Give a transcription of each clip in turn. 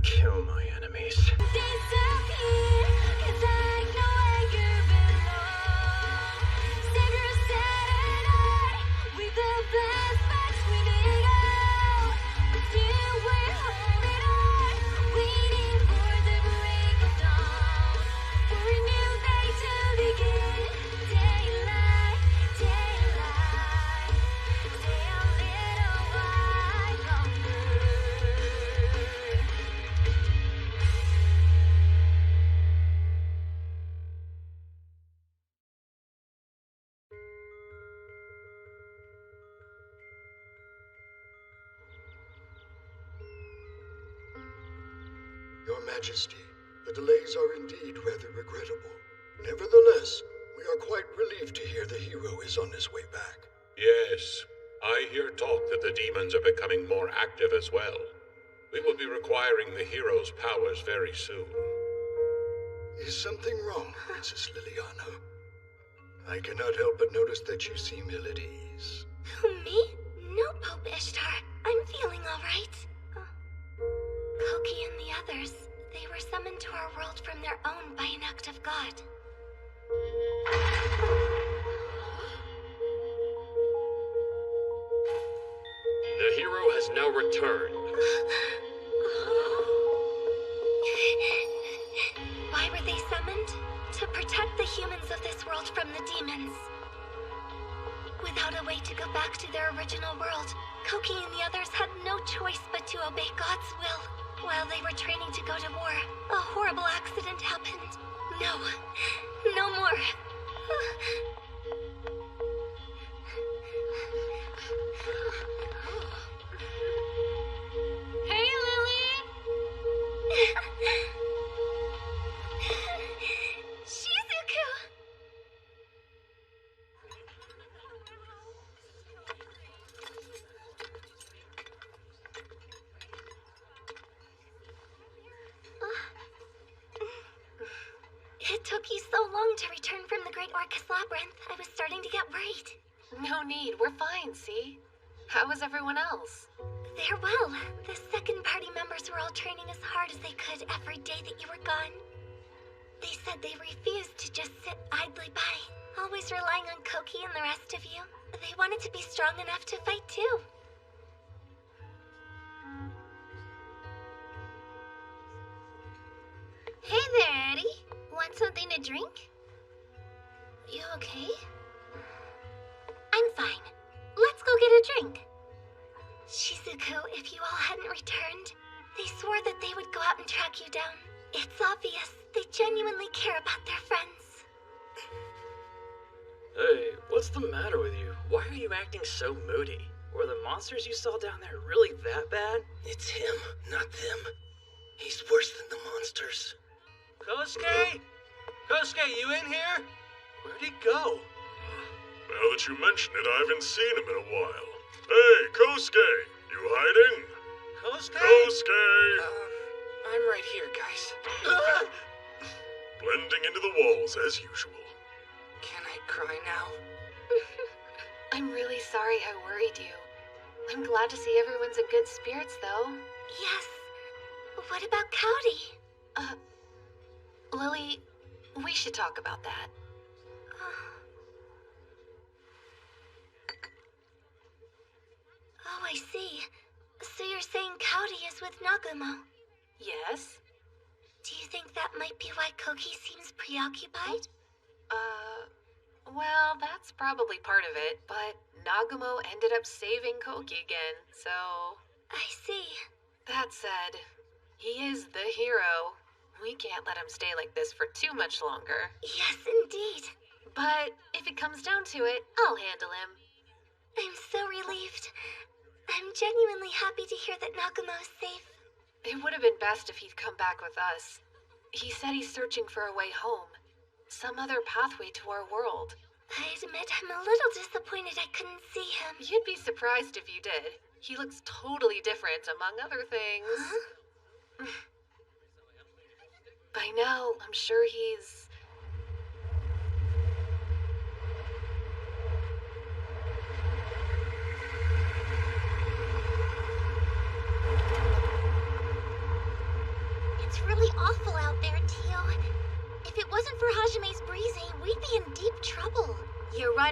kill my enemies. Your Majesty, the delays are indeed rather regrettable. Nevertheless, we are quite relieved to hear the hero is on his way back. Yes, I hear talk that the demons are becoming more active as well. We will be requiring the hero's powers very soon. Is something wrong, Princess Liliana? I cannot help but notice that you seem ill at ease. Me? No, Pope Ishtar. I'm feeling all right. Koki and the others, they were summoned to our world from their own by an act of God. The hero has now returned. Why were they summoned? To protect the humans of this world from the demons. Without a way to go back to their original world, Koki and the others had no choice but to obey God's will. While they were training to go to war, a horrible accident happened. No. No more. Hey, Lily! Shizuku! It took you so long to return from the Great Orcus Labyrinth. I was starting to get worried. No need, we're fine, see? How is everyone else? They're well. The second party members were all training as hard as they could every day that you were gone. They said they refused to just sit idly by, always relying on Koki and the rest of you. They wanted to be strong enough to fight too. Hey there, Eddie. Want something to drink? You okay? I'm fine. Let's go get a drink. Shizuku, if you all hadn't returned, they swore that they would go out and track you down. It's obvious they genuinely care about their friends. Hey, what's the matter with you? Why are you acting so moody? Were the monsters you saw down there really that bad? It's him, not them. He's worse than the monsters. Kosuke? Kosuke, you in here? Where'd he go? Now that you mention it, I haven't seen him in a while. Hey, Kosuke! You hiding? Kosuke? Kosuke! I'm right here, guys. Blending into the walls as usual. Can I cry now? I'm really sorry I worried you. I'm glad to see everyone's in good spirits, though. Yes. What about Cowdy? Lily, we should talk about that. Oh, I see. So you're saying Cowdy is with Nagumo? Yes? Do you think that might be why Koki seems preoccupied? Well, that's probably part of it, but Nagumo ended up saving Koki again, so... I see. That said, he is the hero. We can't let him stay like this for too much longer. Yes, indeed. But if it comes down to it, I'll handle him. I'm so relieved. I'm genuinely happy to hear that Nagumo is safe. It would have been best if he'd come back with us. He said he's searching for a way home. Some other pathway to our world. I admit I'm a little disappointed I couldn't see him. You'd be surprised if you did. He looks totally different, among other things. Huh? By now, I'm sure he's...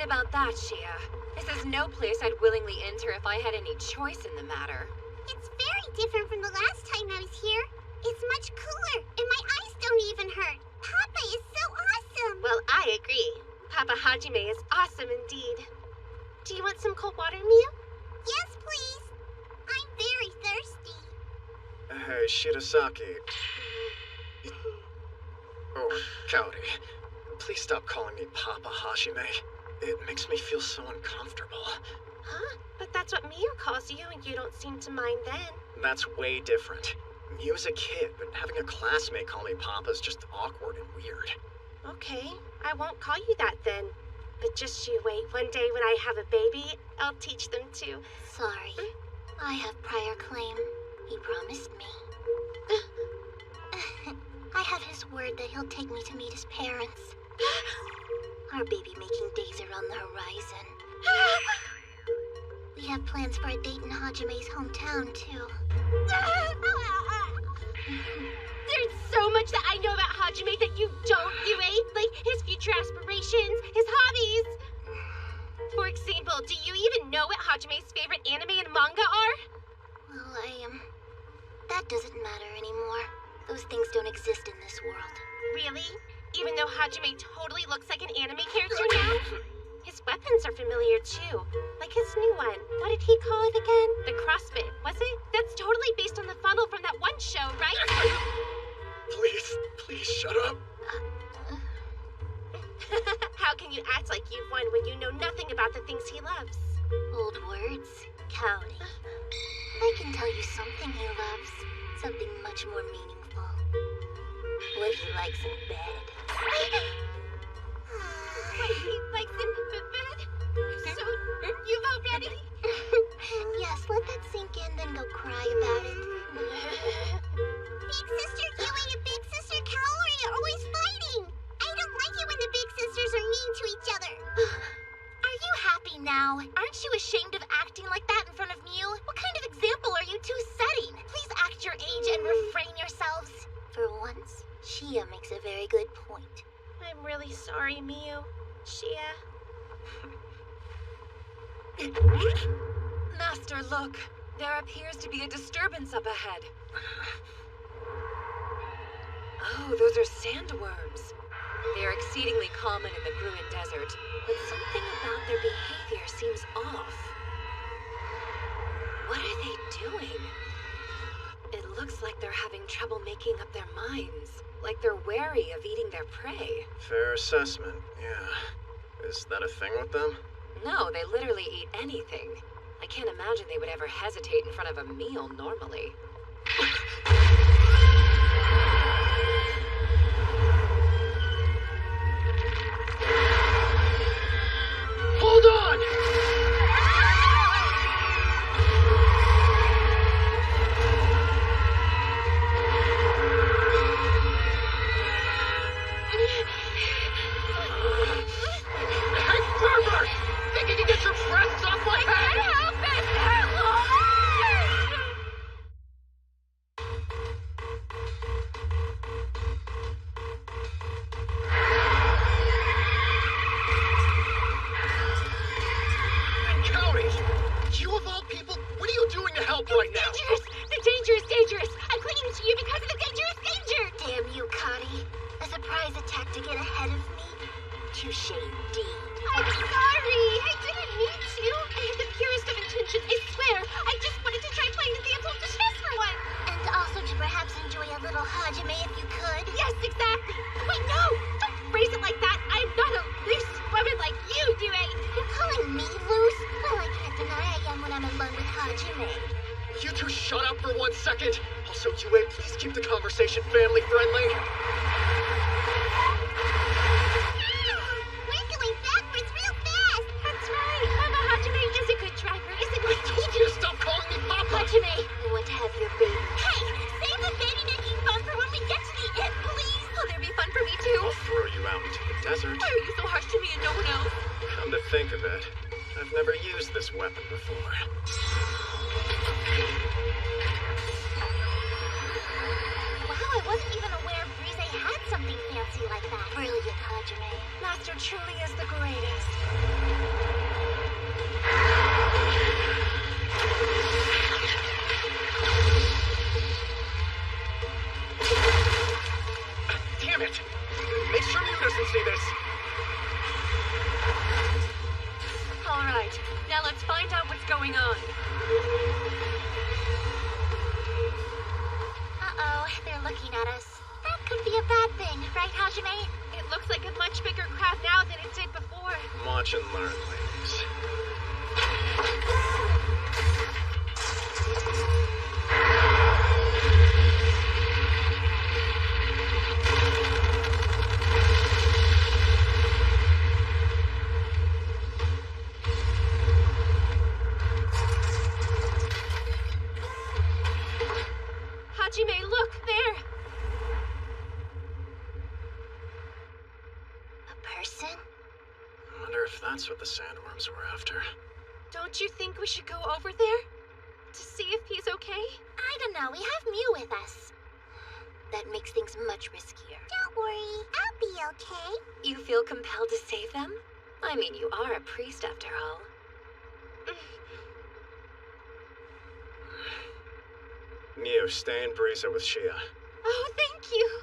about that, Shia. This is no place I'd willingly enter if I had any choice in the matter. It's very different from the last time I was here. It's much cooler, and my eyes don't even hurt. Papa is so awesome. Well, I agree. Papa Hajime is awesome indeed. Do you want some cold water, Miu? Yes, please. I'm very thirsty. Hey, Shirasaki. Oh, Kaori. Please stop calling me Papa Hajime. It makes me feel so uncomfortable. Huh? But that's what Miu calls you, and you don't seem to mind then. That's way different. Miu's a kid, but having a classmate call me Papa is just awkward and weird. Okay, I won't call you that then. But just you wait. One day when I have a baby, I'll teach them to. Sorry. I have prior claim. He promised me. I have his word that he'll take me to meet his parents. Our baby-making days are on the horizon. We have plans for a date in Hajime's hometown, too. There's so much that I know about Hajime that you don't, Yue. Like his future aspirations, his hobbies. For example, do you even know what Hajime's favorite anime and manga are? Well, that doesn't matter anymore. Those things don't exist in this world. Really? Even though Hajime totally looks like an anime character now? His weapons are familiar too. Like his new one. What did he call it again? The CrossFit, was it? That's totally based on the funnel from that one show, right? Please shut up. How can you act like you've won when you know nothing about the things he loves? Old words, Kaori. I can tell you something he loves. Something much more meaningful. What he likes in bed. What he likes in bed? So, you've already? Yes, let that sink in, then go cry about it. Big Sister Yui and Big Sister Kaori are always fighting. I don't like it when the big sisters are mean to each other. Are you happy now? Aren't you ashamed of acting like that in front of Miu? What kind of example are you two setting? Please act your age and refrain yourselves. For once, Shia makes a very good point. I'm really sorry, Miu. Shia. Master, look. There appears to be a disturbance up ahead. Oh, those are sandworms. They are exceedingly common in the Gruin Desert, but something about their behavior seems off. What are they doing? It looks like they're having trouble making up their minds, like they're wary of eating their prey. Fair assessment, yeah. Is that a thing with them? No, they literally eat anything. I can't imagine they would ever hesitate in front of a meal normally. Hold on! Hey, pervert! Think you can get your breasts off my head? You of all people, what are you doing to help right now? Dangerous! The danger is dangerous! I'm clinging to you because of the dangerous danger! Damn you, Kari. A surprise attack to get ahead of me? Touche indeed. I'm sorry! I didn't mean to! I had the purest of intentions, I swear! I just wanted to try playing the damsel in distress for once! And also to perhaps enjoy a little Hajime if you could. Yes, exactly! Wait, no! Don't phrase it like that! I'm not a loose woman like you, Due! You're calling me loose? Well, I can't deny I am when I'm alone with Hajime. You two shut up for 1 second. Also, Yue, please keep the conversation family friendly. We're going backwards real fast. That's right! Mama Hajime is a good driver, isn't he? I told you to stop calling me Papa. Hajime, I want to have your baby. Hey! Save the baby making fun for when we get to the end, please! Will there be fun for me too? I'll throw you out into the desert. Why are you so harsh to me and no one else? Come to think of it, I've never used this weapon before. Wow, I wasn't even aware Brise had something fancy crazy like that. Brilliant, Hajime. Master truly is the greatest. Damn it! Make sure Mew doesn't see this. All right, now let's find out what's going on. Uh-oh, they're looking at us. That could be a bad thing, right, Hajime? It looks like a much bigger crowd now than it did before. Watch and learn, ladies. Hajime, look, there! A person? I wonder if that's what the sandworms were after. Don't you think we should go over there? To see if he's okay? I don't know, we have Mew with us. That makes things much riskier. Don't worry, I'll be okay. You feel compelled to save them? I mean, you are a priest after all. Mew, stay in Breeza with Shia. Oh, thank you.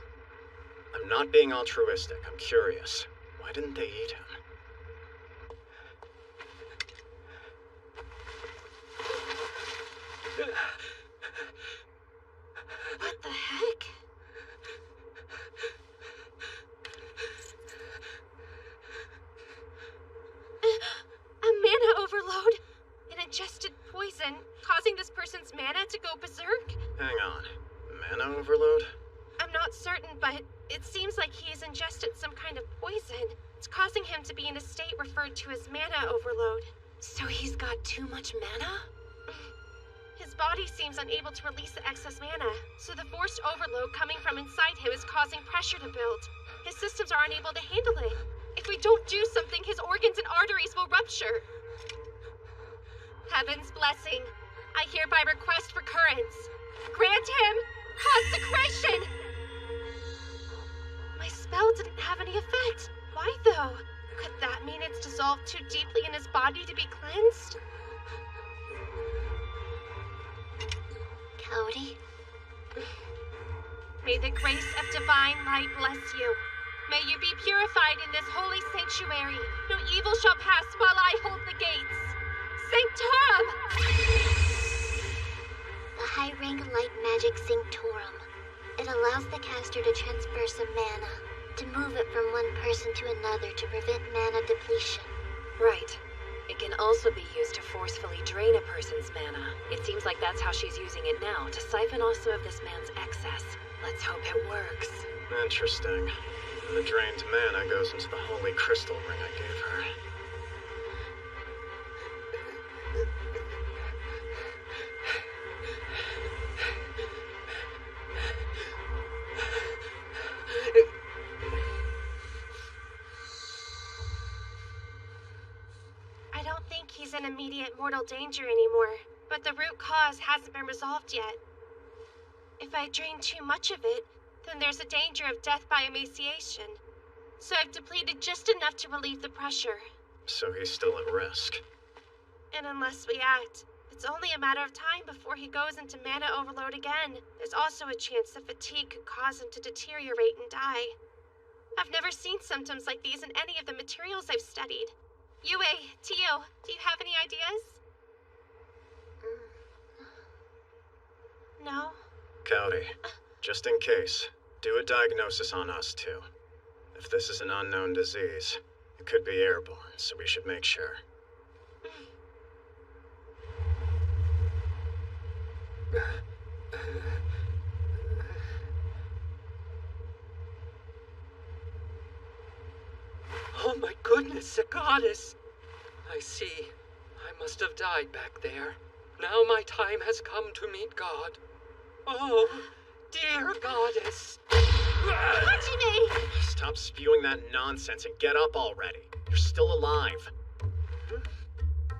I'm not being altruistic, I'm curious. Why didn't they eat him? What the heck? A mana overload. An ingested poison, causing this person's mana to go berserk? Hang on. Mana overload? I'm not certain, but it seems like he has ingested some kind of poison. It's causing him to be in a state referred to as mana overload. So he's got too much mana? His body seems unable to release the excess mana, so the forced overload coming from inside him is causing pressure to build. His systems are unable to handle it. If we don't do something, his organs and arteries will rupture. Heaven's blessing. I hereby request recurrence. Grant him consecration! My spell didn't have any effect. Why though? Could that mean it's dissolved too deeply in his body to be cleansed? Cody? May the grace of divine light bless you. May you be purified in this holy sanctuary. No evil shall pass while I hold the gates. Sanctorum! The high-rank light magic Sanctorum. It allows the caster to transfer some mana, to move it from one person to another to prevent mana depletion. Right. It can also be used to forcefully drain a person's mana. It seems like that's how she's using it now, to siphon also of this man's excess. Let's hope it works. Interesting. And the drained mana goes into the holy crystal ring I gave her. I don't think he's in immediate mortal danger anymore, but the root cause hasn't been resolved yet. If I drain too much of it, then there's a danger of death by emaciation. So I've depleted just enough to relieve the pressure. So he's still at risk. And unless we act, it's only a matter of time before he goes into mana overload again. There's also a chance that fatigue could cause him to deteriorate and die. I've never seen symptoms like these in any of the materials I've studied. Yue, Tio, do you have any ideas? No? Cowdy, just in case, do a diagnosis on us too. If this is an unknown disease, it could be airborne, so we should make sure. Oh my goodness, a goddess! I see. I must have died back there. Now my time has come to meet God. Oh, dear goddess! Hajime! Stop spewing that nonsense and get up already. You're still alive.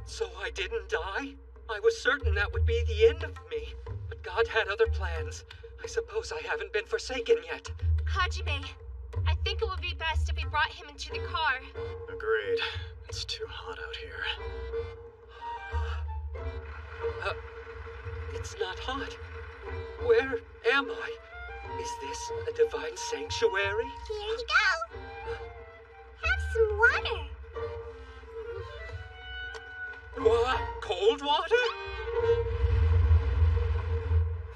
So I didn't die? I was certain that would be the end of me. But God had other plans. I suppose I haven't been forsaken yet. Hajime, I think it would be best if we brought him into the car. Agreed. It's too hot out here. It's not hot. Where am I? Is this a divine sanctuary? Here you go. Have some water. What? Cold water?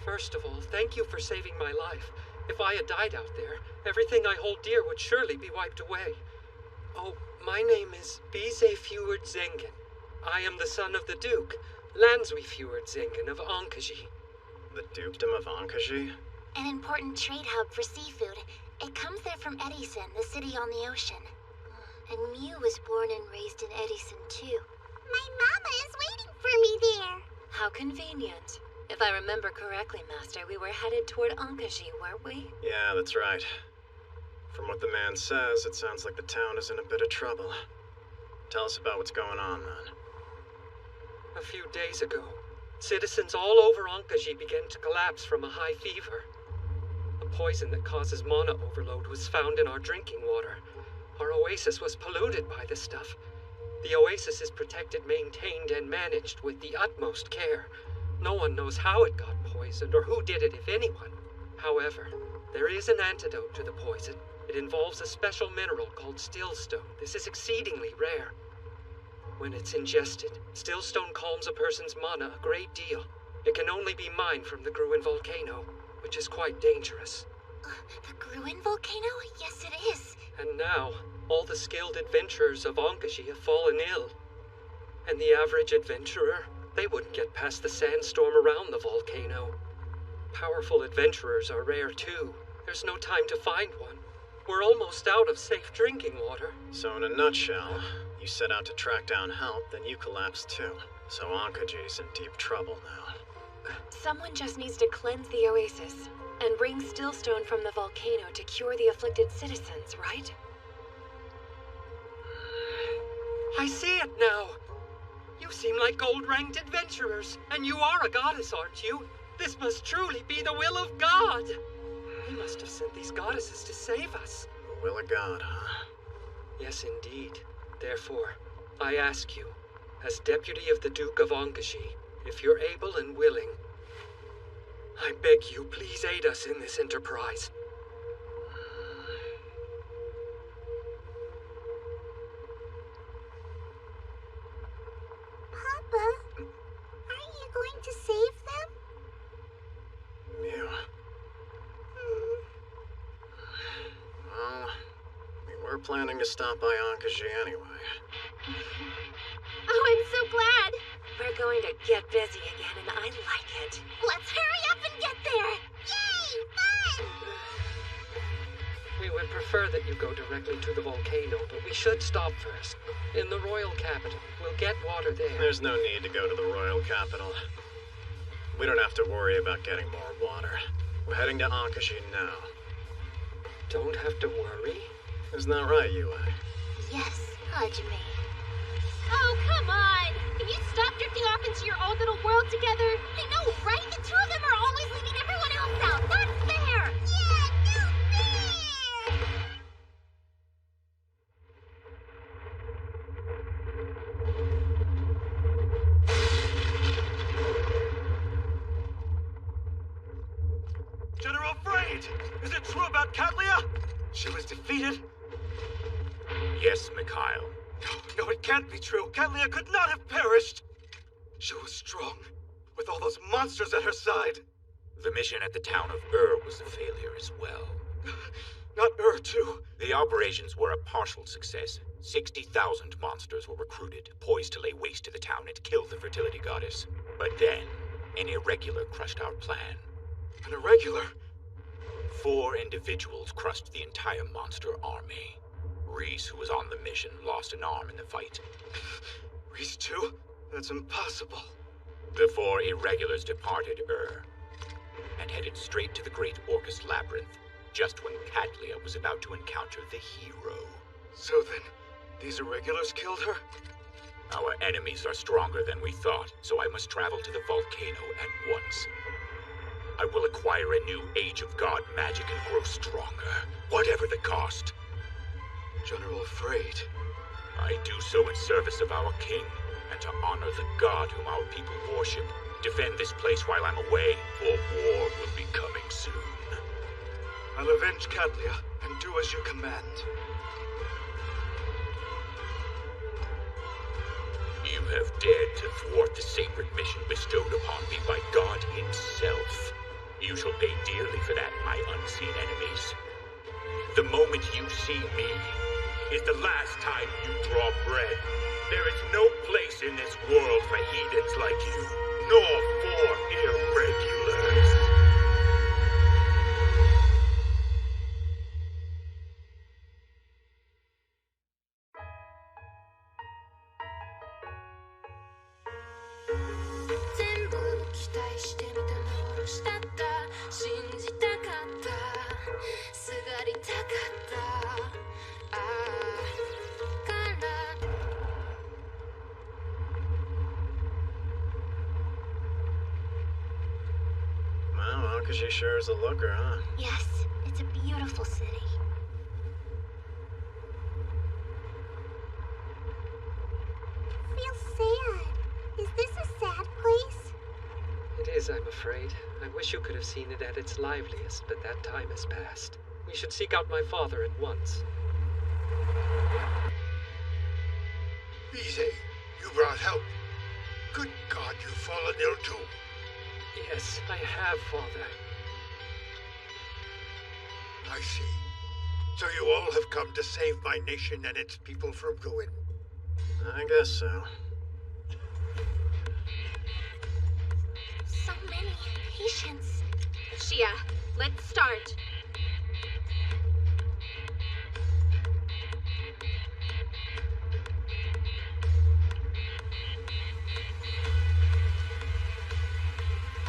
First of all, thank you for saving my life. If I had died out there, everything I hold dear would surely be wiped away. Oh, my name is Bize Fjord Zengen. I am the son of the Duke, Lanswy Fjord Zengen of Akashi. The Dukedom of Akashi? An important trade hub for seafood. It comes there from Edison, the city on the ocean. And Mew was born and raised in Edison, too. My mama is waiting for me there. How convenient. If I remember correctly, Master, we were headed toward Akashi, weren't we? Yeah, that's right. From what the man says, it sounds like the town is in a bit of trouble. Tell us about what's going on, then. A few days ago, citizens all over Akashi began to collapse from a high fever. A poison that causes mana overload was found in our drinking water. Our oasis was polluted by this stuff. The oasis is protected, maintained, and managed with the utmost care. No one knows how it got poisoned or who did it, if anyone. However, there is an antidote to the poison. It involves a special mineral called stillstone. This is exceedingly rare. When it's ingested, stillstone calms a person's mana a great deal. It can only be mined from the Gruin volcano, which is quite dangerous. The Gruin volcano? Yes, it is. And now, all the skilled adventurers of Akashi have fallen ill. And the average adventurer, they wouldn't get past the sandstorm around the volcano. Powerful adventurers are rare too. There's no time to find one. We're almost out of safe drinking water. So in a nutshell, you set out to track down help, then you collapsed too. So Akaji's in deep trouble now. Someone just needs to cleanse the oasis and bring stillstone from the volcano to cure the afflicted citizens, right? I see it now. You seem like gold-ranked adventurers, and you are a goddess, aren't you? This must truly be the will of God. He must have sent these goddesses to save us. The will of God, huh? Yes, indeed. Therefore, I ask you, as deputy of the Duke of Akashi, if you're able and willing, I beg you, please aid us in this enterprise. Papa, are you going to save them? Mew. Well, we were planning to stop by Akashi anyway. Oh, I'm so glad. We're going to get busy again, and I like it. Let's hurry up and get there! Yay! Fun! We would prefer that you go directly to the volcano, but we should stop first. In the royal capital. We'll get water there. There's no need to go to the royal capital. We don't have to worry about getting more water. We're heading to Akashi now. Don't have to worry? Isn't that right, Yue? Yes, Hajime. Oh, come on! Can you stop drifting off into your own little world together? I know, right? The two of them are always leaving everyone else out. That's fair! Yeah, no fair! General Braid! Is it true about Katlia? She was defeated? Yes, Mikhail. No, it can't be true. Katlia could not have perished. She was strong, with all those monsters at her side. The mission at the town of was a failure as well. Not too. The operations were a partial success. 60,000 monsters were recruited, poised to lay waste to the town and kill the fertility goddess. But then, an irregular crushed our plan. An irregular? 4 individuals crushed the entire monster army. Reese, who was on the mission, lost an arm in the fight. Reese too? That's impossible. The 4 irregulars departed and headed straight to the Great Orcus Labyrinth, just when Katlia was about to encounter the hero. So then, these irregulars killed her? Our enemies are stronger than we thought, so I must travel to the volcano at once. I will acquire a new Age of God magic and grow stronger, whatever the cost. General Freyd. I do so in service of our king, and to honor the god whom our people worship. Defend this place while I'm away, or war will be coming soon. I'll avenge Catlia, and do as you command. You have dared to thwart the sacred mission bestowed upon me by God himself. You shall pay dearly for that, my unseen enemies. The moment you see me is the last time you draw breath. There is no place in this world for heathens like you, nor for irregulars. Wow, Akashi sure is a looker, huh? Yes, it's a beautiful city. Feels sad. Is this a sad place? It is, I'm afraid. I wish you could have seen it at its liveliest, but that time has passed. We should seek out my father at once. Easy. You brought help. Good God, you've fallen ill too. Yes, I have, Father. I see. So you all have come to save my nation and its people from ruin? I guess so. So many patients. Shia, let's start.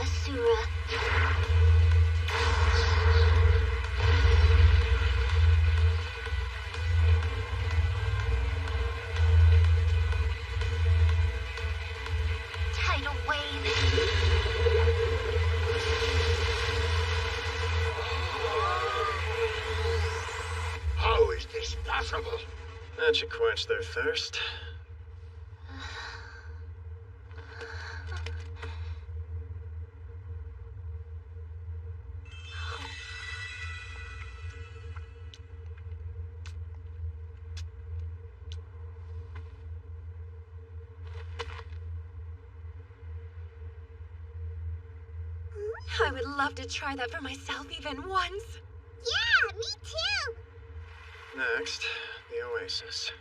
Asura. Tidal wave. How is this possible? That should quench their thirst. I would love to try that for myself even once. Yeah, me too. Next, the Oasis.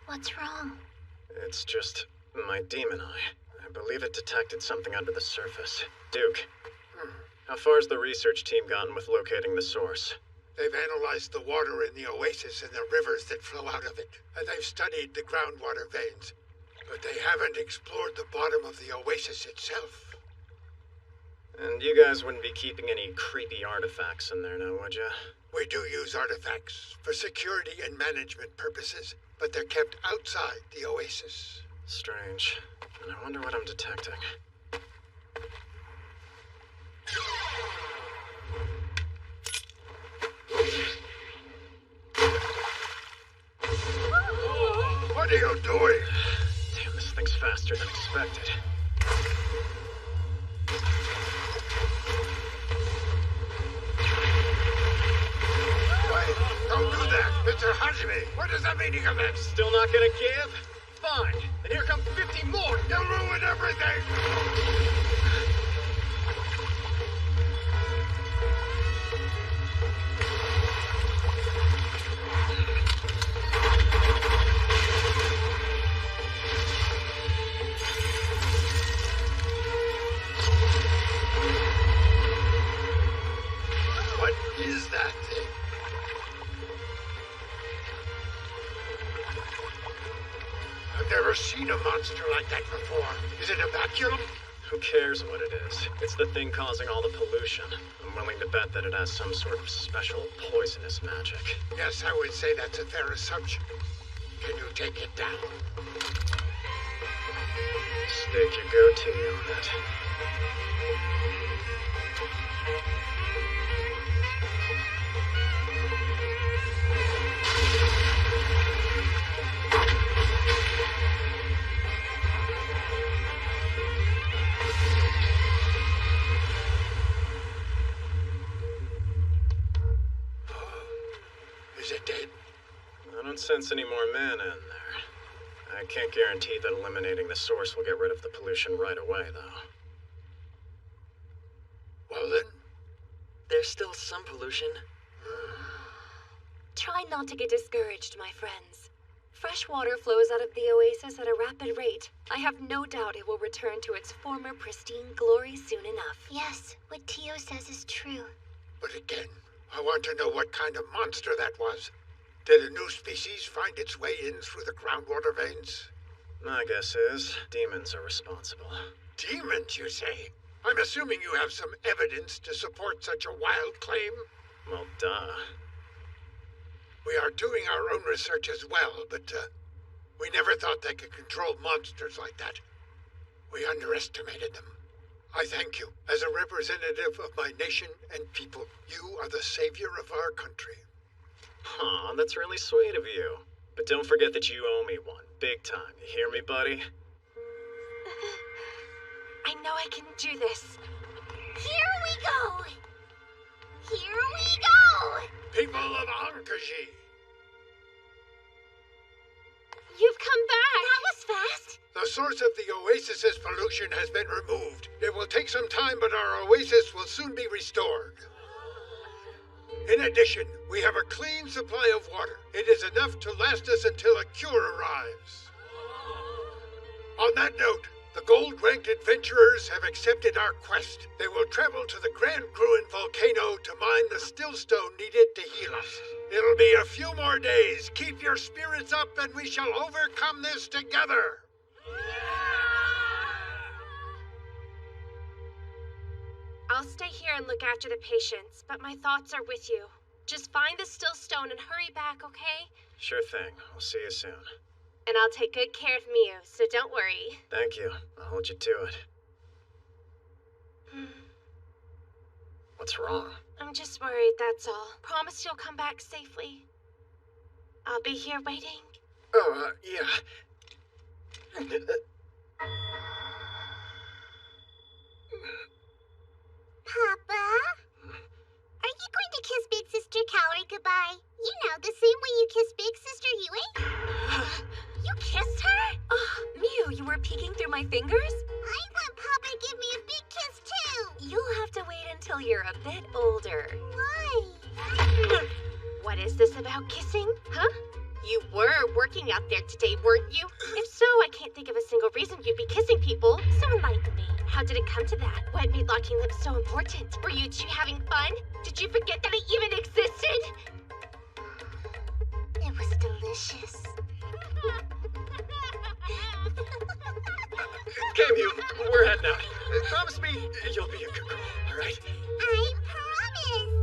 What's wrong? It's just my demon eye. I believe it detected something under the surface. Duke, how far has the research team gotten with locating the source? They've analyzed the water in the oasis and the rivers that flow out of it, and they've studied the groundwater veins. But they haven't explored the bottom of the oasis itself. And you guys wouldn't be keeping any creepy artifacts in there now, would ya? We do use artifacts for security and management purposes, but they're kept outside the oasis. Strange. And I wonder what I'm detecting. What are you doing? Damn, this thing's faster than expected. Wait, don't do that! Mr. Hajime, what is the meaning of it? Still not gonna give? Fine. And here come 50 more! You'll ruin everything! What is that thing? I've never seen a monster like that before. Is it a vacuum? Who cares what it is? It's the thing causing all the pollution. I'm willing to bet that it has some sort of special poisonous magic. Yes, I would say that's a fair assumption. Can you take it down? Stick your goatee on it. Is it dead? I don't sense any more mana in there. I can't guarantee that eliminating the source will get rid of the pollution right away, though. Well then, There's still some pollution. Try not to get discouraged, my friends. Fresh water flows out of the oasis at a rapid rate. I have no doubt it will return to its former pristine glory soon enough. Yes, what Tio says is true. but again, I want to know what kind of monster that was. Did a new species find its way in through the groundwater veins? My guess is demons are responsible. Demons, you say? I'm assuming you have some evidence to support such a wild claim? Well, duh. We are doing our own research as well, but we never thought they could control monsters like that. We underestimated them. I thank you. As a representative of my nation and people, you are the savior of our country. Aw, that's really sweet of you. But don't forget that you owe me one. Big time. You hear me, buddy? I know I can do this. Here we go! Here we go! People of Akashi! You've come back! That was fast! The source of the oasis's pollution has been removed. It will take some time, but our oasis will soon be restored. In addition, we have a clean supply of water. It is enough to last us until a cure arrives. On that note, the gold-ranked adventurers have accepted our quest. They will travel to the Grand Cruin volcano to mine the stillstone needed to heal us. It'll be a few more days. Keep your spirits up and we shall overcome this together. I'll stay here and look after the patients, but my thoughts are with you. Just find the still stone and hurry back, okay? Sure thing. I'll see you soon. And I'll take good care of Miu, so don't worry. Thank you. I'll hold you to it. What's wrong? I'm just worried, that's all. Promise you'll come back safely. I'll be here waiting. Oh, yeah. Papa? Are you going to kiss Big Sister Calorie goodbye? You know, the same way you kissed Big Sister Yue? You kissed her? Miu, you were peeking through my fingers? I want Papa to give me a big kiss too! You'll have to wait until you're a bit older. Why? What is this about kissing, huh? You were working out there today, weren't you? If so, I can't think of a single reason you'd be kissing people. So enlighten me. How did it come to that? What made locking lips so important? Were you two having fun? Did you forget that it even existed? It was delicious. Camu, we're heading out. Promise me you'll be a good girl, all right? I promise!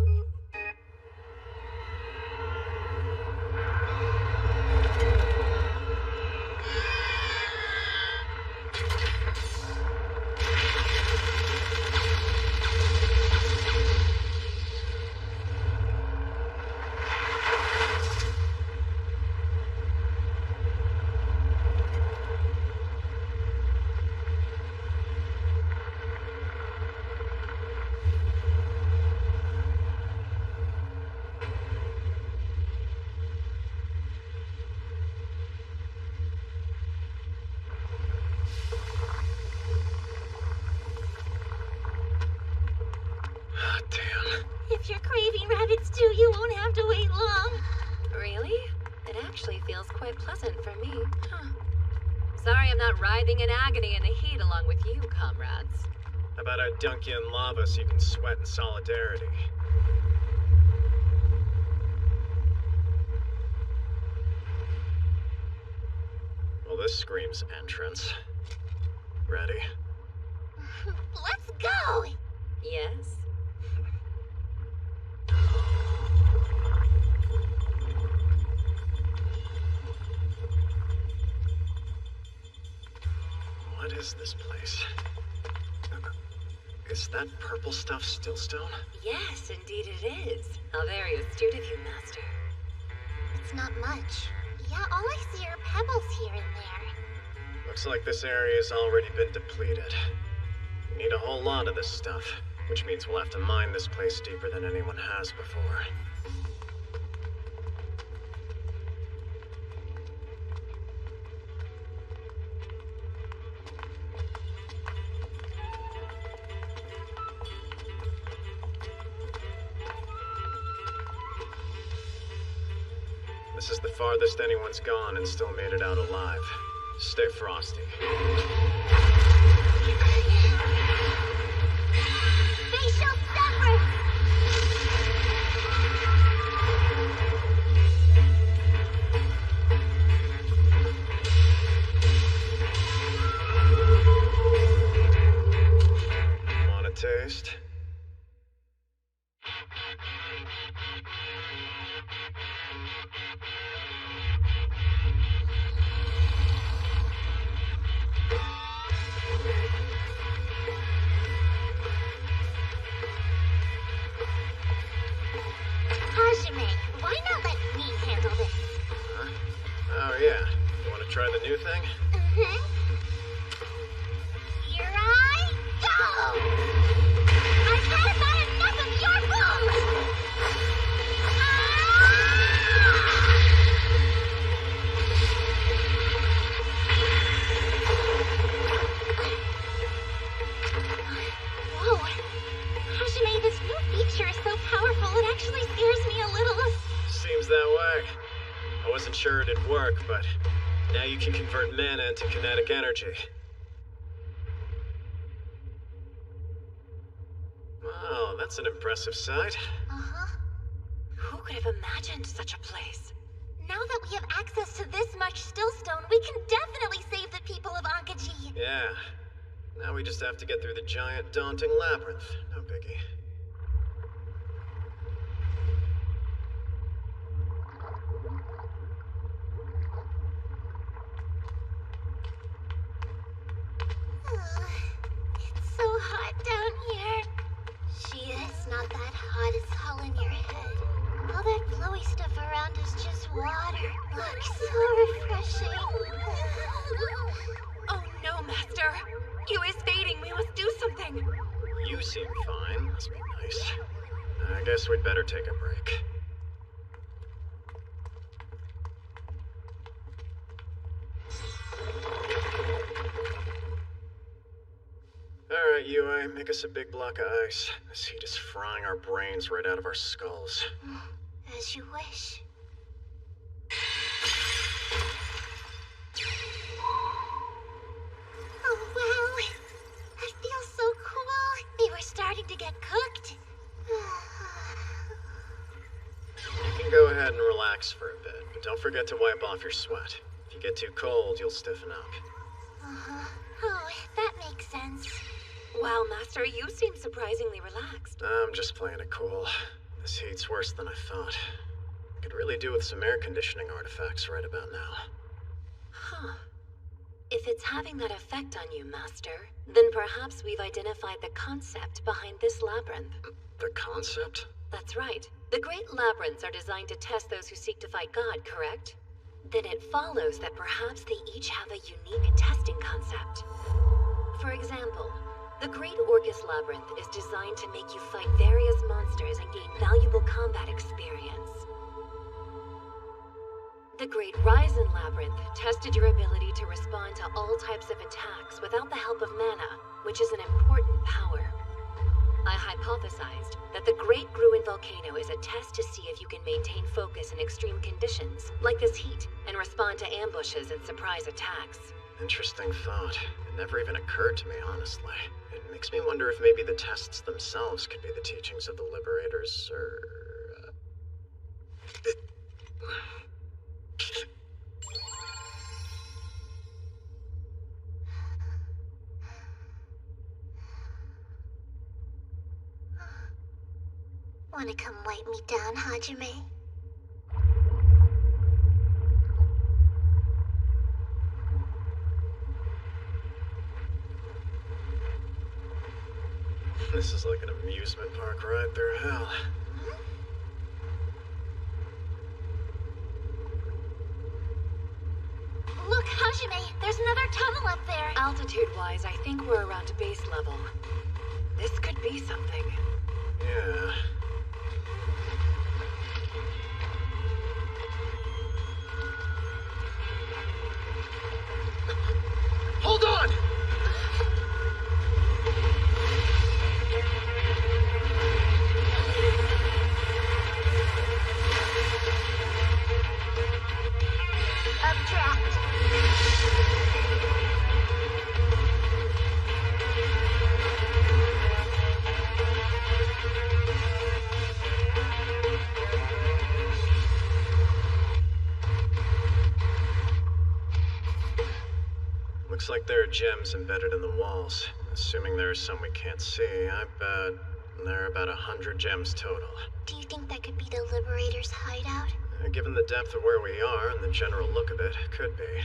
If you're craving rabbit stew, you won't have to wait long. Really? It actually feels quite pleasant for me. Huh. Sorry I'm not writhing in agony in the heat along with you, comrades. How about I dunk you in lava so you can sweat in solidarity? Well, this screams entrance. Ready? Let's go! Yes? What is this place? Is that purple stuff still stone? Yes, indeed it is. How very astute of you, Master. It's not much. Yeah, all I see are pebbles here and there. Looks like this area's already been depleted. We need a whole lot of this stuff, which means we'll have to mine this place deeper than anyone has before. This is the farthest anyone's gone and still made it out alive. Stay frosty. Facial severance! Want a taste? Hajime, why not let me handle this? Huh? Oh yeah. You want to try the new thing? Mm-hmm. Here I go! I've had about enough of your moves! Whoa! Hajime, this new feature is so powerful, it actually scares me a little. Seems that way. I wasn't sure it'd work, but now you can convert mana into kinetic energy. Wow, that's an impressive sight. Uh-huh. Who could have imagined such a place? Now that we have access to this much stillstone, we can definitely save the people of Akashi. Yeah. Now we just have to get through the giant, daunting labyrinth. No biggie. It's so hot down here. It's not that hot, it's all in your head. All that flowy stuff around is just water. Looks so refreshing. Oh no, Master! You is fading. We must do something. You seem fine. Must be nice. I guess we'd better take a break. Alright, Yui, make us a big block of ice. This heat is frying our brains right out of our skulls. As you wish. Oh, wow. That feels so cool. We were starting to get cooked. You can go ahead and relax for a bit, but don't forget to wipe off your sweat. If you get too cold, you'll stiffen up. Uh-huh. Oh, that makes sense. Wow, Master, you seem surprisingly relaxed. I'm just playing it cool. This heat's worse than I thought. I could really do with some air conditioning artifacts right about now. Huh. If it's having that effect on you, Master, then perhaps we've identified the concept behind this labyrinth. The concept? That's right. The Great Labyrinths are designed to test those who seek to fight God, correct? Then it follows that perhaps they each have a unique testing concept. For example, the Great Orcus Labyrinth is designed to make you fight various monsters and gain valuable combat experience. The Great Raizen Labyrinth tested your ability to respond to all types of attacks without the help of mana, which is an important power. I hypothesized that the Great Gruin Volcano is a test to see if you can maintain focus in extreme conditions, like this heat, and respond to ambushes and surprise attacks. Interesting thought. It never even occurred to me, honestly. It makes me wonder if maybe the tests themselves could be the teachings of the Liberators, or... Wanna come wipe me down, Hajime? This is like an amusement park ride through hell. Look, Hajime, there's another tunnel up there. Altitude-wise, I think we're around base level. This could be something. Yeah. Hold on! Updraft. Looks like there are gems embedded in the walls. Assuming there are some we can't see, I bet there are about 100 gems total. Do you think that could be the Liberator's hideout? Given the depth of where we are and the general look of it, could be.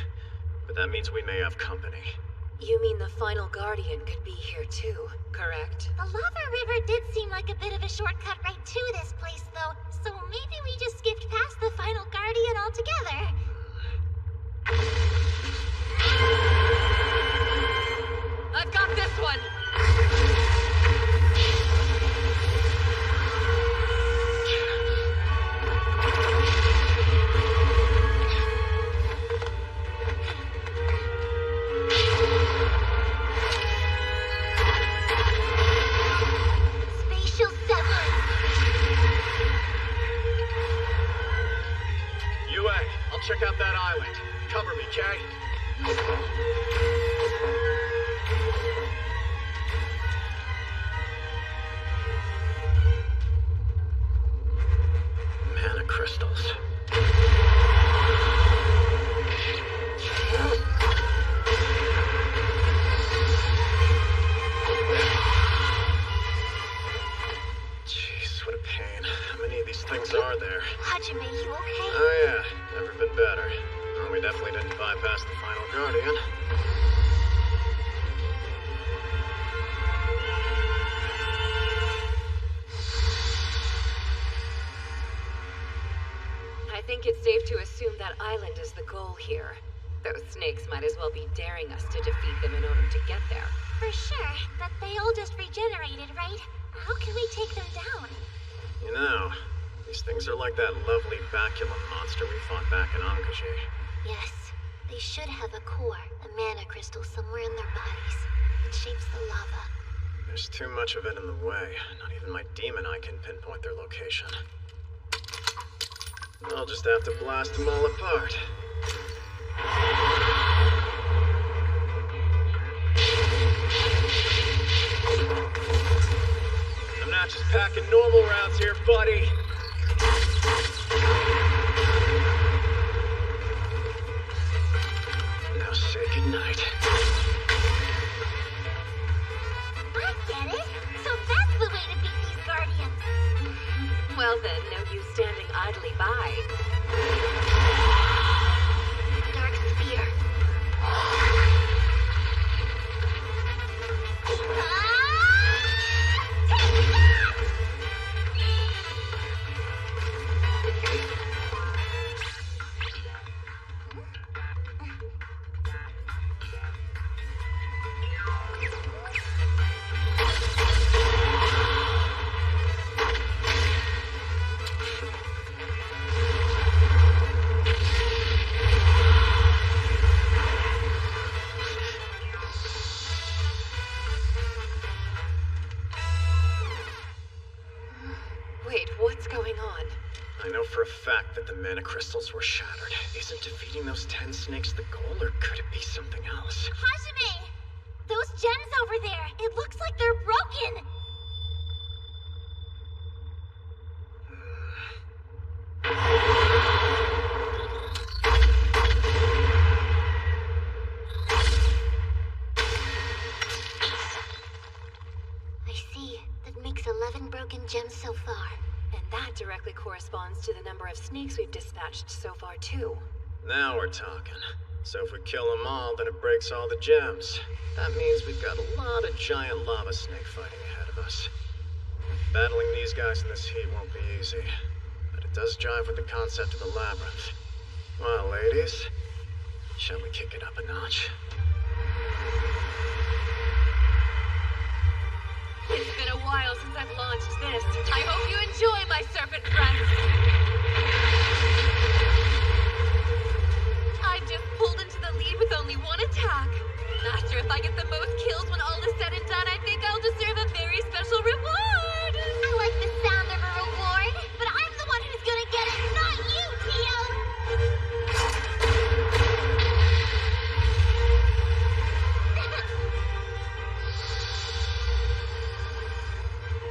But that means we may have company. You mean the final Guardian could be here too, correct? The lava river did seem like a bit of a shortcut right to this place, though, so maybe we just skipped past the final Guardian altogether. I've got this one! Spatial severance. UA, I'll check out that island. Cover me, Kay. Mana crystals. Jeez, what a pain. How many of these things are there? Hajime, you okay? Oh yeah, never been better. Well, we definitely didn't bypass the final Guardian. I think it's safe to assume that island is the goal here. Those snakes might as well be daring us to defeat them in order to get there. For sure, but they all just regenerated, right? How can we take them down? You know, these things are like that lovely baculum monster we fought back in Akashi. Yes, they should have a core, a mana crystal somewhere in their bodies. It shapes the lava. There's too much of it in the way. Not even my demon eye can pinpoint their location. I'll just have to blast them all apart. I'm not just packing normal rounds here, buddy. Now say goodnight. I get it. So that's the way to beat these Guardians. Well then, no use standing idly by. Dark Spear. Take that! Wait, what's going on? I know for a fact that the mana crystals were shattered. Isn't defeating those 10 snakes the goal, or could it be something else? Hajime! Those gems over there, it looks like they're broken! I see. That makes 11 broken gems so far. And that directly corresponds to the number of snakes we've dispatched so far, too. Now we're talking. So if we kill them all, then it breaks all the gems. That means we've got a lot of giant lava snake fighting ahead of of us. Battling these guys in this heat won't be easy, but it does jive with the concept of the labyrinth. Well, ladies, shall we kick it up a notch? It's been a while since I've launched this. I hope you enjoy, my serpent friends. I just pulled into the lead with only one attack. Not sure if I get the most kills when all is said and done. I think I'll deserve a very special reward. I like the sound of a reward, but I'm the one who's gonna get it, not you, Tio!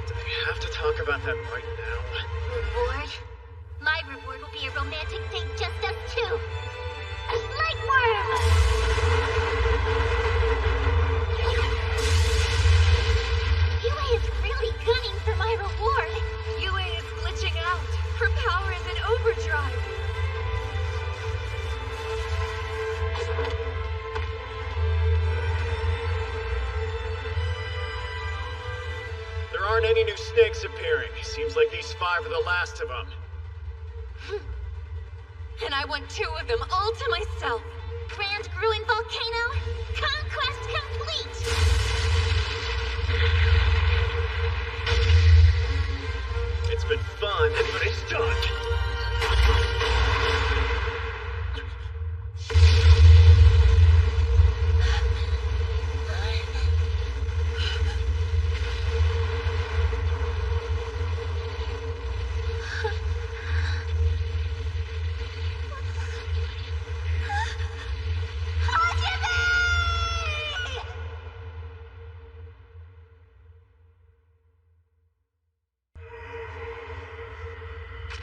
Do they have to talk about that right now? Reward? My reward will be a romantic date, just us two. A leg worm! Yue is really gunning for my reward. Yue is glitching out. Her power is in overdrive. There aren't any new snakes appearing. Seems like these 5 are the last of them. And I want 2 of them all to myself. Grand Gruin Volcano, conquest complete! It's been fun, but it's done.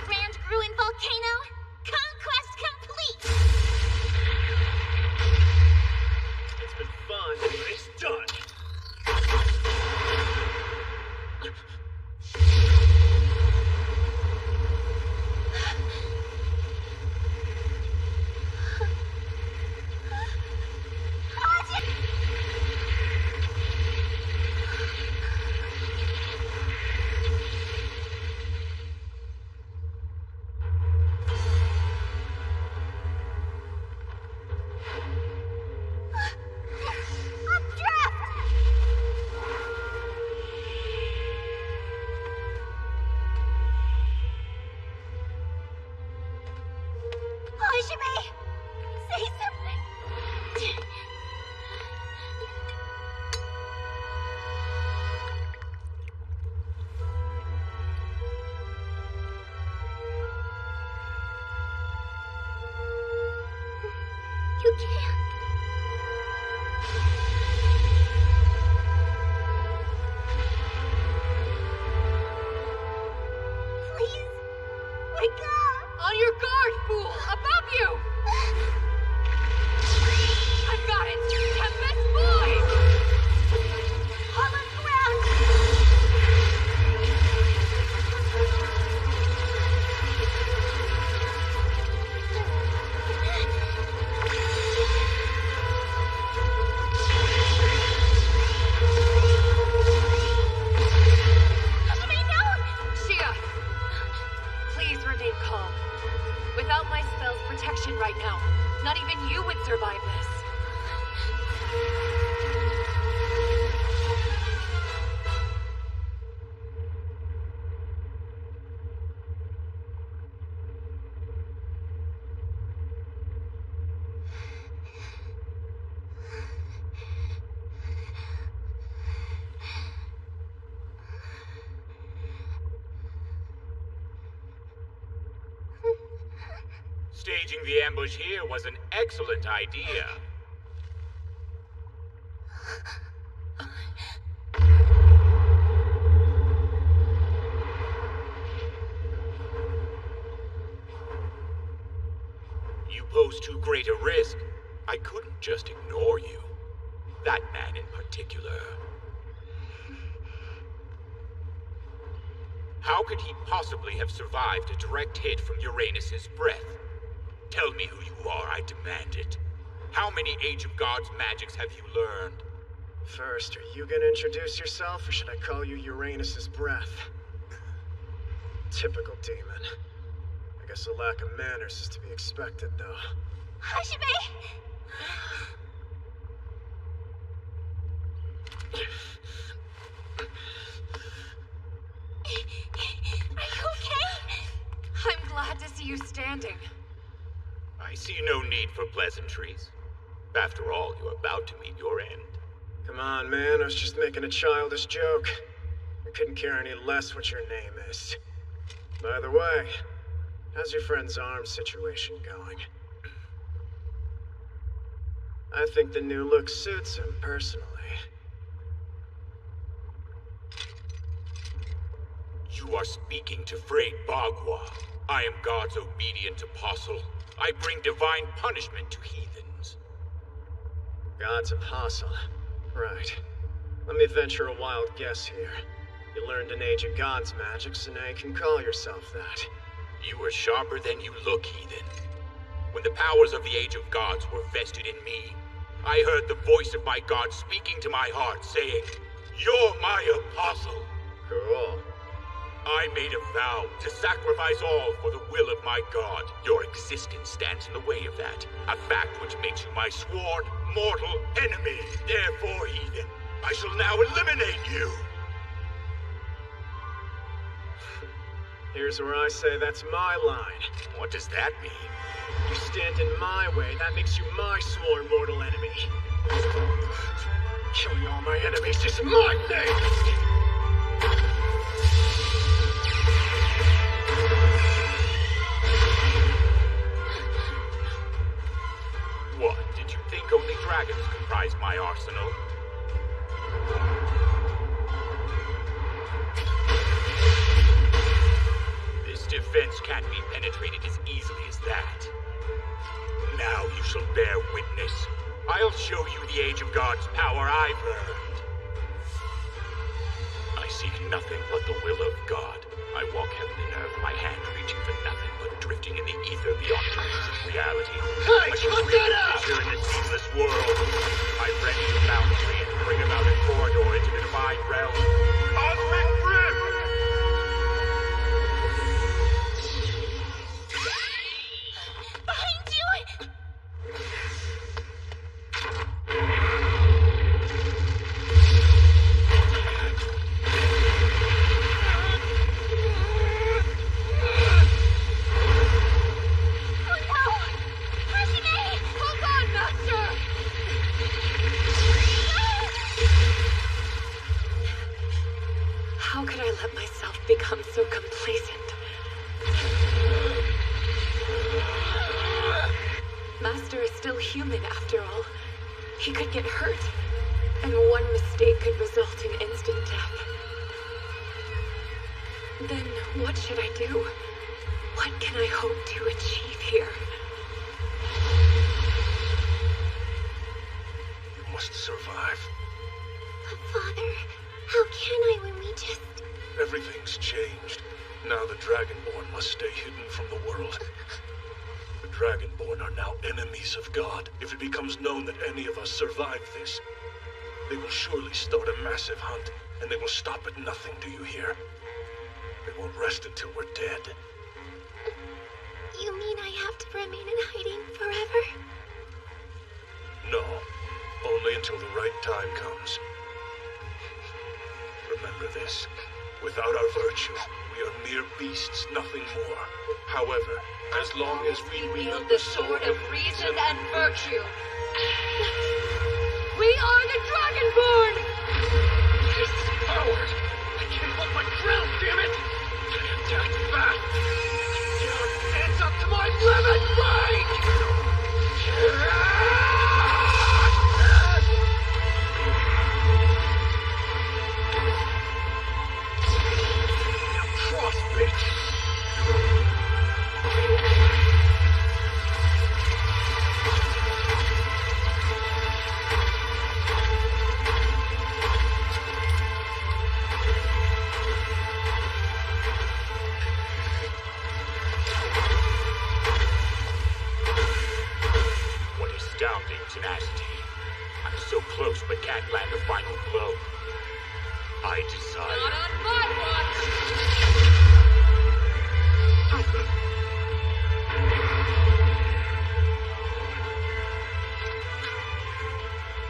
Grand Gruin Volcano, conquest complete! It's been fun, but it's done. Hajime! Say something! You can't. Please, wake up! On your guard, fool! Above you! I've got it! Tempest Boy! Hollow ground! Hajime, no! Shia! Please remain calm. Without my spell's protection right now, not even you would survive this. Staging the ambush here was an excellent idea. You pose too great a risk. I couldn't just ignore you. That man in particular. How could he possibly have survived a direct hit from Uranus's breath? Tell me who you are, I demand it. How many Age of Gods magics have you learned? First, are you gonna introduce yourself, or should I call you Uranus's breath? Typical demon. I guess a lack of manners is to be expected, though. Hajime! Are you okay? I'm glad to see you standing. I see no need for pleasantries. After all, you're about to meet your end. Come on, man, I was just making a childish joke. I couldn't care any less what your name is. By the way, how's your friend's arm situation going? I think the new look suits him, personally. You are speaking to Frey Bagua. I am God's obedient apostle. I bring divine punishment to heathens. God's apostle. Right. Let me venture a wild guess here. You learned an Age of Gods magic, so now you can call yourself that. You are sharper than you look, heathen. When the powers of the Age of Gods were vested in me, I heard the voice of my God speaking to my heart, saying, "You're my apostle." Cool. I made a vow to sacrifice all for the will of my God. Your existence stands in the way of that, a fact which makes you my sworn mortal enemy. Therefore, heathen, I shall now eliminate you. Here's where I say that's my line. What does that mean? You stand in my way, that makes you my sworn mortal enemy. Killing all my enemies is my thing! What, did you think only dragons comprise my arsenal? This defense can't be penetrated as easily as that. Now you shall bear witness. I'll show you the Age of God's power I've earned. I seek nothing but the will of God. I walk heaven and earth, my hand reaching for nothing but drifting in the ether beyond dreams of reality. Hey, Like a cut great that out! fissure in the seamless world. My friends have found me and bring about a corridor into the divine realm. Cosmic Rift! Behind you! How could I let myself become so complacent? Master is still human after all. He could get hurt, and one mistake could result in instant death. Then what should I do? What can I hope to achieve here? You must survive. But Father, how can I when we just... Everything's changed. Now the Dragonborn must stay hidden from the world. The Dragonborn are now enemies of God. If it becomes known that any of us survived this, they will surely start a massive hunt, and they will stop at nothing, do you hear? They won't rest until we're dead. You mean I have to remain in hiding forever? No, only until the right time comes. Remember this. Without our virtue, we are mere beasts, nothing more. However, as long as we wield the sword of reason and virtue, We are the Dragonborn! This is power! I can't hold my ground, damn it! I attacked fast! Dance up to my limit, Now cross, bitch! What astounding tenacity. I'm so close but can't land the final blow. I desire... Not on my watch!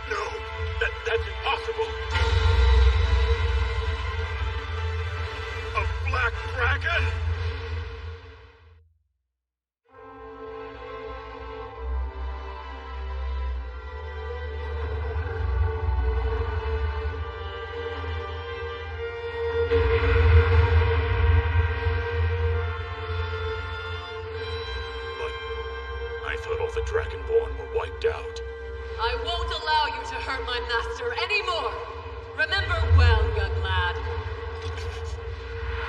No, that's impossible. A black dragon? I thought all the Dragonborn were wiped out. I won't allow you to hurt my master anymore! Remember well, young lad.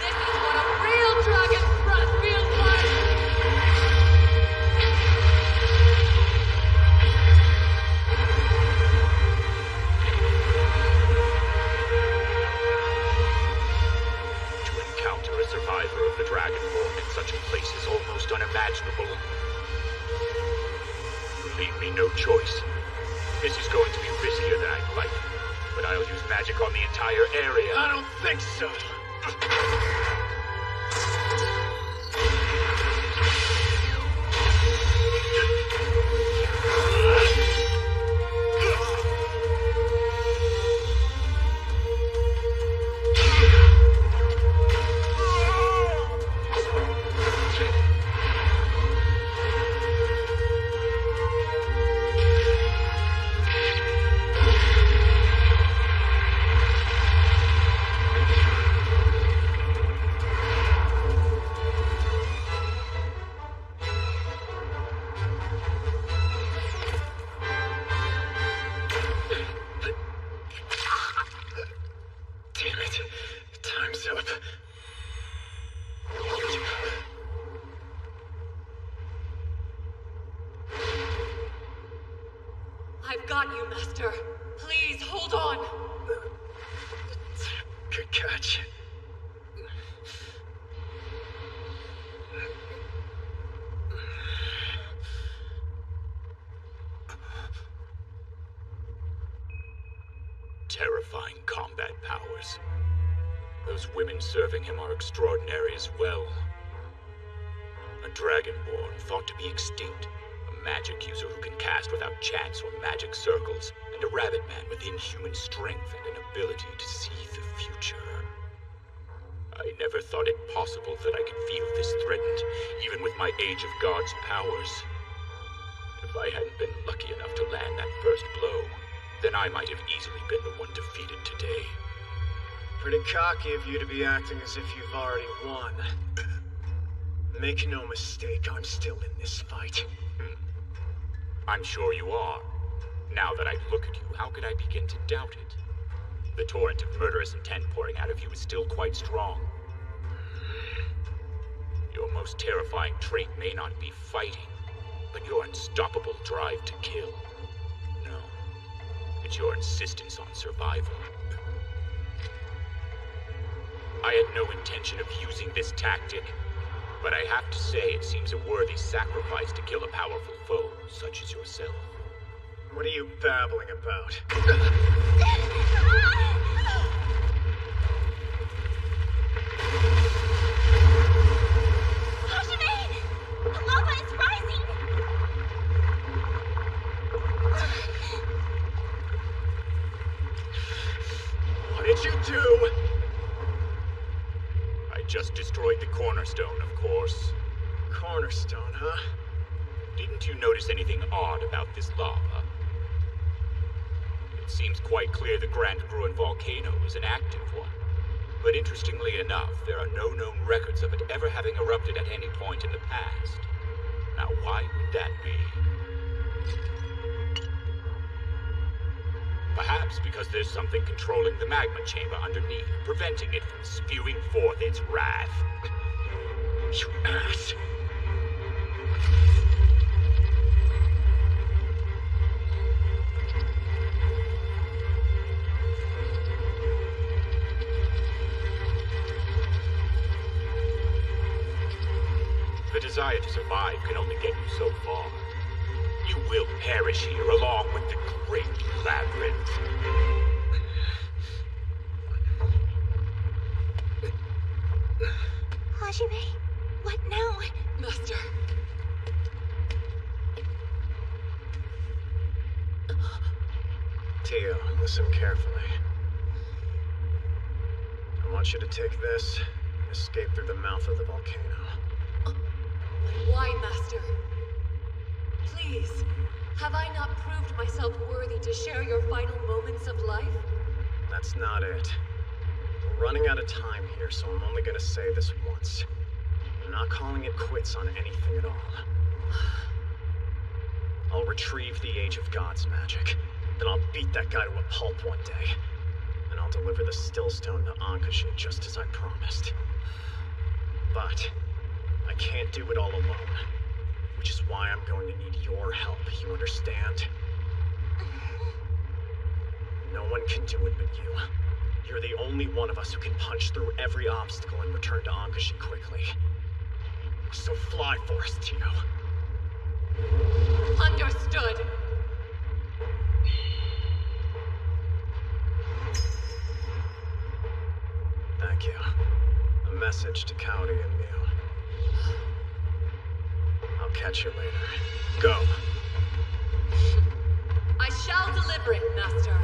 This is what a real dragon's breath feels like! To encounter a survivor of the Dragonborn in such a place is almost unimaginable. You leave me no choice. This is going to be riskier than I'd like, but I'll use magic on the entire area. I don't think so. Damn it. Time's up. I've got you, Master. Please, hold on. Good catch. Terrifying combat powers. Those women serving him are extraordinary as well. A Dragonborn thought to be extinct, a magic user who can cast without chance or magic circles, and a rabbit man with inhuman strength and an ability to see the future. I never thought it possible that I could feel this threatened, even with my Age of God's powers. If I hadn't been lucky enough to land that first blow, then I might have easily been the one defeated today. Pretty cocky of you to be acting as if you've already won. Make no mistake, I'm still in this fight. I'm sure you are. Now that I look at you, how could I begin to doubt it? The torrent of murderous intent pouring out of you is still quite strong. Your most terrifying trait may not be fighting, but your unstoppable drive to kill. No, it's your insistence on survival. I had no intention of using this tactic, but I have to say it seems a worthy sacrifice to kill a powerful foe such as yourself. What are you babbling about? Hajime! The lava is rising! What did you do? I just destroyed the cornerstone, of course. Cornerstone, huh? Didn't you notice anything odd about this lava? It seems quite clear the Grand Gruen volcano is an active one. But interestingly enough, there are no known records of it ever having erupted at any point in the past. Now, why would that be? Perhaps because there's something controlling the magma chamber underneath, preventing it from spewing forth its wrath. You ass! The desire to survive can only get you so far. You will perish here along with the great labyrinth. Hajime, what now? Master. Tio, listen carefully. I want you to take this and escape through the mouth of the volcano. Why, Master? Please, have I not proved myself worthy to share your final moments of life? That's not it. We're running out of time here, so I'm only gonna say this once. I'm not calling it quits on anything at all. I'll retrieve the Age of Gods magic. Then I'll beat that guy to a pulp one day. And I'll deliver the Stillstone to Akashi just as I promised. But I can't do it all alone. Which is why I'm going to need your help, you understand? No one can do it but you. You're the only one of us who can punch through every obstacle and return to Akashi quickly. So fly for us, Tio. Understood. Thank you. A message to Cowdy and Mew. I'll catch you later. Go! I shall deliver it, Master.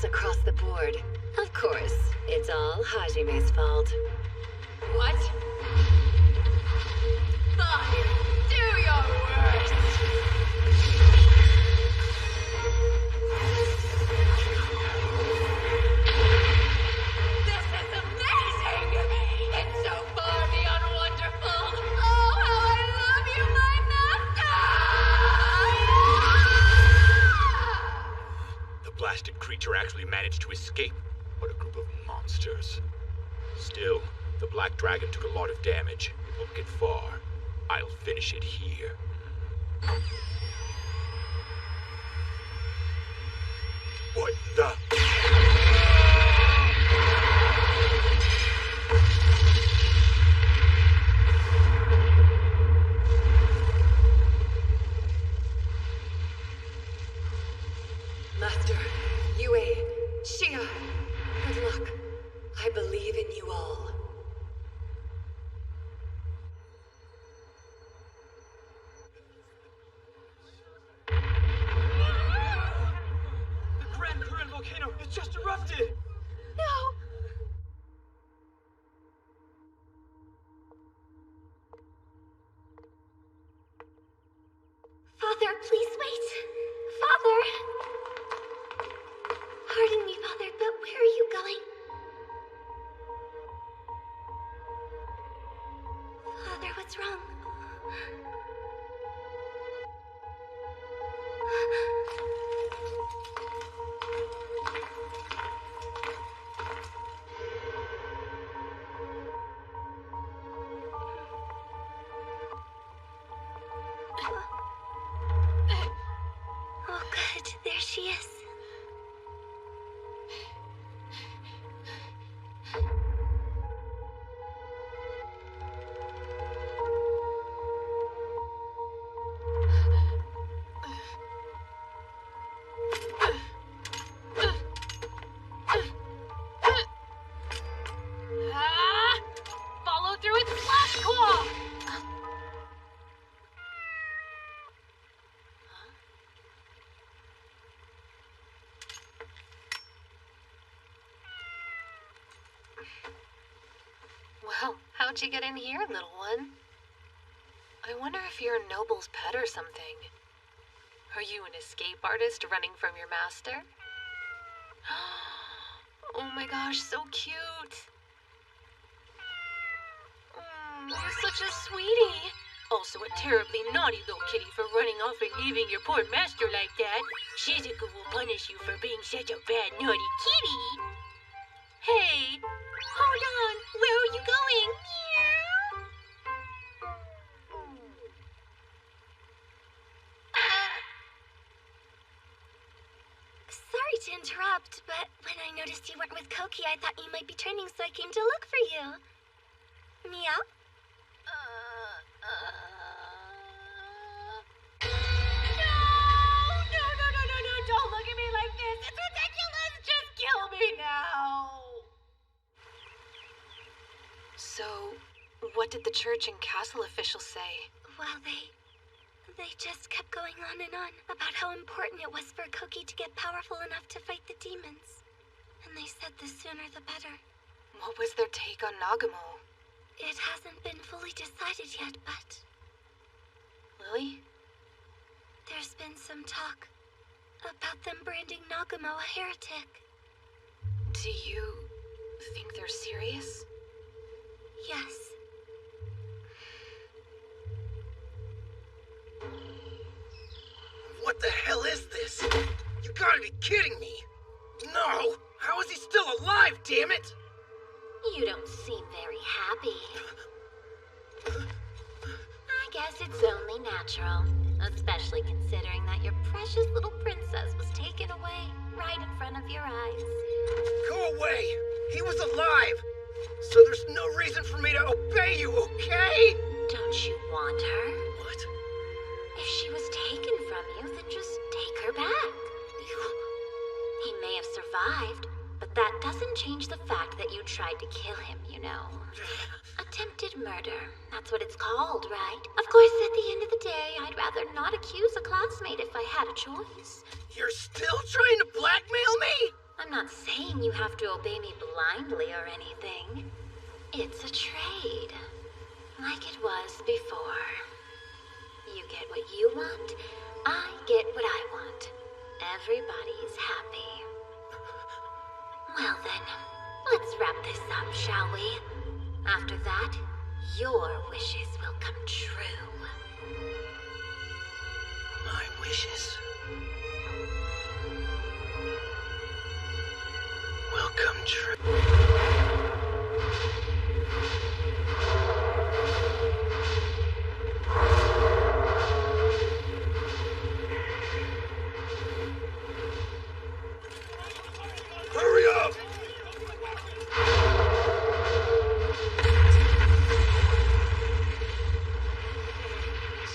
Across the board. Of course, it's all Hajime's fault. What? Fine, do your worst! This is amazing! It's so far beyond wonderful! Oh, how I love you, my master! The blasted creature actually managed to escape. What a group of monsters. Still, the Black Dragon took a lot of damage. It won't get far. I'll finish it here. What the? Master, Yue, Shia, good luck. I believe in you all. The Grand Ruin volcano, it just erupted! No! Father, please wait. Father! Pardon me, Father, but where are you going? Father, what's wrong? Oh, good. There she is. Follow through its flash claw! Well, how'd you get in here, little one? I wonder if you're a noble's pet or something. Are you an escape artist running from your master? Oh my gosh, so cute. You're such a sweetie. Also a terribly naughty little kitty for running off and leaving your poor master like that. Shizuku will punish you for being such a bad, naughty kitty. Hey, hold on. Where are you going? Sorry to interrupt, but when I noticed you weren't with Koki, I thought you might be training, so I came to look for you. Meow? No, don't look at me like this. It's ridiculous. Just kill me now. So, what did the church and castle officials say? Well, they just kept going on and on about how important it was for Koki to get powerful enough to fight the demons. And they said the sooner the better. What was their take on Nagumo? It hasn't been fully decided yet, but Lily? there's been some talk about them branding Nagumo a heretic. Do you think they're serious? Yes. What the hell is this? You gotta be kidding me! No! How is he still alive, damn it? You don't seem very happy. I guess it's only natural, especially considering that your precious little princess was taken away right in front of your eyes. Go away! He was alive! So there's no reason for me to obey you, okay? Don't you want her? What? If she was taken from you, then just take her back. He may have survived, but that doesn't change the fact that you tried to kill him, you know. Attempted murder. That's what it's called, right? Of course, at the end of the day, I'd rather not accuse a classmate if I had a choice. You're still trying to blackmail me? I'm not saying you have to obey me blindly or anything. It's a trade. Like it was before. You get what you want, I get what I want. Everybody's happy. Well then, let's wrap this up, shall we? After that, your wishes will come true. My wishes will come true. Hurry up!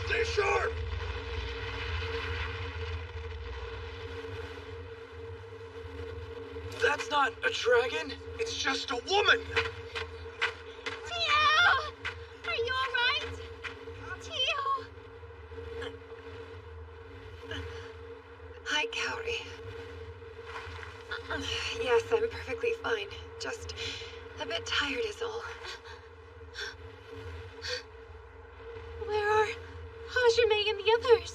Stay sharp! That's not a dragon. It's just a woman! Tio! Are you alright? Tio! Hi, Kaori. Yes, I'm perfectly fine. Just a bit tired is all. Where are Hajime and the others?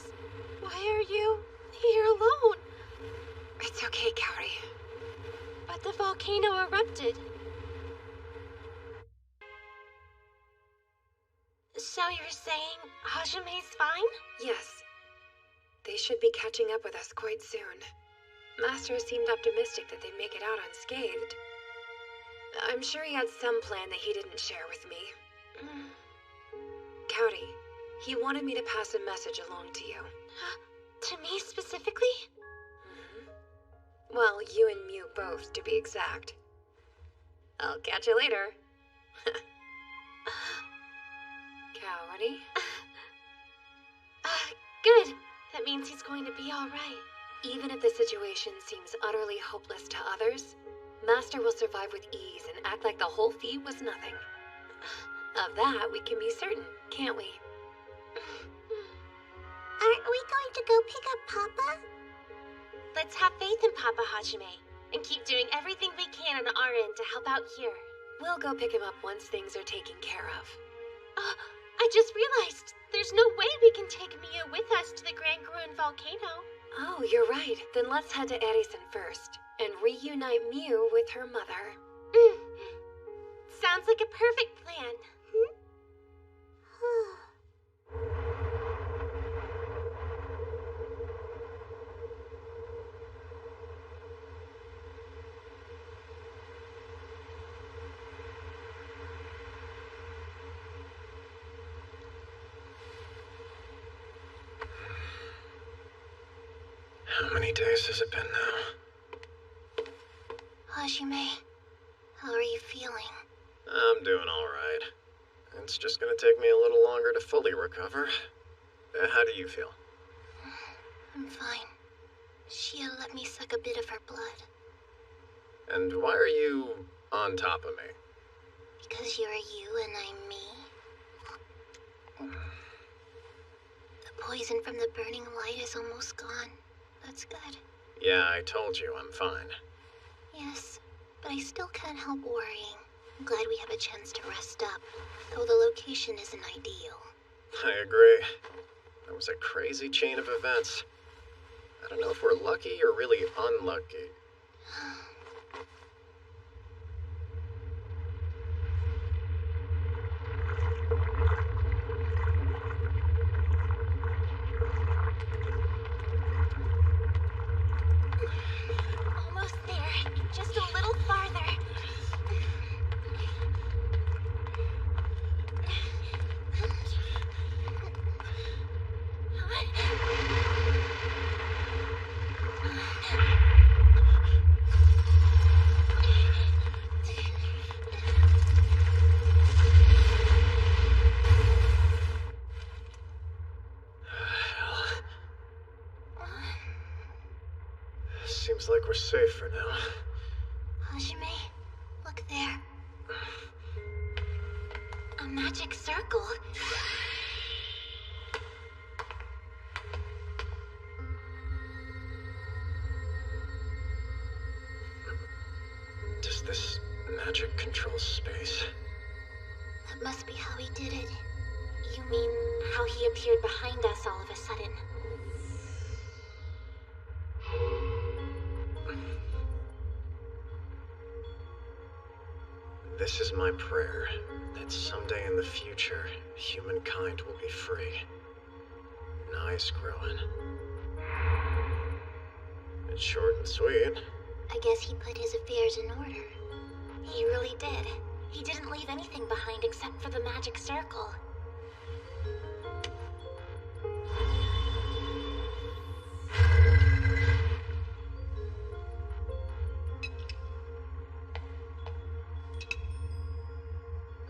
Why are you here alone? It's okay, Kaori. But the volcano erupted. So you're saying Hajime's fine? Yes. They should be catching up with us quite soon. Master seemed optimistic that they'd make it out unscathed. I'm sure he had some plan that he didn't share with me. Kaori, he wanted me to pass a message along to you. To me specifically? Well, you and Mew both, to be exact. I'll catch you later. Kaori? Good. That means he's going to be alright. Even if the situation seems utterly hopeless to others, Master will survive with ease and act like the whole feat was nothing. Of that, we can be certain, can't we? Aren't we going to go pick up Papa? Let's have faith in Papa Hajime and keep doing everything we can on our end to help out here. We'll go pick him up once things are taken care of. I just realized there's no way we can take Mia with us to the Grand Ruin volcano. Oh, you're right. Then let's head to Edison first and reunite Mew with her mother. Sounds like a perfect plan. How many days has it been now? Hajime, how are you feeling? I'm doing alright. It's just gonna take me a little longer to fully recover. How do you feel? I'm fine. Shia let me suck a bit of her blood. And why are you on top of me? Because you're you and I'm me. The poison from the burning light is almost gone. That's good. Yeah, I told you I'm fine. Yes, but I still can't help worrying. I'm glad we have a chance to rest up, though the location isn't ideal. I agree. That was a crazy chain of events. I don't know if we're lucky or really unlucky. Almost there. Just a little farther. Seems like we're safe for now. Hajime, look there. A magic circle. Does this magic control space? That must be how he did it. You mean how he appeared behind us all of a sudden? This is my prayer, that someday in the future, humankind will be free. Nice growing. It's short and sweet. I guess he put his affairs in order. He really did. He didn't leave anything behind except for the magic circle.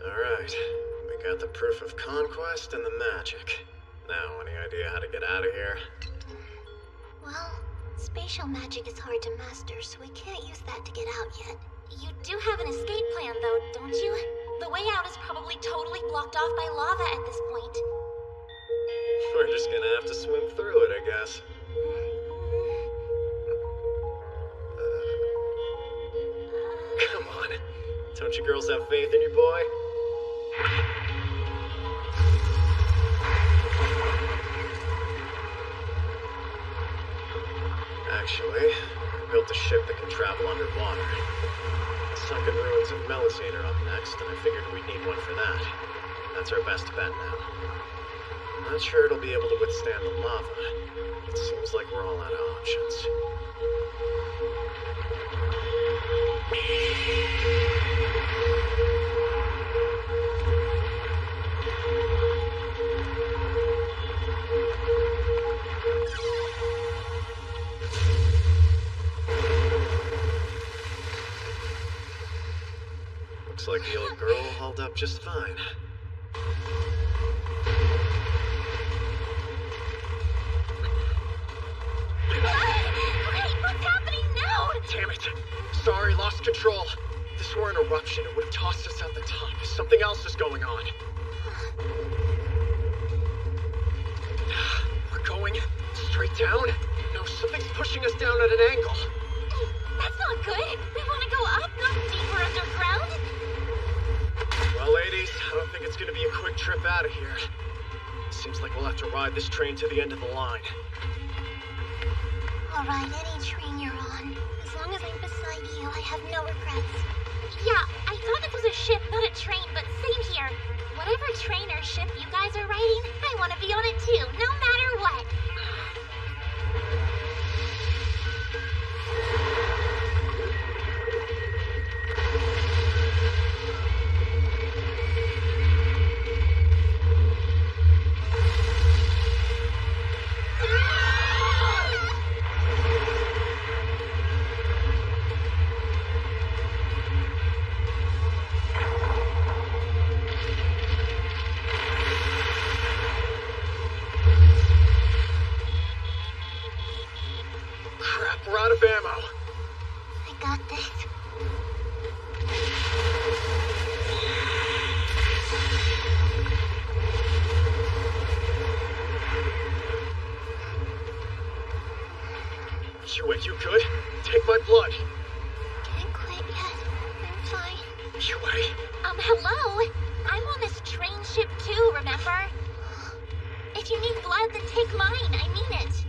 Alright, we got the proof of conquest and the magic. Now, any idea how to get out of here? Well, spatial magic is hard to master, so we can't use that to get out yet. You do have an escape plan, though, don't you? The way out is probably totally blocked off by lava at this point. We're just gonna have to swim through it, I guess. Come on. Don't you girls have faith in your boy? Actually, I built a ship that can travel underwater. The sunken ruins of Melusine are up next, and I figured we'd need one for that. That's our best bet now. I'm not sure it'll be able to withstand the lava. It seems like we're all out of options. Looks like the old girl held up just fine. Wait, what's happening now? Damn it! Sorry, lost control. If this were an eruption, it would have tossed us out the top. Something else is going on. We're going straight down? No, something's pushing us down at an angle. That's not good. We want to go up, not deeper underground. gonna be a quick trip out of here. Seems like we'll have to ride this train to the end of the line. I'll ride any train you're on. As long as I'm beside you, I have no regrets. Yeah, I thought this was a ship, not a train, but same here. Whatever train or ship you guys are riding, I want to be on it too, no matter what. We're out of ammo. I got this. Wait, you good? Take my blood. Can't quit yet. I'm fine. Yue. Hello? I'm on this train ship too, remember? If you need blood, then take mine. I mean it.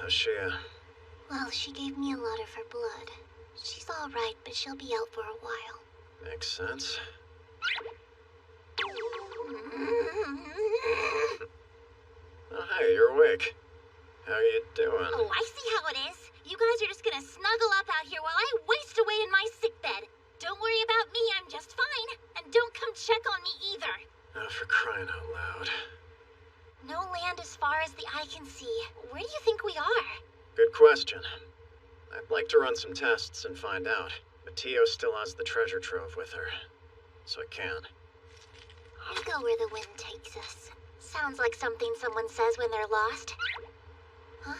How's she? Well, she gave me a lot of her blood. She's all right, but she'll be out for a while. Makes sense. Oh, hey, you're awake. How you doing? Oh, I see how it is. You guys are just gonna snuggle up out here while I waste away in my sickbed. Don't worry about me, I'm just fine. And don't come check on me either. Oh, for crying out loud. No land as far as the eye can see. Where do you think we are? Good question. I'd like to run some tests and find out, but Tio still has the treasure trove with her, so I can. We go where the wind takes us. Sounds like something someone says when they're lost. Huh?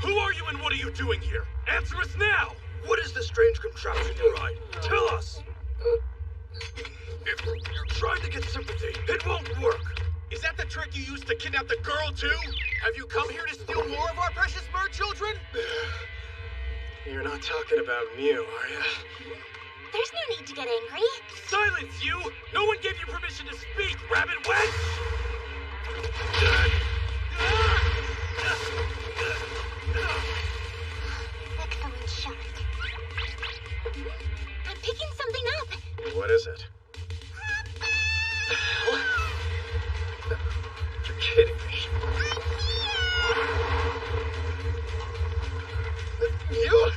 Who are you and what are you doing here? Answer us now! What is this strange contraption you ride? Tell us! If you're trying to get sympathy, it won't work! Is that the trick you used to kidnap the girl, too? Have you come here to steal more of our precious bird children? You're not talking about Mew, are you? There's no need to get angry. Silence, you! No one gave you permission to speak, rabbit wench! Excellent shot. I'm picking something up. What is it? The hell? You're kidding me. You?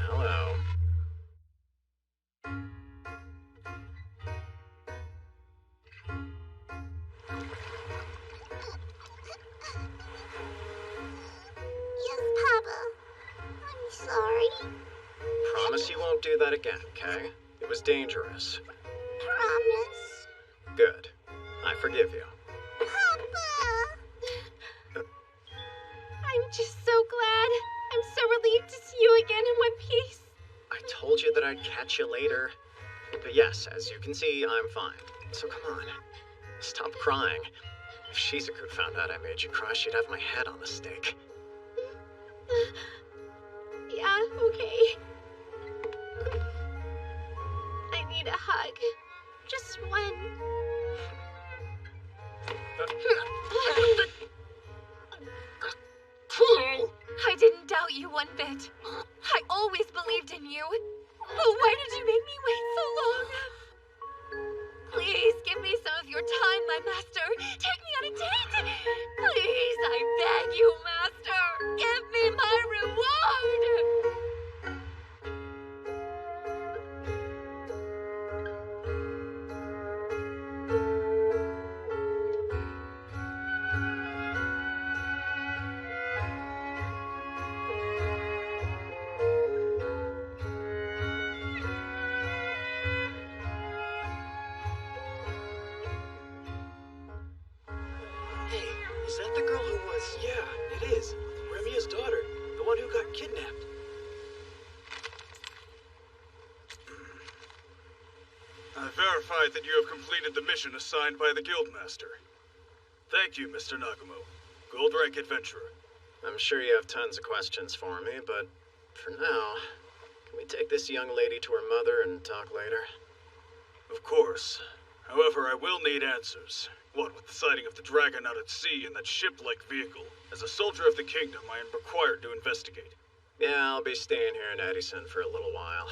Hello. Yes, Papa. I'm sorry. Promise you won't do that again, okay? It was dangerous. Promise. Good. I forgive you. Papa! I'm just so glad. I'm so relieved to see you again in one piece. I told you that I'd catch you later. But yes, as you can see, I'm fine. So come on. Stop crying. If Shizuku found out I made you cry, she'd have my head on a stake. Yeah, okay. I need a hug. Just one. I didn't doubt you one bit. I always believed in you. Oh, why did you make me wait so long? Please give me some of your time, my master. Take me on a date. Please, I beg you, master. Give me my reward. verified that you have completed the mission assigned by the Guildmaster. Thank you, Mr. Nagumo. Gold rank adventurer. I'm sure you have tons of questions for me, but for now, can we take this young lady to her mother and talk later? Of course. However, I will need answers. What with the sighting of the dragon out at sea and that ship-like vehicle? As a soldier of the kingdom, I am required to investigate. Yeah, I'll be staying here in Edison for a little while.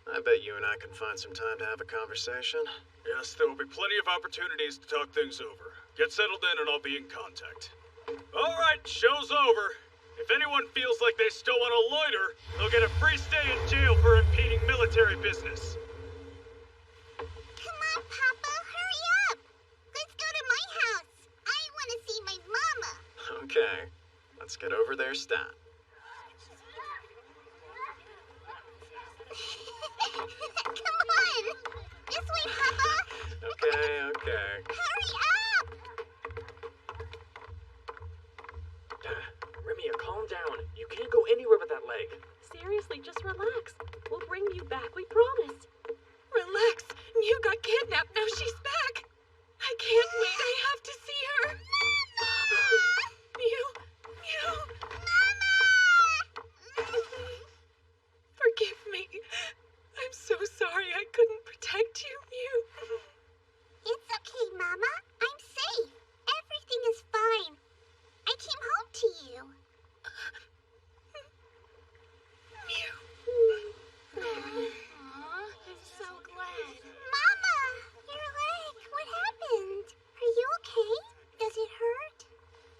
I bet you and I can find some time to have a conversation. Yes, there will be plenty of opportunities to talk things over. Get settled in and I'll be in contact. Alright, show's over. If anyone feels like they still want to loiter, they'll get a free stay in jail for impeding military business. Come on, Papa, hurry up! Let's go to my house. I want to see my mama. Okay, let's get over there, stat. Come on! This way, Papa! Okay. Hurry up! Remia, calm down. You can't go anywhere with that leg. Seriously, just relax. We'll bring you back, we promise. Relax. Mew got kidnapped. Now she's back. I can't wait. I have to see her. Mew. Forgive me. I'm so sorry I couldn't protect you, Mew. It's okay, Mama. I'm safe. Everything is fine. I came home to you. Mew. I'm so glad. Mama! Your leg. What happened? Are you okay? Does it hurt?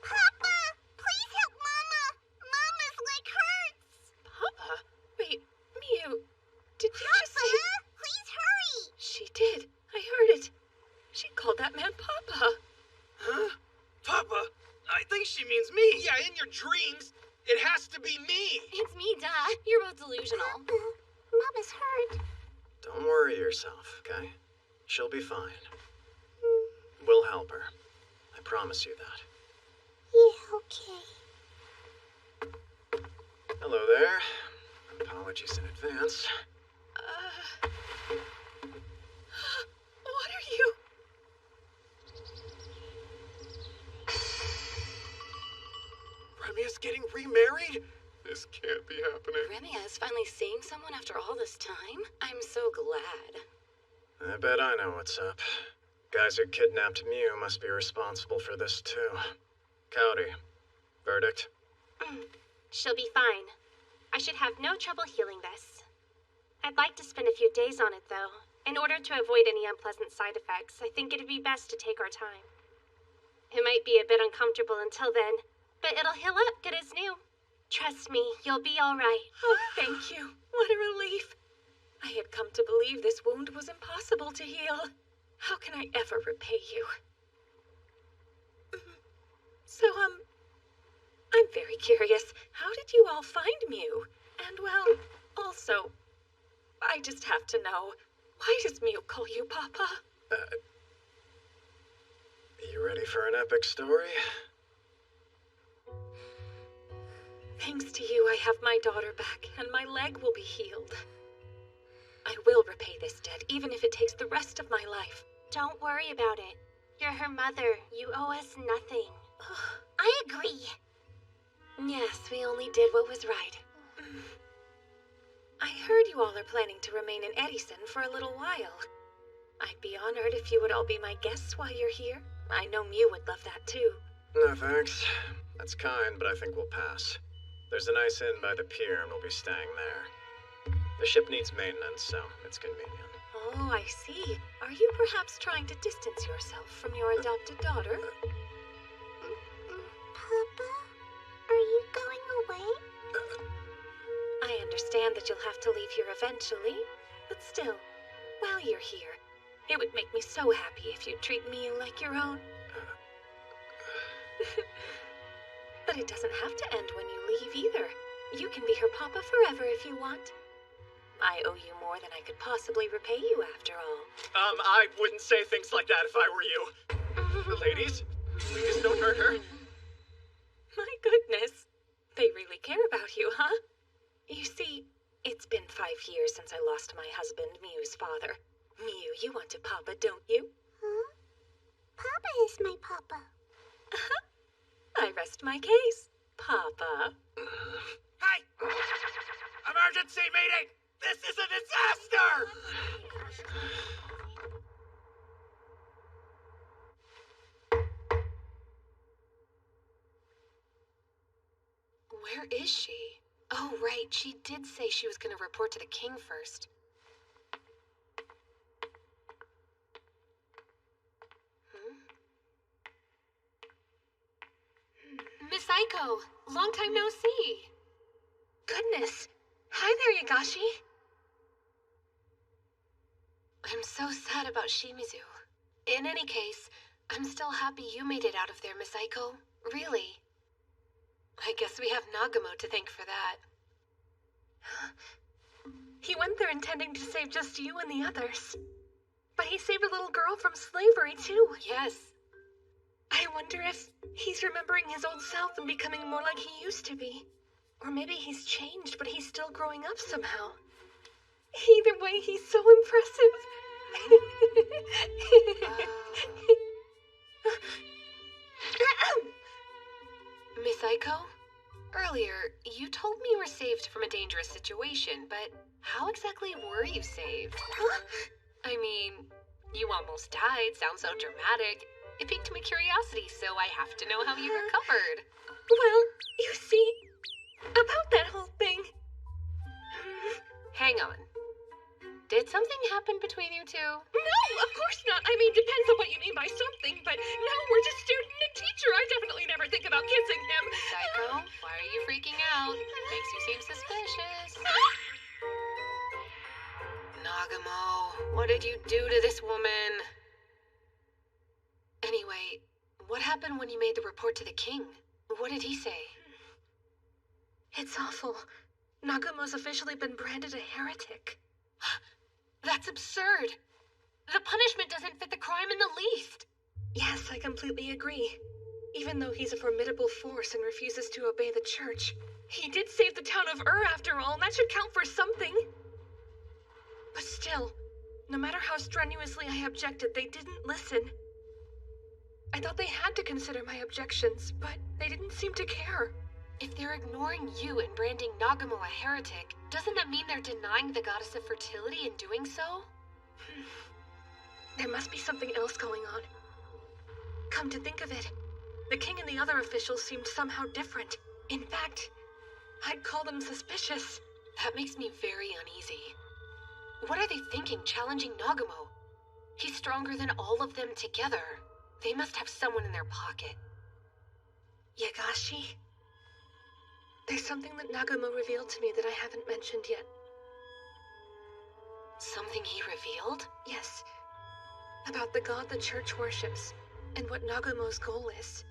Papa! Please help Mama! Mama's leg hurts! Papa? Wait, Mew. Did you Papa! just say... Please hurry! She did. I heard it. She called that man Papa. Huh? Papa? I think she means me. Yeah, in your dreams. It has to be me. It's me, Dad. You're both delusional. Mama's hurt. Don't worry yourself, okay? She'll be fine. We'll help her. I promise you that. Yeah, okay. Hello there. Apologies in advance. What are you? Remia's getting remarried? This can't be happening. Remia is finally seeing someone after all this time? I'm so glad. I bet I know what's up. Guys who kidnapped Mew must be responsible for this too. Cowdy. Verdict? She'll be fine. I should have no trouble healing this. I'd like to spend a few days on it, though. In order to avoid any unpleasant side effects, I think it'd be best to take our time. It might be a bit uncomfortable until then, but it'll heal up good as new. Trust me, you'll be all right. Oh, thank you. What a relief. I had come to believe this wound was impossible to heal. How can I ever repay you? So, I'm very curious. How did you all find Mew? And, well, also, I just have to know, why does Mew call you Papa? You ready for an epic story? Thanks to you, I have my daughter back, and my leg will be healed. I will repay this debt, even if it takes the rest of my life. Don't worry about it. You're her mother. You owe us nothing. I agree. Yes, we only did what was right. I heard you all are planning to remain in Edison for a little while. I'd be honored if you would all be my guests while you're here. I know Mew would love that too. No thanks. That's kind, but I think we'll pass. There's a nice inn by the pier and we'll be staying there. The ship needs maintenance, so it's convenient. Oh, I see. Are you perhaps trying to distance yourself from your adopted daughter? Papa, are you going away? I understand that you'll have to leave here eventually, but still, while you're here, it would make me so happy if you'd treat me like your own. But it doesn't have to end when you leave either. You can be her Papa forever if you want. I owe you more than I could possibly repay you after all. I wouldn't say things like that if I were you. Ladies, please don't hurt her. My goodness. They really care about you, huh? You see, it's been 5 years since I lost my husband, Mew's father. Mew, you want a papa, don't you? Huh? Papa is my papa. I rest my case, Papa. Hey! Emergency meeting! This is a disaster! Where is she? Oh, right. She did say she was going to report to the king first. Miss Aiko, long time no see. Goodness. Hi there, Yagashi. I'm so sad about Shimizu. In any case, I'm still happy you made it out of there, Miss Aiko. Really. I guess we have Nagamo to thank for that. He went there intending to save just you and the others. But he saved a little girl from slavery, too. Yes. I wonder if he's remembering his old self and becoming more like he used to be. Or maybe he's changed, but he's still growing up somehow. Either way, he's so impressive. Miss Aiko? Earlier, you told me you were saved from a dangerous situation, but how exactly were you saved? I mean, you almost died. Sounds so dramatic. It piqued my curiosity, so I have to know how you recovered. Well, you see, about that whole thing... Hang on. Did something happen between you two? No, of course not. I mean, depends on what you mean by something, but no, we're just student and teacher. I definitely never think about kissing him. Psycho, why are you freaking out? Makes you seem suspicious. Nagamo, what did you do to this woman? Anyway, what happened when you made the report to the king? What did he say? It's awful. Nagamo's officially been branded a heretic. That's absurd. The punishment doesn't fit the crime in the least. Yes, I completely agree. Even though he's a formidable force and refuses to obey the church, he did save the town of after all, and that should count for something. But still, no matter how strenuously I objected, they didn't listen. I thought they had to consider my objections, but they didn't seem to care. If they're ignoring you and branding Nagamo a heretic, doesn't that mean they're denying the goddess of fertility in doing so? There must be something else going on. Come to think of it, the king and the other officials seemed somehow different. In fact, I'd call them suspicious. That makes me very uneasy. What are they thinking, challenging Nagamo? He's stronger than all of them together. They must have someone in their pocket. Yagashi? There's something that Nagamo revealed to me that I haven't mentioned yet. Something he revealed? Yes. About the god the church worships, and what Nagamo's goal is.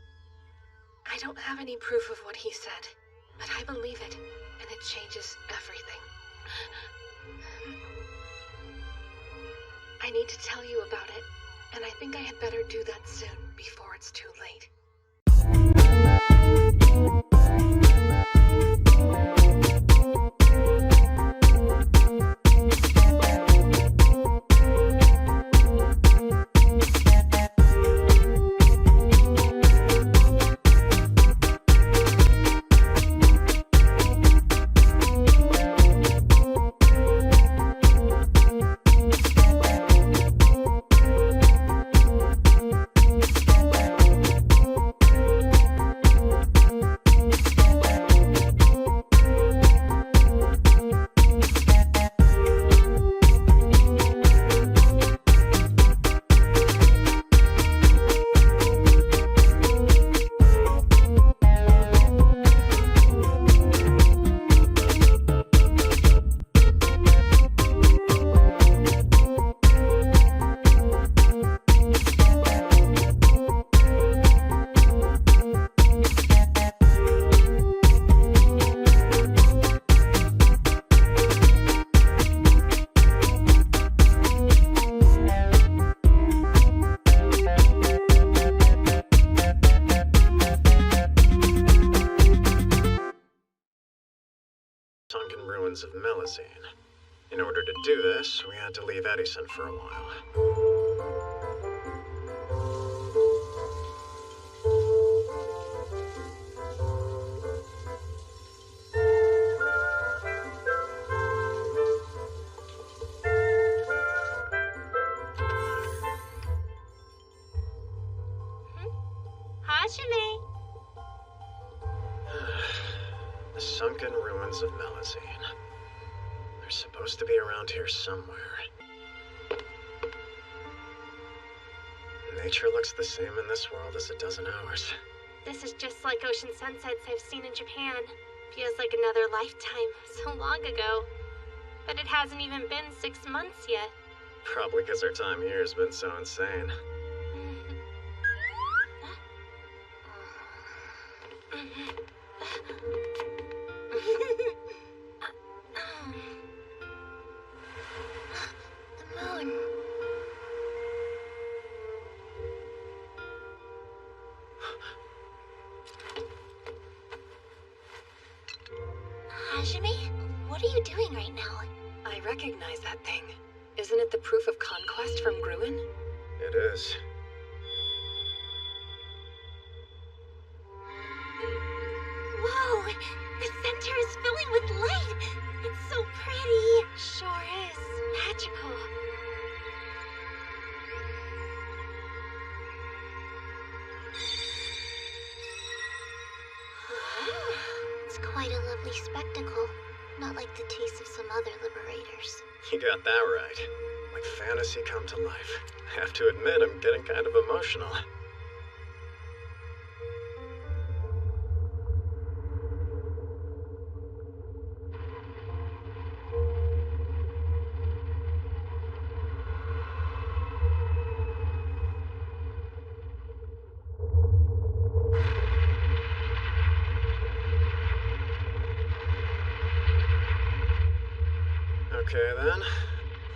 I don't have any proof of what he said, but I believe it, and it changes everything. I need to tell you about it, and I think I had better do that soon, before it's too late. Sunken ruins of Melusine. In order to do this, we had to leave Edison for a while. Hajime. The sunken ruins of Melazine. They're supposed to be around here somewhere. Nature looks the same in this world as it does in ours. This is just like ocean sunsets I've seen in Japan. Feels like another lifetime, so long ago. But it hasn't even been 6 months yet. Probably because our time here has been so insane. The moon. Hajime, what are you doing right now? I recognize that thing. Isn't it the proof of conquest from Gruen? It is. Whoa! The center is filling with light! It's so pretty! Sure is. Magical. It's quite a lovely spectacle. Not like the taste of some other liberators. You got that right. Like fantasy come to life. I have to admit, I'm getting kind of emotional. Okay then.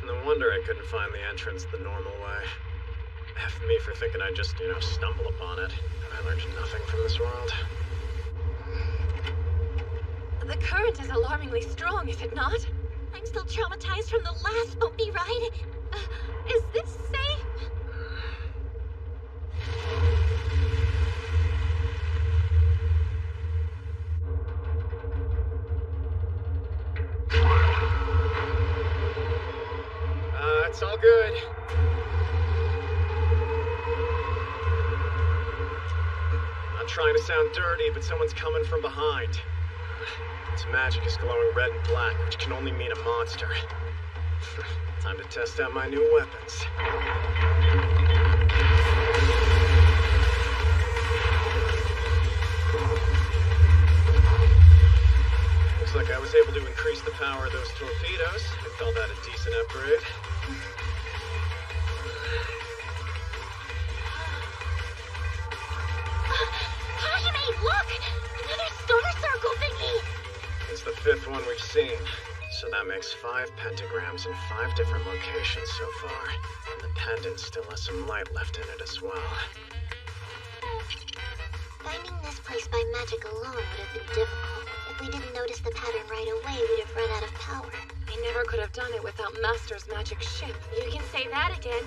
No wonder I couldn't find the entrance the normal way. F me for thinking I'd just, stumble upon it. I learned nothing from this world. The current is alarmingly strong, is it not? I'm still traumatized from the last bumpy ride. Is this safe? It's all good. Not trying to sound dirty, but someone's coming from behind. Its magic is glowing red and black, which can only mean a monster. Time to test out my new weapons. Looks like I was able to increase the power of those torpedoes. I call that a decent upgrade. Hajime, look! Another star circle thingy! It's the 5th one we've seen. So that makes 5 pentagrams in 5 different locations so far. And the pendant still has some light left in it as well. Finding this place by magic alone would have been difficult. If we didn't notice the pattern right away, we'd have run out of power. We never could have done it without Master's magic ship. You can say that again.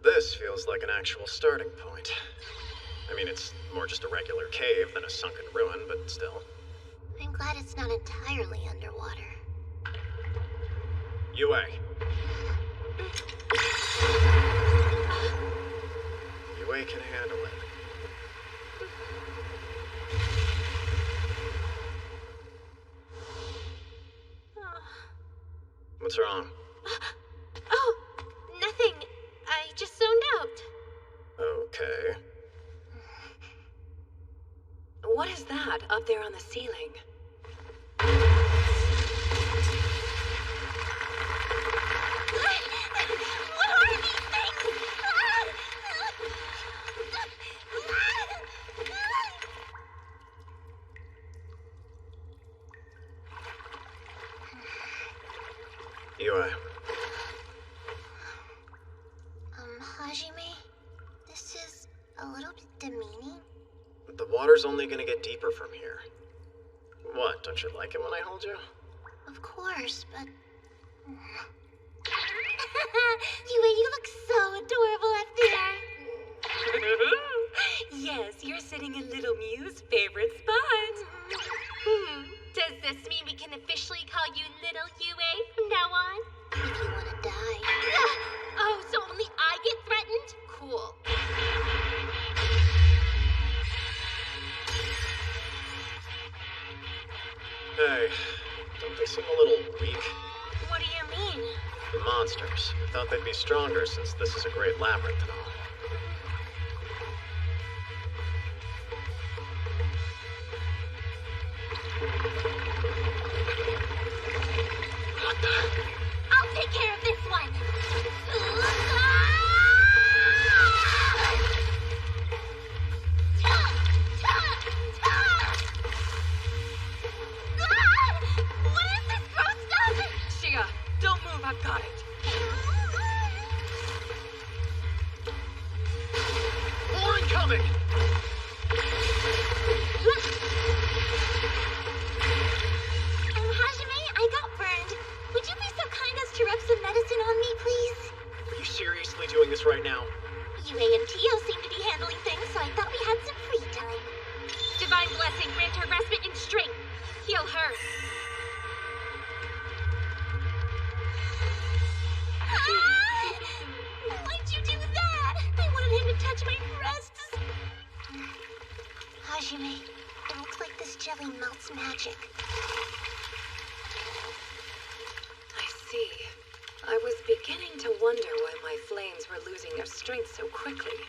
This feels like an actual starting point. I mean, it's more just a regular cave than a sunken ruin, but still. I'm glad it's not entirely underwater. Yue. Yue can handle it. What's wrong? Oh, nothing. I just zoned out. Okay. What is that up there on the ceiling? UA. Hajime, this is a little bit demeaning. The water's only gonna get deeper from here. What, don't you like it when I hold you? Of course, but... you look so adorable up there. Yes, you're sitting in Little Mew's favorite spot. Does this mean we can officially call you Little UA from now on? If you want to die. Oh, so only I get threatened? Cool. Hey, don't they seem a little weak? What do you mean? The monsters. I thought they'd be stronger since this is a great labyrinth and all. What the? I'll take care of this one. What is this gross stuff? Shia, don't move, I've got it. More incoming! Hajime, I got burned. Would you be so kind as to rub some medicine on me, please? Are you seriously doing this right now? Yue and Tio seem to be handling things, so I thought we had some free time. Divine blessing, grant her respite and strength. Heal her. Why'd you do that? I wanted him to touch my breasts. Hajime, it looks like this jelly melts magic. I see. I was beginning to wonder why my flames were losing their strength so quickly.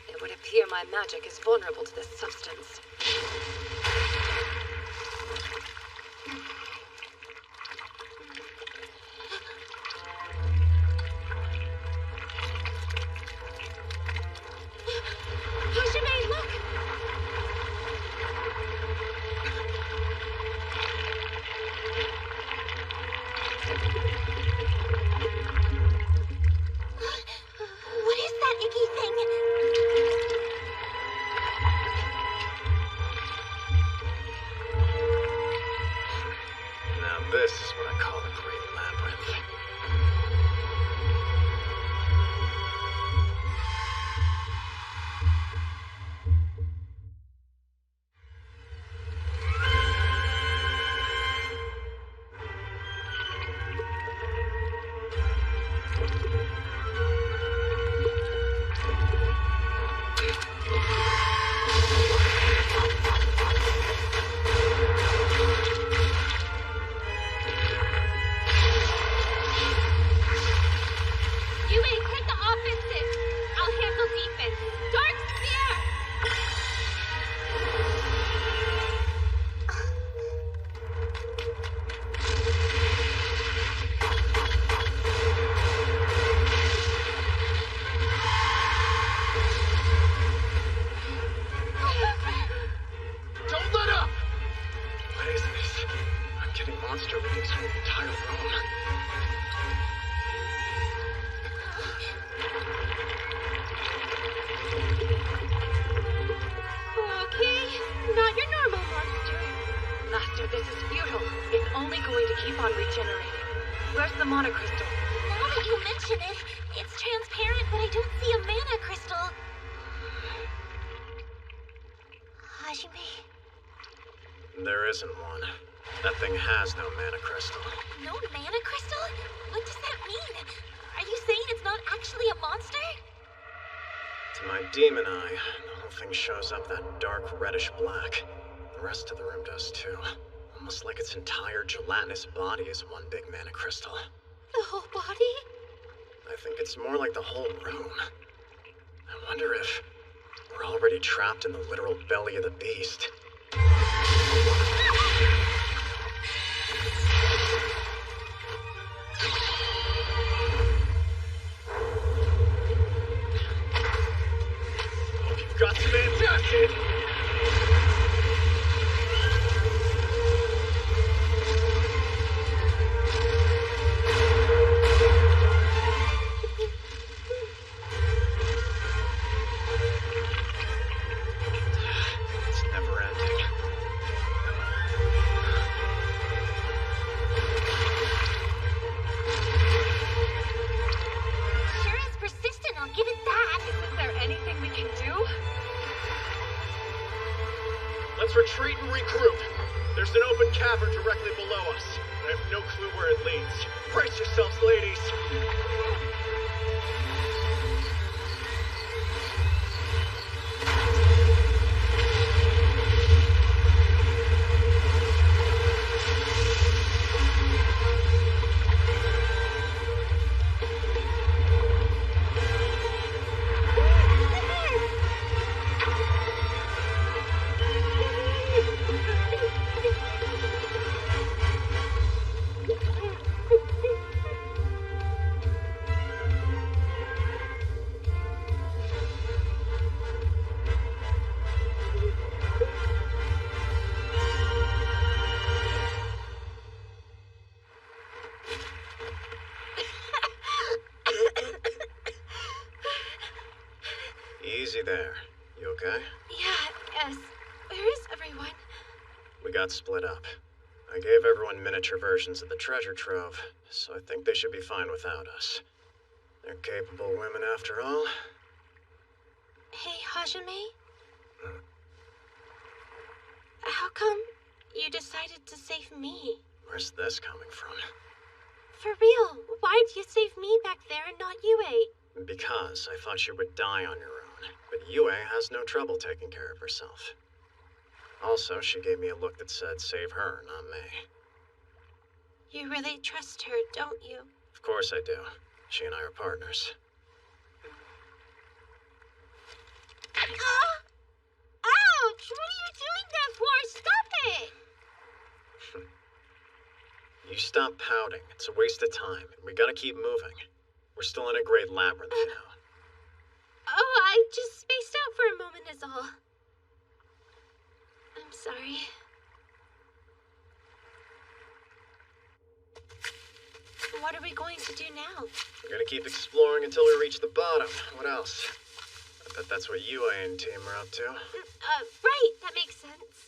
It would appear my magic is vulnerable to this substance. Hajime, look! What is that icky thing? Now this is what I call a great labyrinth. Where's the mana crystal? Now that you mention it, it's transparent, but I don't see a mana crystal. Hajime? There isn't one. That thing has no mana crystal. No mana crystal? What does that mean? Are you saying it's not actually a monster? To my demon eye, the whole thing shows up that dark reddish black. The rest of the room does too. Almost like its entire gelatinous body is one big mana crystal. The whole body? I think it's more like the whole room. I wonder if we're already trapped in the literal belly of the beast. Hope you've got some antacid! There's an open cavern directly below us. I have no clue where it leads. Brace yourselves, ladies. Easy there. You okay? Yes. Where is everyone? We got split up. I gave everyone miniature versions of the treasure trove, so I think they should be fine without us. They're capable women after all. Hey, Hajime? How come you decided to save me? Where's this coming from? For real, why'd you save me back there and not Yue? Because I thought you would die on your own, but Yue has no trouble taking care of herself. Also, she gave me a look that said, save her, not me. You really trust her, don't you? Of course I do. She and I are partners. Ouch! What are you doing that for? Stop it! You stop pouting. It's a waste of time. We gotta keep moving. We're still in a great labyrinth, you know. Oh, I just spaced out for a moment is all. I'm sorry. What are we going to do now? We're gonna keep exploring until we reach the bottom. What else? I bet that's what Yue and team are up to. Right. That makes sense.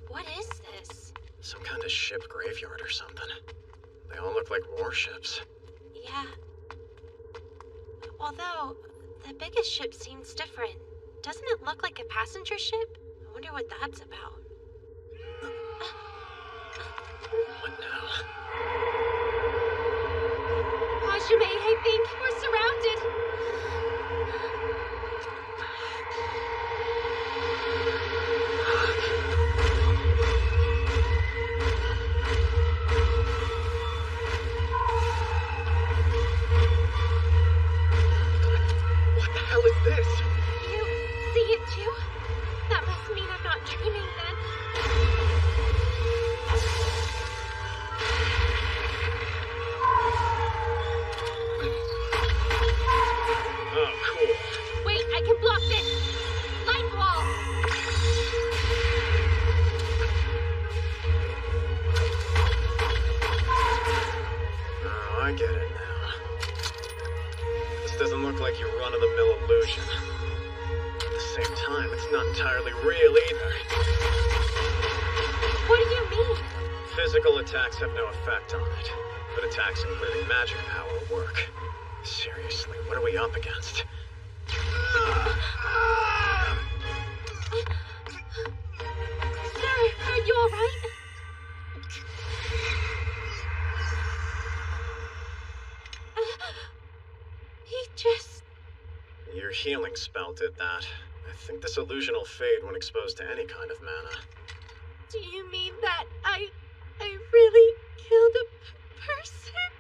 What is this? Some kind of ship graveyard or something. They all look like warships. Yeah. Although, the biggest ship seems different. Doesn't it look like a passenger ship? I wonder what that's about. What now? Hajime, I think we're surrounded. What the hell is this? You see it too? That must mean I'm not dreaming then. Oh, cool. Wait, I can block this! Light wall! Oh, I get it now. This doesn't look like your run-of-the-mill illusion. At the same time, it's not entirely real either. What do you mean? Physical attacks have no effect on it, but attacks including magic power work. Seriously, what are we up against? Sir, are you alright? He just... Your healing spell did that. I think this illusion will fade when exposed to any kind of mana. Do you mean that I really killed a person?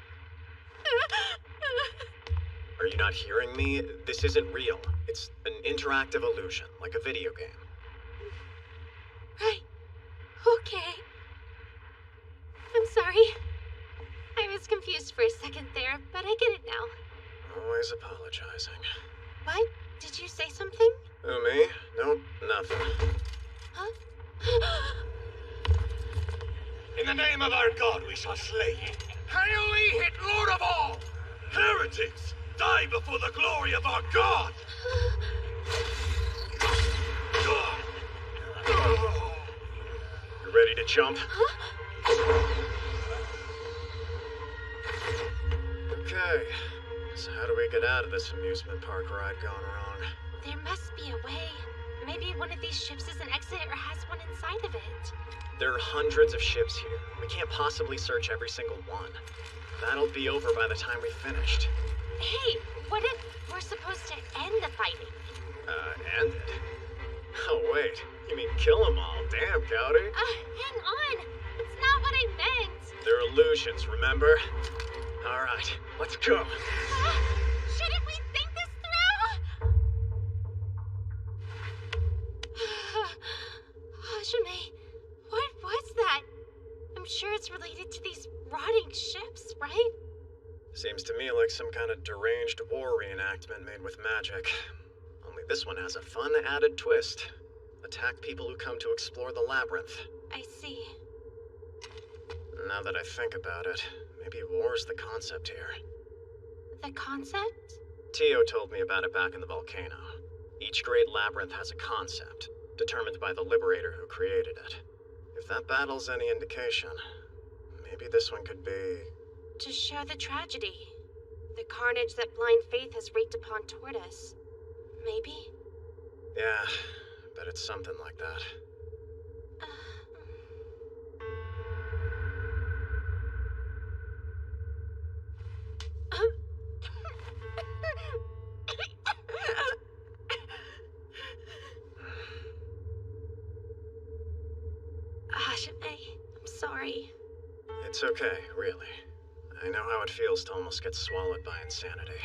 Are you not hearing me? This isn't real. It's an interactive illusion, like a video game. Right. Okay. I'm sorry. I was confused for a second there, but I get it now. Always apologizing. What? Did you say something? Who, me? Nope, nothing. Huh? In the name of our God, we shall slay you. Hail ye, hit Lord of all! Heretics, die before the glory of our God! You ready to jump? Huh? Okay, so how do we get out of this amusement park ride gone wrong? There must be a way. Maybe one of these ships is an exit or has one inside of it. There are hundreds of ships here. We can't possibly search every single one. That'll be over by the time we finished. Hey, what if we're supposed to end the fighting? End it? Oh, wait. You mean kill them all? Damn, Cowdy. Hang on. It's not what I meant. They're illusions, remember? All right, let's go. Shouldn't we think this through? Hajime, what was that? I'm sure it's related to these rotting ships, right? Seems to me like some kind of deranged war reenactment made with magic. Only this one has a fun added twist. Attack people who come to explore the labyrinth. I see. Now that I think about it, maybe war's the concept here. The concept? Tio told me about it back in the volcano. Each great labyrinth has a concept, determined by the Liberator who created it. If that battle's any indication, maybe this one could be... To show the tragedy. The carnage that blind faith has wreaked upon toward us. Maybe? Yeah, bet it's something like that. Hajime, I'm sorry. It's okay, really. I know how it feels to almost get swallowed by insanity.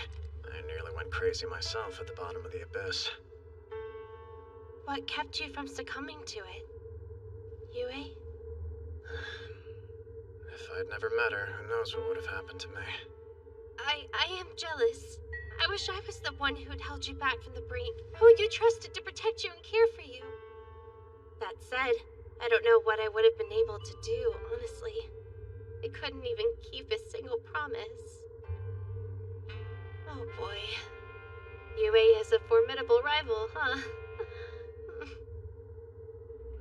I nearly went crazy myself at the bottom of the abyss. What kept you from succumbing to it? Yue? If I'd never met her, who knows what would have happened to me. I am jealous. I wish I was the one who'd held you back from the brink, who you trusted to protect you and care for you. That said, I don't know what I would have been able to do, honestly. I couldn't even keep a single promise. Oh boy. Yue is a formidable rival, huh?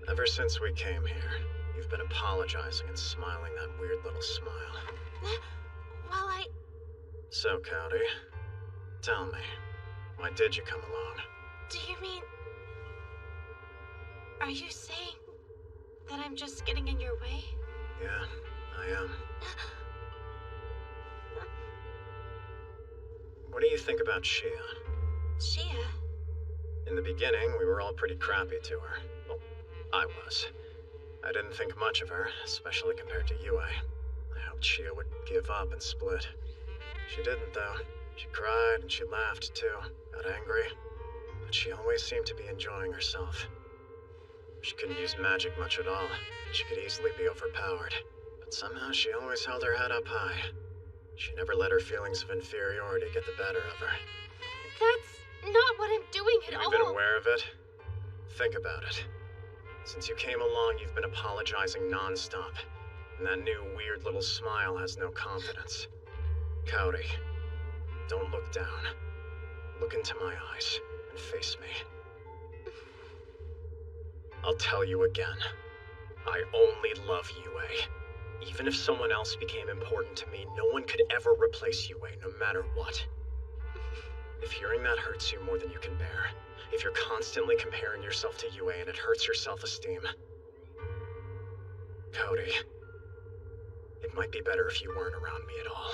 Ever since we came here, you've been apologizing and smiling that weird little smile. Well, So, Cowdy, tell me, why did you come along? Do you mean... Are you saying that I'm just getting in your way? Yeah, I am. What do you think about Shia? Shia? In the beginning, we were all pretty crappy to her. Well, I was. I didn't think much of her, especially compared to Yue. I hoped Shia would give up and split. She didn't, though. She cried and she laughed, too. Got angry. But she always seemed to be enjoying herself. She couldn't use magic much at all. She could easily be overpowered. But somehow she always held her head up high. She never let her feelings of inferiority get the better of her. That's not what I'm doing at all. You've been aware of it? Think about it. Since you came along, you've been apologizing nonstop. And that new weird little smile has no confidence. Cowdy, don't look down. Look into my eyes and face me. I'll tell you again. I only love Yue. Even if someone else became important to me, no one could ever replace Yue, no matter what. If hearing that hurts you more than you can bear, if you're constantly comparing yourself to Yue and it hurts your self-esteem, Cody, it might be better if you weren't around me at all.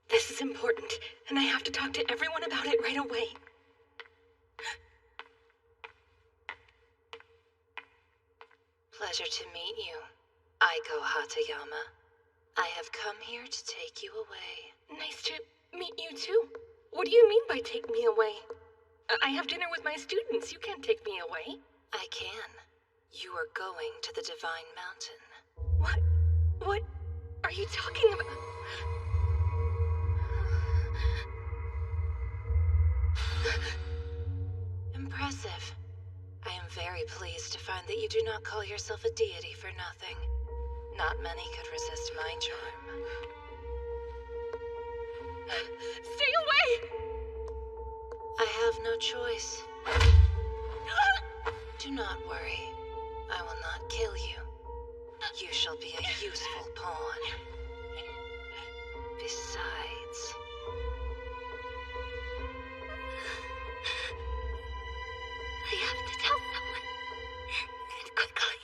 This is important, and I have to talk to everyone about it right away. Pleasure to meet you, Aiko Hatayama. I have come here to take you away. Nice to meet you too. What do you mean by take me away? I have dinner with my students. You can't take me away. I can. You are going to the Divine Mountain. What are you talking about? Impressive. I am very pleased to find that you do not call yourself a deity for nothing. Not many could resist my charm. Stay away! I have no choice. Do not worry. I will not kill you. You shall be a useful pawn. Besides... I have to tell someone. And quickly.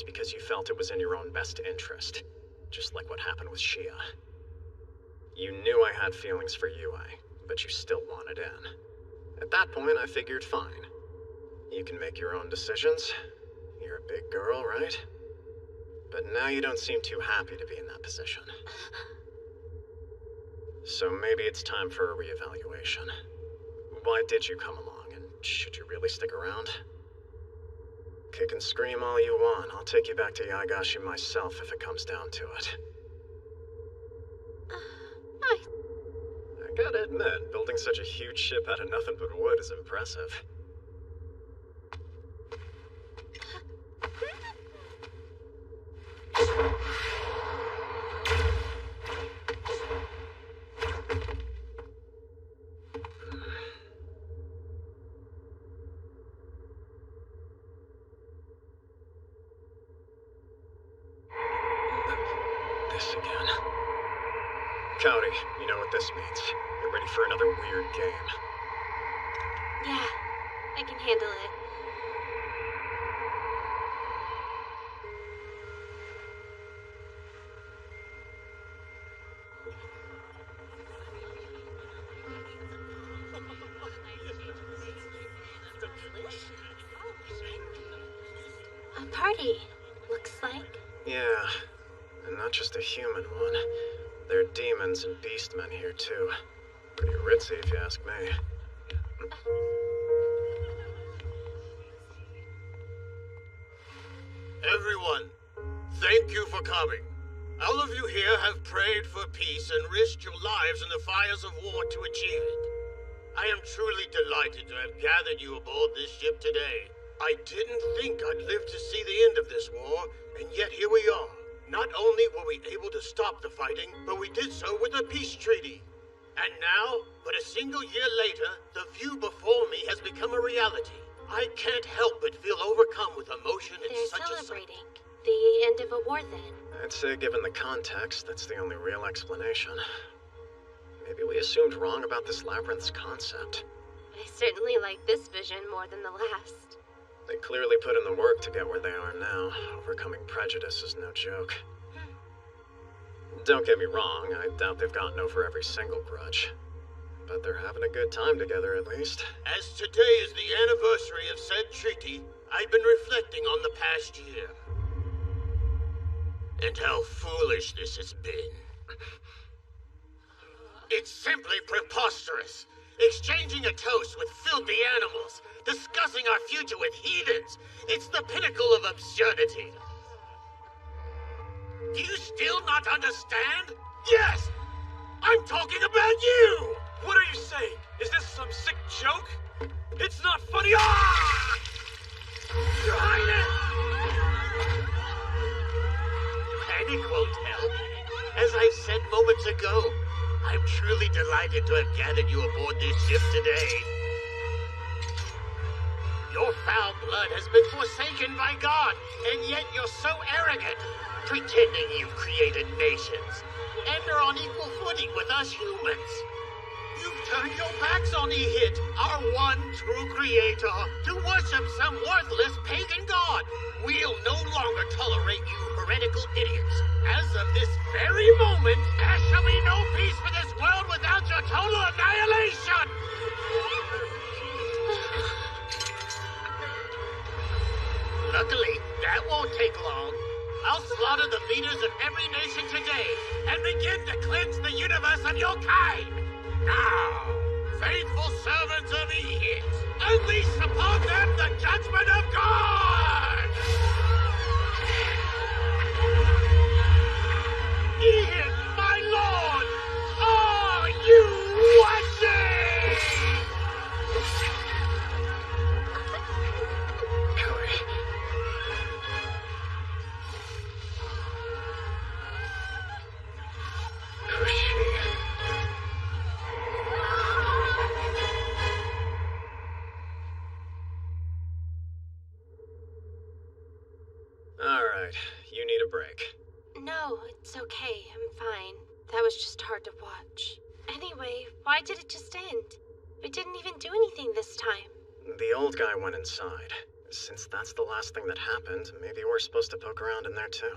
Because you felt it was in your own best interest. Just like what happened with Shia. You knew I had feelings for Yui, but you still wanted in. At that point, I figured fine. You can make your own decisions. You're a big girl, right? But now you don't seem too happy to be in that position. So maybe it's time for a reevaluation. Why did you come along, and should you really stick around? Kick and scream all you want. I'll take you back to Yagashi myself if it comes down to it. I gotta admit, building such a huge ship out of nothing but wood is impressive. Cowdy, you know what this means. You're ready for another weird game. Yeah, I can handle it. A party, looks like. Yeah, and not just a human one. There are demons and beastmen here, too. Pretty ritzy, if you ask me. Everyone, thank you for coming. All of you here have prayed for peace and risked your lives in the fires of war to achieve it. I am truly delighted to have gathered you aboard this ship today. I didn't think I'd live to see the end of this war, and yet here we are. Not only were we able to stop the fighting, but we did so with a peace treaty. And now, but a single year later, the view before me has become a reality. I can't help but feel overcome with emotion at They're such celebrating the end of a war, then. I'd say, given the context, that's the only real explanation. Maybe we assumed wrong about this labyrinth's concept. I certainly like this vision more than the last. They clearly put in the work to get where they are now. Overcoming prejudice is no joke. Don't get me wrong, I doubt they've gotten over every single grudge. But they're having a good time together, at least. As today is the anniversary of said treaty, I've been reflecting on the past year. And how foolish this has been. It's simply preposterous. Exchanging a toast with filthy animals. Discussing our future with heathens. It's the pinnacle of absurdity. Do you still not understand? Yes! I'm talking about you! What are you saying? Is this some sick joke? It's not funny. Ah! Your Highness! Panic won't help. As I said moments ago, I'm truly delighted to have gathered you aboard this ship today. Your foul blood has been forsaken by God, and yet you're so arrogant, pretending you've created nations, and are on equal footing with us humans. You've Turn your backs on Ehit, our one true creator, to worship some worthless pagan god. We'll no longer tolerate you heretical idiots. As of this very moment, there shall be no peace for this world without your total annihilation! Luckily, that won't take long. I'll slaughter the leaders of every nation today and begin to cleanse the universe of your kind. Now, faithful servants of Ehit, unleash upon them the judgment of God! Ehit, my lord, are you watching? Alright, you need a break. No, it's okay. I'm fine. That was just hard to watch. Anyway, why did it just end? We didn't even do anything this time. The old guy went inside. Since that's the last thing that happened, maybe we're supposed to poke around in there too.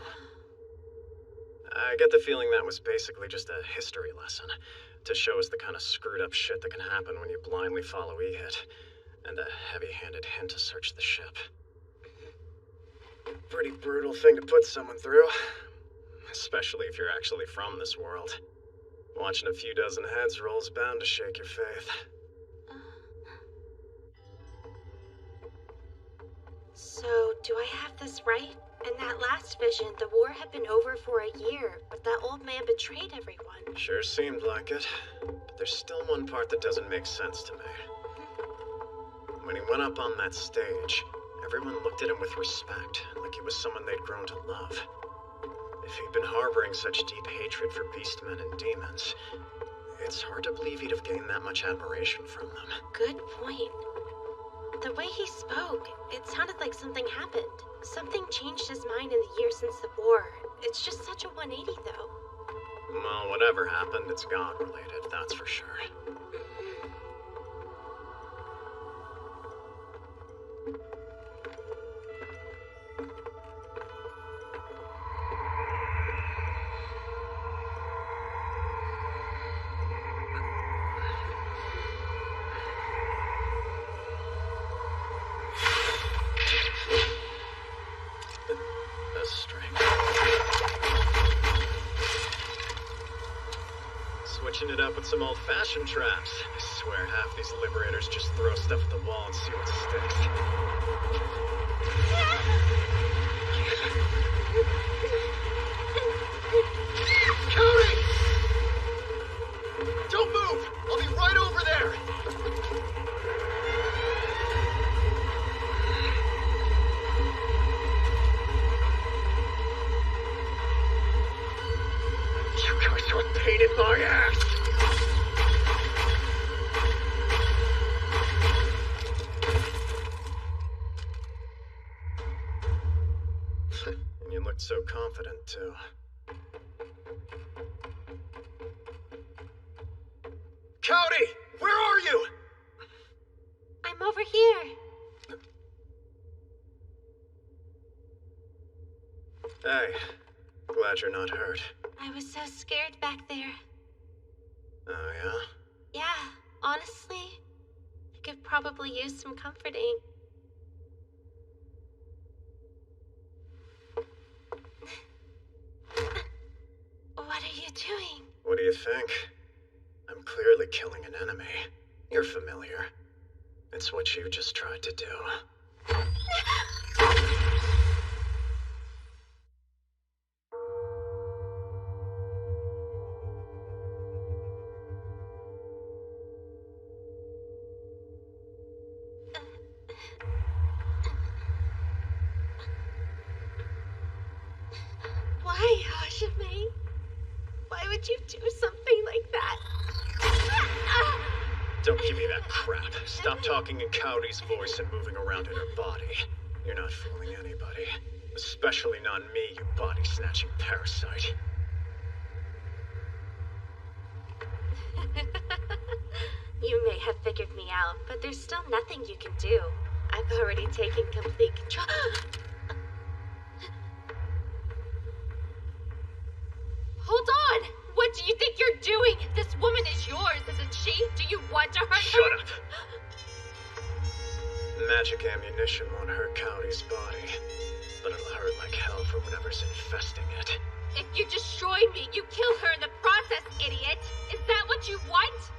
I get the feeling that was basically just a history lesson, to show us the kind of screwed up shit that can happen when you blindly follow Ehit, and a heavy-handed hint to search the ship. Pretty brutal thing to put someone through, especially if you're actually from this world. Watching a few dozen heads roll is bound to shake your faith. So, do I have this right? In that last vision, the war had been over for a year, but that old man betrayed everyone. Sure seemed like it, but there's still one part that doesn't make sense to me. When he went up on that stage, everyone looked at him with respect, like he was someone they'd grown to love. If he'd been harboring such deep hatred for beastmen and demons, it's hard to believe he'd have gained that much admiration from them. Good point. The way he spoke, it sounded like something happened. Something changed his mind in the years since the war. It's just such a 180, though. Well, whatever happened, it's God-related, that's for sure. Switching it up with some old-fashioned traps. I swear half these liberators just throw stuff at the wall and see what sticks. Cody! Don't move! I'll be right over there! You guys are a pain in my ass! And you looked so confident, too. Cody! Where are you? I'm over here. Hey, glad you're not hurt. I was so scared back there. Oh, yeah? Yeah, honestly, I could probably use some comforting. What are you doing? What do you think? I'm clearly killing an enemy. You're familiar. It's what you just tried to do. Why, Hajime? Why would you do something like that? Don't give me that crap. Stop talking in Cody's voice and moving around in her body. You're not fooling anybody. Especially not me, you body-snatching now, but there's still nothing you can do. I've already taken complete control. Hold on! What do you think you're doing? This woman is yours, isn't she? Do you want to hurt her? Shut up. Magic ammunition won't hurt Cody's body, but it'll hurt like hell for whatever's infesting it. If you destroy me, you kill her in the process, idiot! Is that what you want?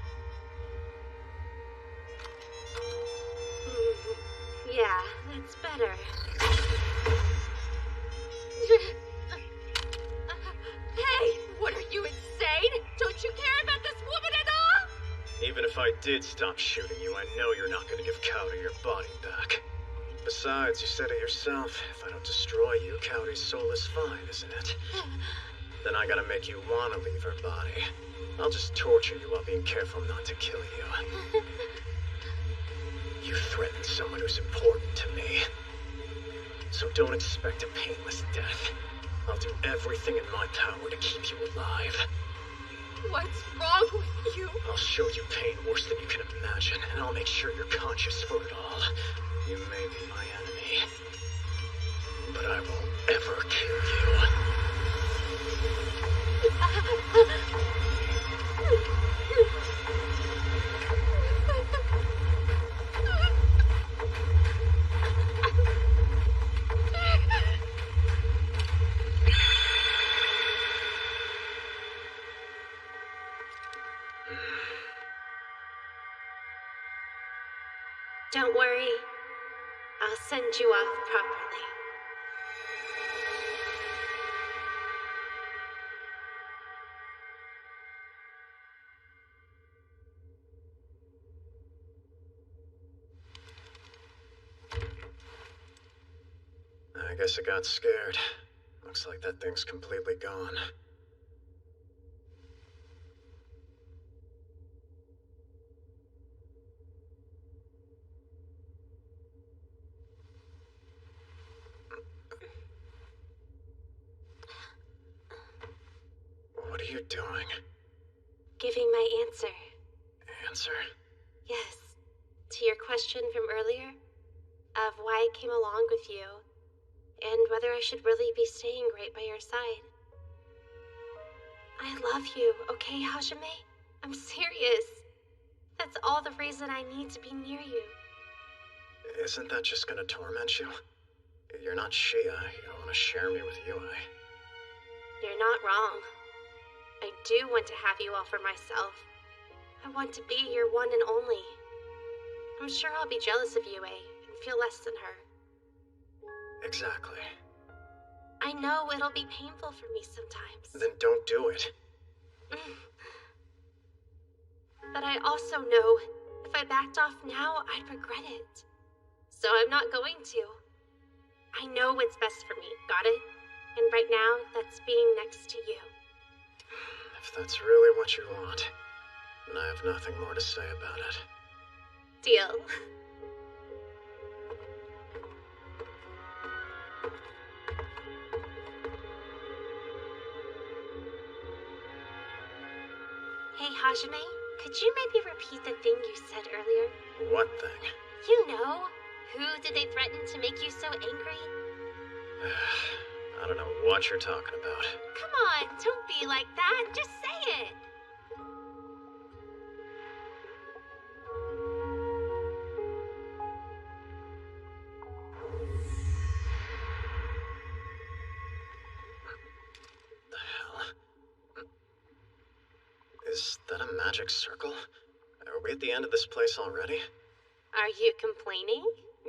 Yeah, that's better. Hey, what are you, insane? Don't you care about this woman at all? Even if I did stop shooting you, I know you're not gonna give Cowdy your body back. Besides, you said it yourself, if I don't destroy you, Cowdy's soul is fine, isn't it? Then I gotta make you wanna leave her body. I'll just torture you while being careful not to kill you. You threatened someone who's important to me. So don't expect a painless death. I'll do everything in my power to keep you alive. What's wrong with you? I'll show you pain worse than you can imagine, and I'll make sure you're conscious for it all. You may be my enemy, but I won't ever kill you. Don't worry. I'll send you off properly. I guess I got scared. Looks like that thing's completely gone. What are you doing? Giving my answer. Answer? Yes. To your question from earlier, of why I came along with you, and whether I should really be staying right by your side. I love you, okay, Hajime? I'm serious. That's all the reason I need to be near you. Isn't that just gonna torment you? You're not Shia. You don't want to share me with Yui. You're not wrong. I do want to have you all for myself. I want to be your one and only. I'm sure I'll be jealous of Yui and feel less than her. Exactly. I know it'll be painful for me sometimes. Then don't do it. But I also know if I backed off now, I'd regret it. So I'm not going to. I know what's best for me, got it? And right now, that's being next to you. If that's really what you want, then I have nothing more to say about it. Deal. Hey, Hajime, could you maybe repeat the thing you said earlier? What thing? You know. Who did they threaten to make you so angry? I don't know what you're talking about. Come on, don't be like that. Just say it. The hell? Is that a magic circle? Are we at the end of this place already? Are you complaining?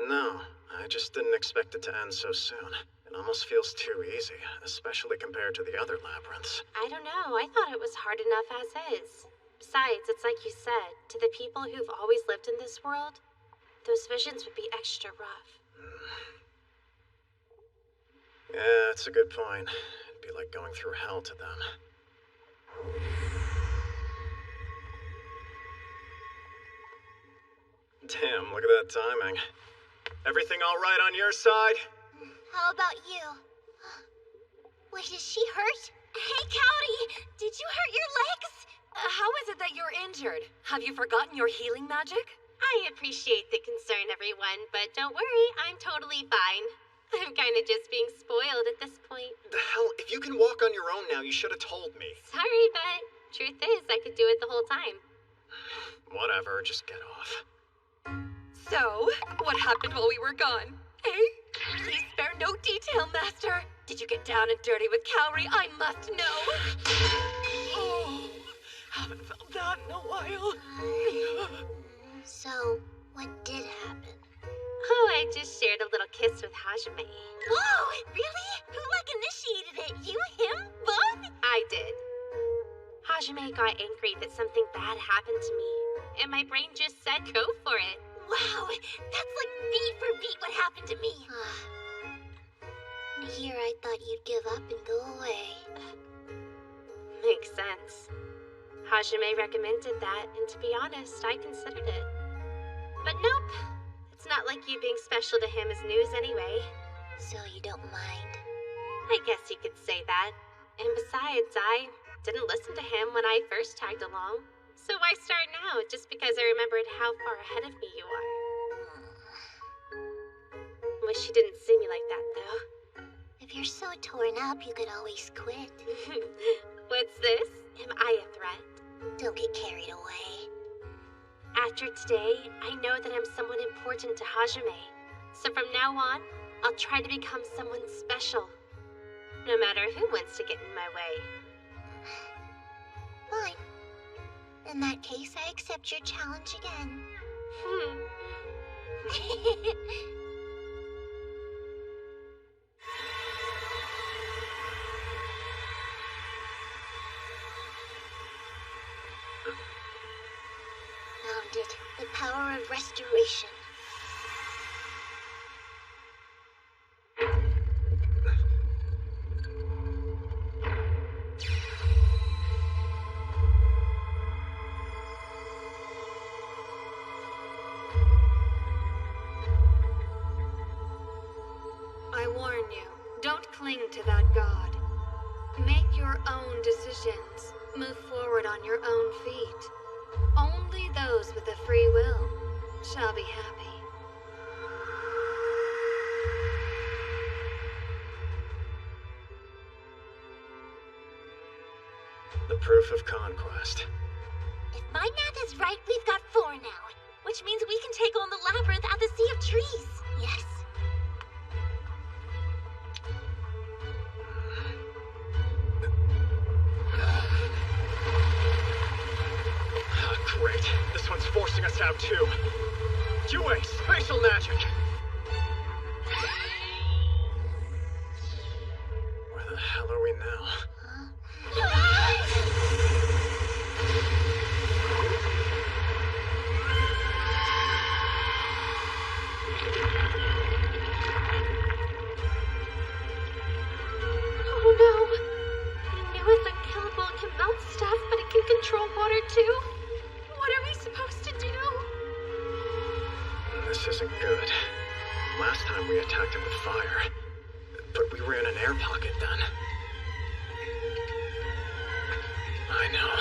No, I just didn't expect it to end so soon. It almost feels too easy, especially compared to the other labyrinths. I don't know. I thought it was hard enough as is. Besides, it's like you said, to the people who've always lived in this world, those visions would be extra rough. Yeah, that's a good point. It'd be like going through hell to them. Damn, look at that timing. Everything all right on your side? How about you? Wait, is she hurt? Hey, Cowdy! Did you hurt your legs? How is it that you're injured? Have you forgotten your healing magic? I appreciate the concern, everyone, but don't worry, I'm totally fine. I'm kind of just being spoiled at this point. The hell? If you can walk on your own now, you should have told me. Sorry, but truth is, I could do it the whole time. Whatever, just get off. So, what happened while we were gone? Eh? Please spare no detail, Master. Did you get down and dirty with Cowrie? I must know. Oh, haven't felt that in a while. So, what did happen? Oh, I just shared a little kiss with Hajime. Whoa! Really? Who, initiated it? You, him, both? I did. Hajime got angry that something bad happened to me, and my brain just said go for it. Wow, that's beat for beat what happened to me. Here I thought you'd give up and go away. Makes sense. Hajime recommended that, and to be honest, I considered it. But nope, it's not like you being special to him is news anyway. So you don't mind? I guess you could say that. And besides, I didn't listen to him when I first tagged along. So why start now, just because I remembered how far ahead of me you are? Wish you didn't see me like that, though. If you're so torn up, you could always quit. What's this? Am I a threat? Don't get carried away. After today, I know that I'm someone important to Hajime. So from now on, I'll try to become someone special. No matter who wants to get in my way. Fine. In that case, I accept your challenge again. Found it. The power of restoration. I warn you, don't cling to that god. Make your own decisions. Move forward on your own feet. Only those with a free will shall be happy. The proof of conquest. If my math is right, we've got 4 now. Which means we can take on the labyrinth at the Sea of Trees. Yes. Great. This one's forcing us out too. Yue, spatial magic! Where the hell are we now? Oh no! I knew it's unkillable and can melt stuff, but it can control water too. What are we supposed to do? This isn't good. Last time we attacked it with fire. But we were in an air pocket then. I know.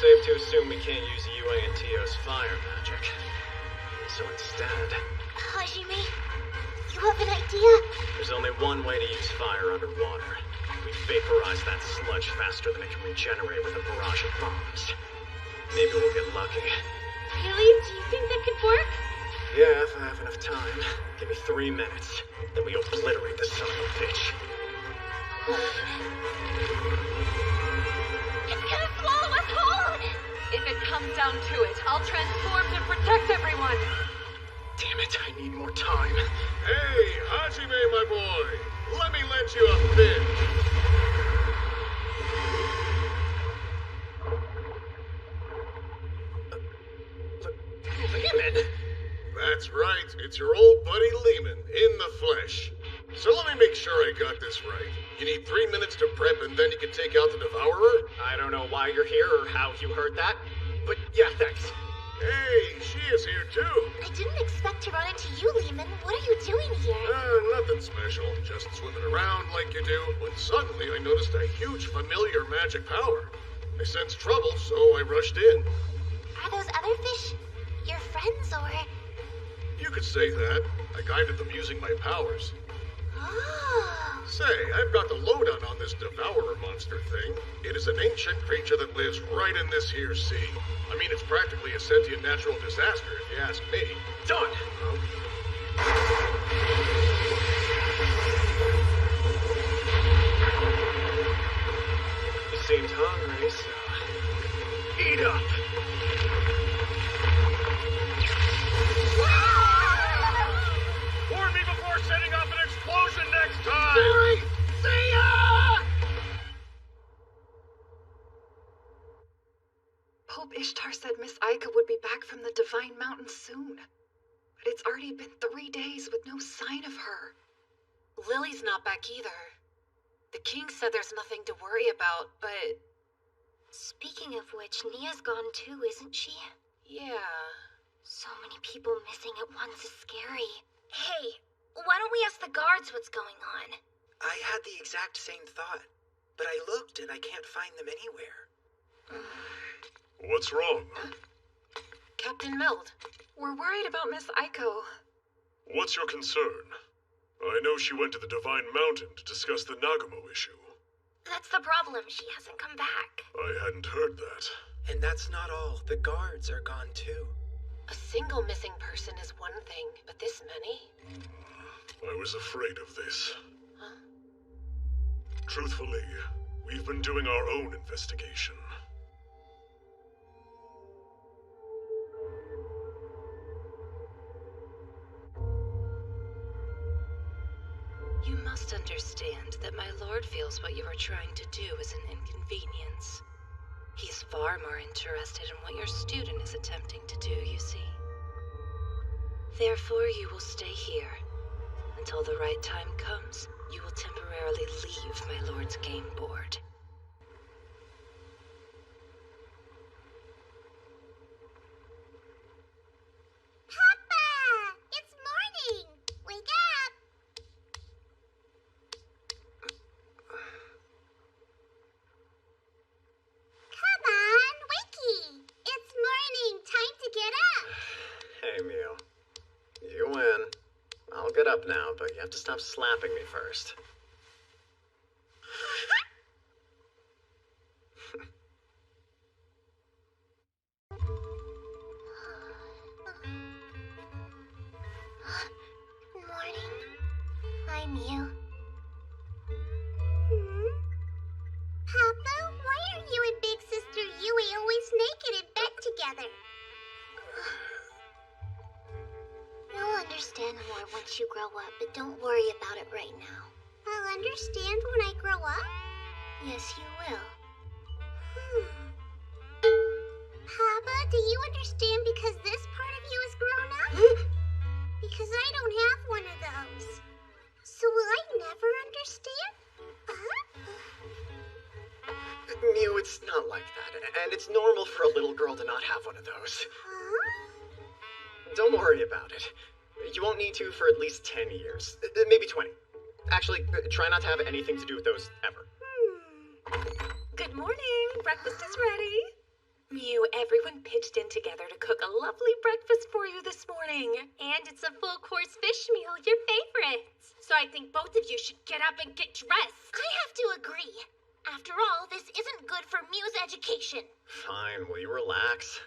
Safe to assume we can't use Yue and Tio's fire magic. So instead... Hajime, you have an idea? There's only one way to use fire underwater. We vaporize that sludge faster than it can regenerate with a barrage of bombs. Maybe we'll get lucky. Really? Do you think that could work? Yeah, if I have enough time. Give me 3 minutes. Then we obliterate this son of a bitch. It's gonna swallow us whole! If it comes down to it, I'll transform to protect everyone! Damn it, I need more time. Hey, Hajime, my boy! Let me lend you a fin! Lehman? That's right, it's your old buddy Lehman, in the flesh. So let me make sure I got this right. You need 3 minutes to prep and then you can take out the Devourer? I don't know why you're here or how you heard that, but yeah, thanks. Hey, she is here too. I didn't expect to run into you, Lehman. What are you doing here? Nothing special. Just swimming around like you do, when suddenly I noticed a huge familiar magic power. I sensed trouble, so I rushed in. Are those other fish your friends, or...? You could say that. I guided them using my powers. Oh. Say, I've got the lowdown on this devourer monster thing. It is an ancient creature that lives right in this here sea. I mean, it's practically a sentient natural disaster, if you ask me. Done! You seemed hungry, so... Eat up! Warn me before setting off an explosion next time! Sorry! See ya! Pope Ishtar said Miss Aika would be back from the Divine Mountain soon. But it's already been 3 days with no sign of her. Lily's not back either. The king said there's nothing to worry about, but... Speaking of which, Nia's gone too, isn't she? Yeah. So many people missing at once is scary. Hey, why don't we ask the guards what's going on? I had the exact same thought, but I looked and I can't find them anywhere. What's wrong? Captain Meld. We're worried about Miss Aiko. What's your concern? I know she went to the Divine Mountain to discuss the Nagamo issue. That's the problem. She hasn't come back. I hadn't heard that. And that's not all. The guards are gone too. A single missing person is one thing, but this many? I was afraid of this. Huh? Truthfully, we've been doing our own investigation. You must understand that my lord feels what you are trying to do is an inconvenience. He's far more interested in what your student is attempting to do, you see. Therefore, you will stay here. Until the right time comes, you will temporarily leave my lord's game board. Papa! It's morning! Wake up! Come on, wakey! It's morning! Time to get up! Hey, Mew. You win. I'll get up now, but you have to stop slapping me first. Morning. Hi, Mew. Papa, why are you and Big Sister Yui always naked in bed together? You'll understand more once you grow up, but don't worry about it right now. I'll understand when I grow up? Yes, you will. Papa, do you understand because this part of you is grown up? Because I don't have one of those. So will I never understand? Mew, it's not like that, and it's normal for a little girl to not have one of those. Don't worry about it. You won't need to for at least 10 years. Maybe 20. Actually, try not to have anything to do with those ever. Good morning. Breakfast is ready. Mew, everyone pitched in together to cook a lovely breakfast for you this morning. And it's a full-course fish meal, your favorite. So I think both of you should get up and get dressed. I have to agree. After all, this isn't good for Mew's education. Fine, will you relax?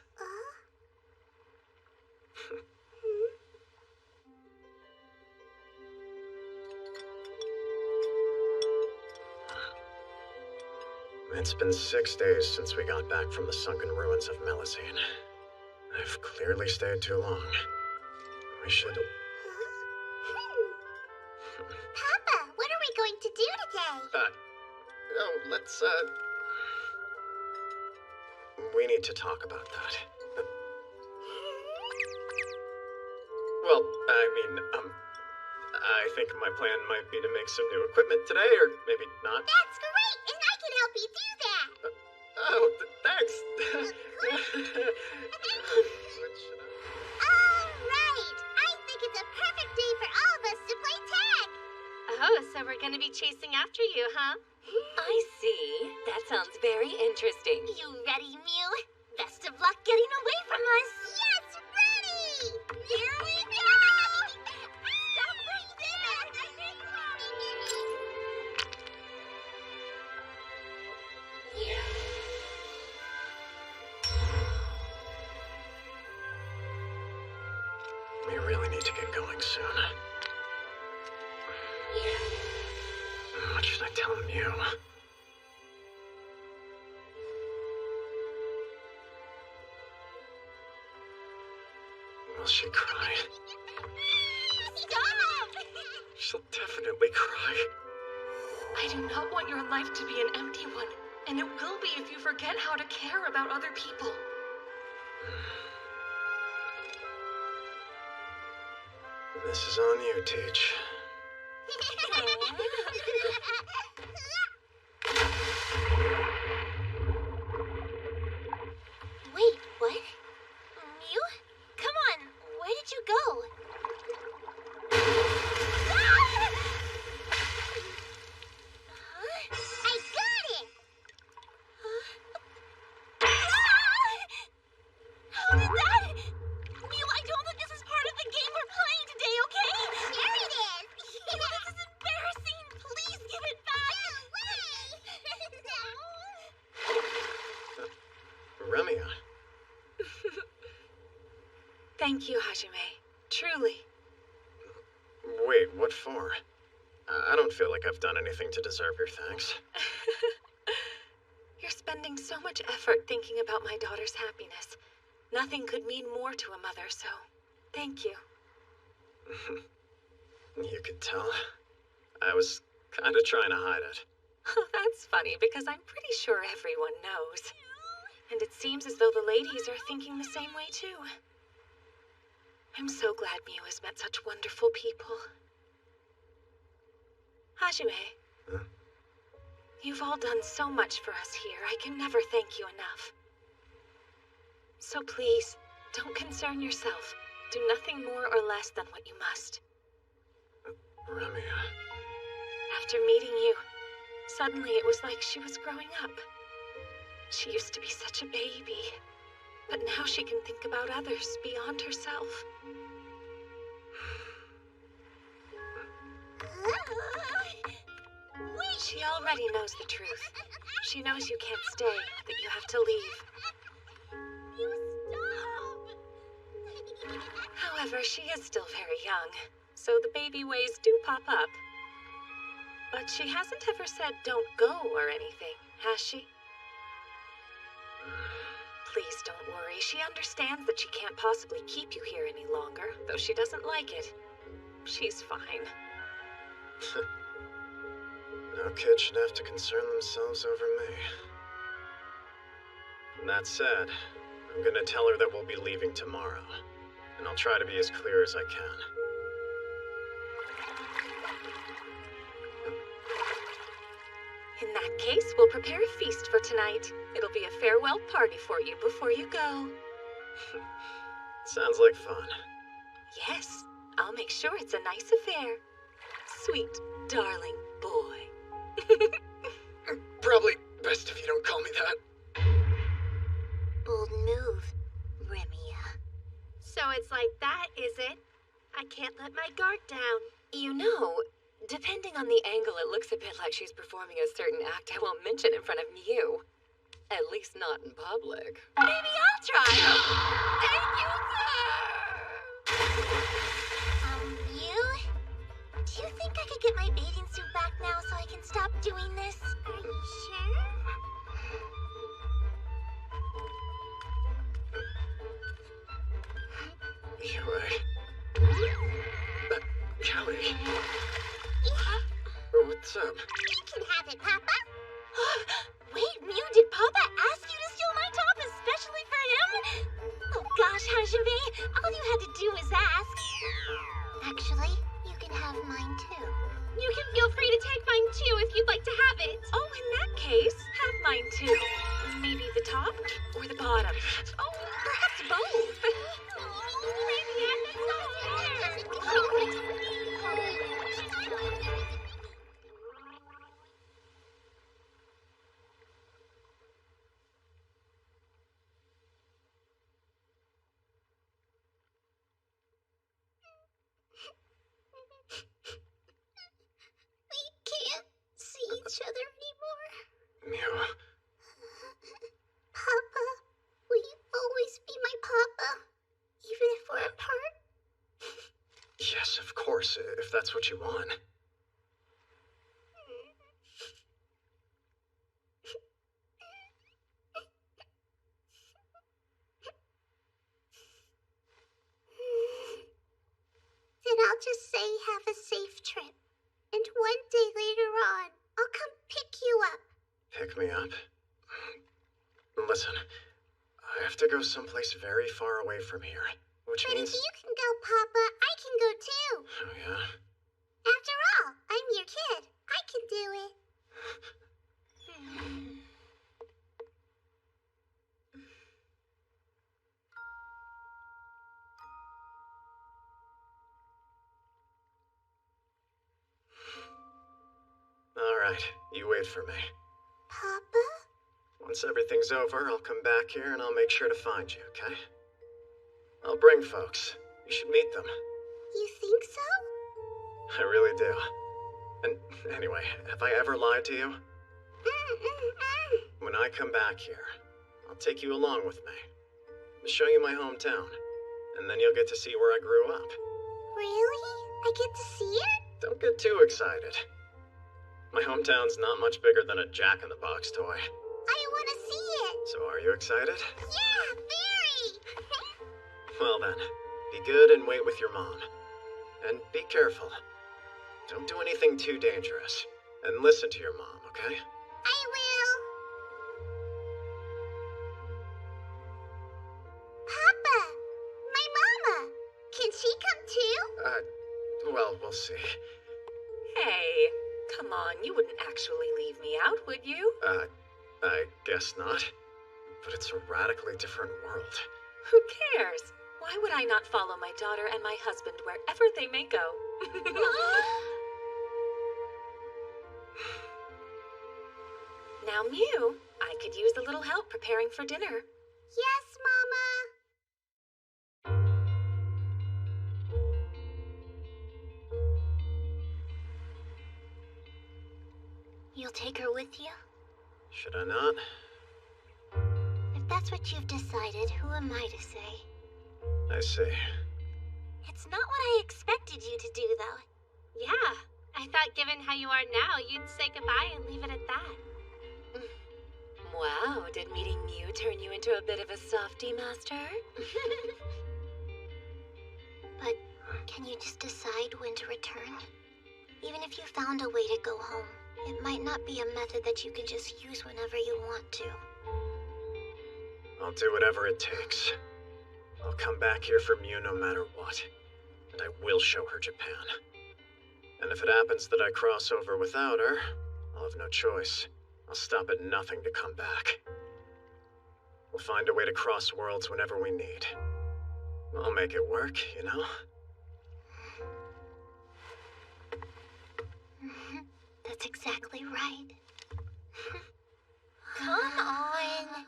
It's been 6 days since we got back from the sunken ruins of Melusine. I've clearly stayed too long. We should... Papa, what are we going to do today? Let's, we need to talk about that. Well, I think my plan might be to make some new equipment today, or maybe not. That's great, and I can help you do that. Thanks. All right, I think it's a perfect day for all of us to play tag. Oh, so we're gonna be chasing after you, huh? I see. That's sounds very interesting. You ready, Mew? Best of luck getting away from us. Yes, ready! Here we go! Stop right there! We really need to get going soon. What should I tell Mew? Will she cry? Stop! She'll definitely cry. I do not want your life to be an empty one, and it will be if you forget how to care about other people. This is on you, Teach. Wait, what? Mew? Come on, where did you go? I got it! How did that? Mew, I don't think this is part of the game we're playing today, okay? Sure it is! Mew, this is embarrassing! Please give it back! Remia. Thank you, Hajime. Truly. Wait, what for? I don't feel like I've done anything to deserve your thanks. You're spending so much effort thinking about my daughter's happiness. Nothing could mean more to a mother, so thank you. You could tell. I was kind of trying to hide it. Oh, that's funny, because I'm pretty sure everyone knows. And it seems as though the ladies are thinking the same way, too. I'm so glad Mew has met such wonderful people. Hajime, you've all done so much for us here. I can never thank you enough. So please, don't concern yourself. Do nothing more or less than what you must. Remia. After meeting you, suddenly it was like she was growing up. She used to be such a baby, but now she can think about others beyond herself. She already knows the truth. She knows you can't stay, that you have to leave. However, she is still very young, so the baby ways do pop up. But she hasn't ever said don't go or anything, has she? Please don't worry. She understands that she can't possibly keep you here any longer, though she doesn't like it. She's fine. No kid should have to concern themselves over me. That said, I'm gonna tell her that we'll be leaving tomorrow, and I'll try to be as clear as I can. In that case, we'll prepare a feast for tonight. It'll be a farewell party for you before you go. Sounds like fun. Yes, I'll make sure it's a nice affair. Sweet, darling boy. Probably best if you don't call me that. Bold move, Remia. So it's like that, is it? I can't let my guard down. You know, depending on the angle, it looks a bit like she's performing a certain act I won't mention in front of you. At least not in public. Maybe I'll try. Thank you, You? Do you think I could get my bathing suit back now so I can stop doing this? Are you sure? Anyway. Kelly. What's up? You can have it, Papa. Wait, Mew, did Papa ask you to steal my top especially for him? Oh gosh, Hajime, all you had to do was ask. Actually, you can have mine too. You can feel free to take mine too if you'd like to have it. Oh, in that case, have mine too. Maybe the top or the bottom. Oh, perhaps both. Maybe I'm the each other anymore. Mew. Papa, will you always be my papa? Even if we're apart? Yes, of course, if that's what you want. Then I'll just say have a safe trip. And one day later on, I'll come pick you up. Pick me up? Listen, I have to go someplace very far away from here, which But means... if you can go, Papa, I can go too. Oh, yeah? After all, I'm your kid. I can do it. Alright, you wait for me. Papa? Once everything's over, I'll come back here and I'll make sure to find you, okay? I'll bring folks. You should meet them. You think so? I really do. And anyway, have I ever lied to you? When I come back here, I'll take you along with me. I'll show you my hometown, and then you'll get to see where I grew up. Really? I get to see it? Don't get too excited. My hometown's not much bigger than a jack-in-the-box toy. I want to see it. So are you excited? Yeah, very. Well then, be good and wait with your mom. And be careful. Don't do anything too dangerous. And listen to your mom, okay? I will. Papa, my mama. Can she come too? Well, we'll see. Hey, come on, you wouldn't actually leave me out, would you? I guess not. But it's a radically different world. Who cares? Why would I not follow my daughter and my husband wherever they may go? Now, Mew, I could use a little help preparing for dinner. Yes, Mama. You'll take her with you? Should I not? If that's what you've decided, who am I to say? I see. It's not what I expected you to do, though. Yeah, I thought given how you are now, you'd say goodbye and leave it at that. Wow, did meeting Mew turn you into a bit of a softie, Master? But can you just decide when to return? Even if you found a way to go home, it might not be a method that you can just use whenever you want to. I'll do whatever it takes. I'll come back here for Mew no matter what. And I will show her Japan. And if it happens that I cross over without her, I'll have no choice. I'll stop at nothing to come back. We'll find a way to cross worlds whenever we need. I'll make it work, you know? That's exactly right. Come on.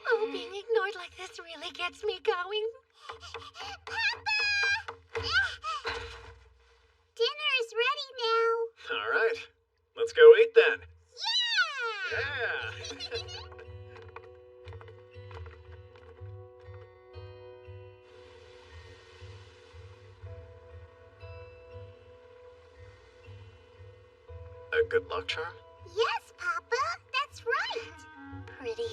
Oh, being ignored like this really gets me going. Papa! Dinner is ready now. All right. Let's go eat then. Yeah! A good luck charm? Yes, Papa. That's right. Pretty.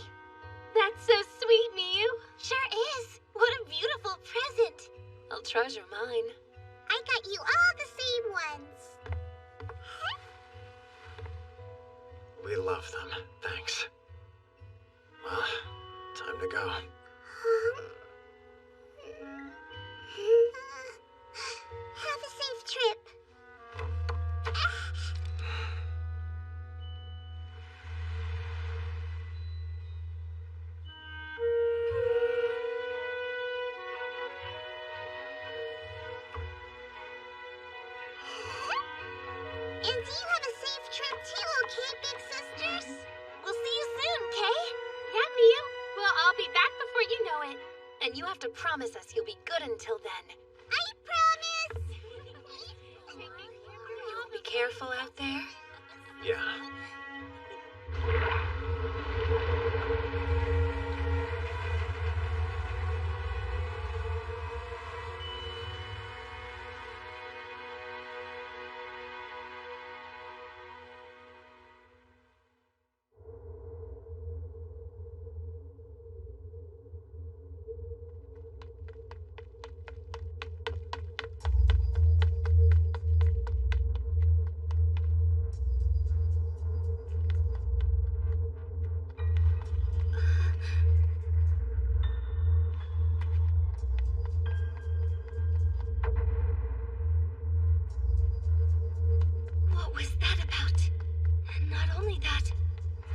That's so sweet, Mew. Sure is. What a beautiful present. I'll treasure mine. I got you all the same ones. We love them. Thanks. Well, time to go. Have a safe trip. And you have a safe trip too, okay, big sisters? We'll see you soon, Kay? Yeah, Mew. We'll all be back before you know it. And you have to promise us you'll be good until then. I promise! You will be careful out there? Yeah. What was that about? And not only that,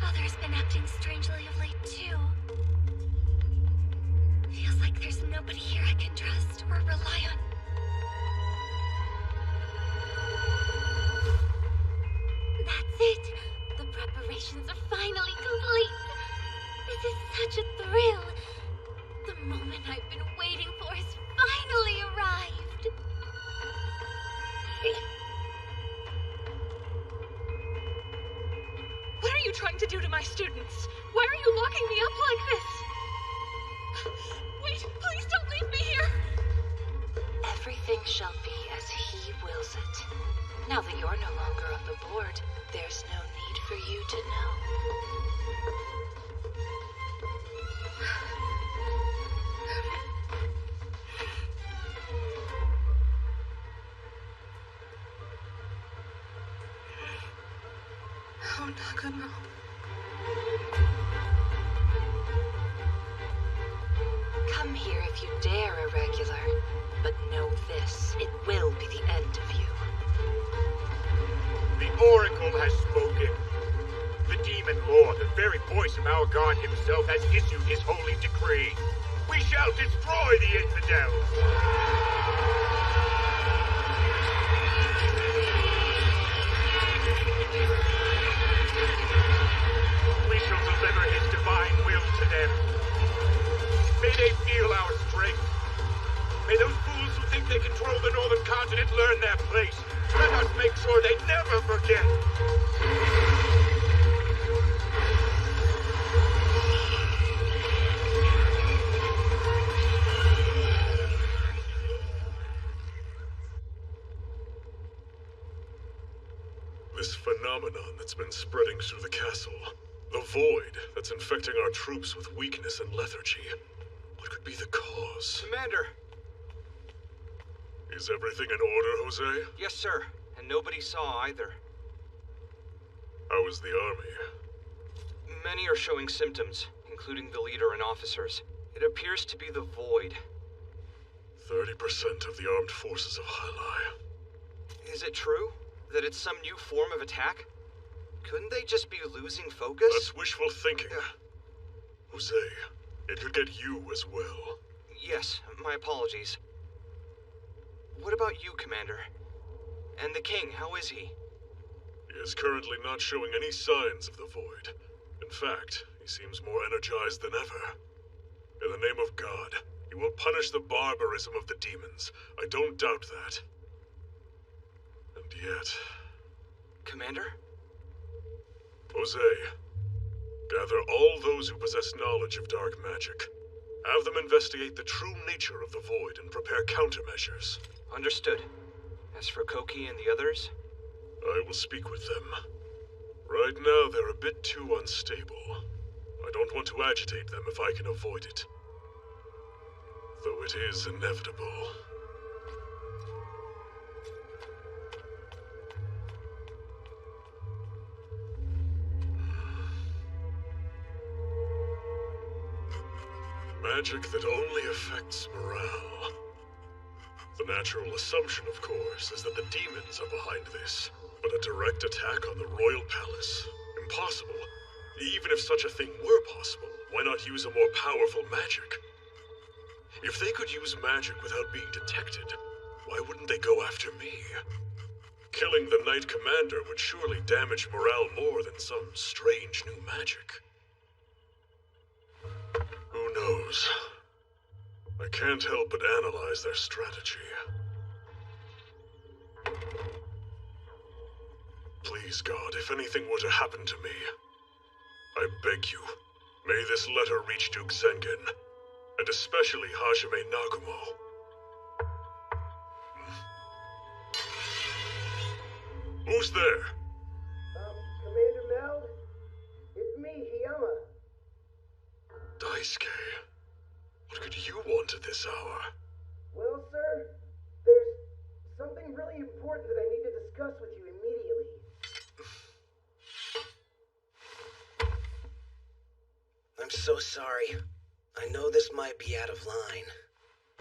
Father's been acting strangely of late, too. Feels like there's nobody here I can trust or rely on. That's it! The preparations are finally complete! This is such a thrill! The moment I've been waiting for has finally arrived! What are you trying to do to my students? Why are you locking me up like this? Wait, please don't leave me here! Everything shall be as he wills it. Now that you're no longer on the board, there's no need for you to know. Oh, Nagano. Come here if you dare, Irregular. But know this, it will be the end of you. The Oracle has spoken. The Demon Lord, the very voice of our God himself, has issued his holy decree. We shall destroy the infidels! We shall deliver his divine will to them. May they feel our strength. May those fools who think they control the northern continent learn their place. Let us make sure they never forget. This phenomenon that's been spreading through the castle. The void that's infecting our troops with weakness and lethargy. What could be the cause? Commander! Is everything in order, Jose? Yes, sir. And nobody saw either. How is the army? Many are showing symptoms, including the leader and officers. It appears to be the void. 30% of the armed forces of Hyli. Is it true? That it's some new form of attack? Couldn't they just be losing focus? That's wishful thinking. Jose, it could get you as well. Yes, my apologies. What about you, Commander? And the King, how is he? He is currently not showing any signs of the void. In fact, he seems more energized than ever. In the name of God, he will punish the barbarism of the demons. I don't doubt that. And yet... Commander? Jose, gather all those who possess knowledge of dark magic. Have them investigate the true nature of the void and prepare countermeasures. Understood. As for Koki and the others? I will speak with them. Right now, they're a bit too unstable. I don't want to agitate them if I can avoid it. Though it is inevitable. Magic that only affects morale. The natural assumption, of course, is that the demons are behind this. But a direct attack on the royal palace? Impossible. Even if such a thing were possible, why not use a more powerful magic? If they could use magic without being detected, why wouldn't they go after me? Killing the Knight Commander would surely damage morale more than some strange new magic. Who knows? I can't help but analyze their strategy. Please, Please, God, if anything were to happen to me, I beg you, may this letter reach Duke Zengen, and especially Hajime Nagumo. Who's there? Commander Meld? It's me, Hiyama. Daisuke, what could you want at this hour? Well, sir, there's something really important that I need to discuss with you immediately. I'm so sorry. I know this might be out of line,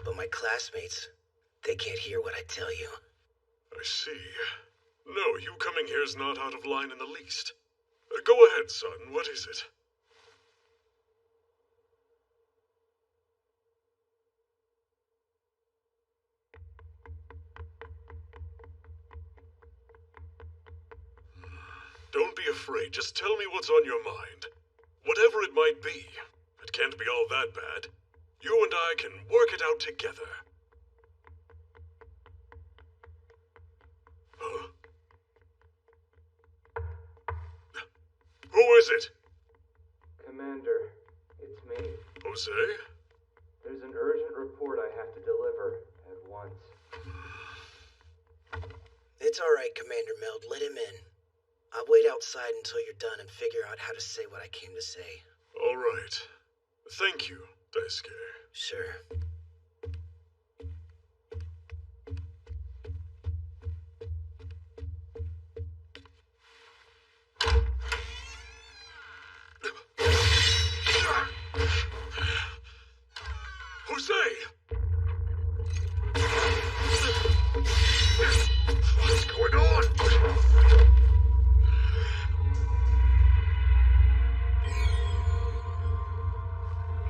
but my classmates, they can't hear what I tell you. I see. No, you coming here is not out of line in the least. Go ahead, son. What is it? Don't be afraid. Just tell me what's on your mind. Whatever it might be. It can't be all that bad. You and I can work it out together. Huh? Who is it? Commander, it's me. Jose? There's an urgent report I have to deliver at once. It's all right, Commander Meld. Let him in. I'll wait outside until you're done and figure out how to say what I came to say. All right. Thank you, Daisuke. Sure. Jose! What's going on?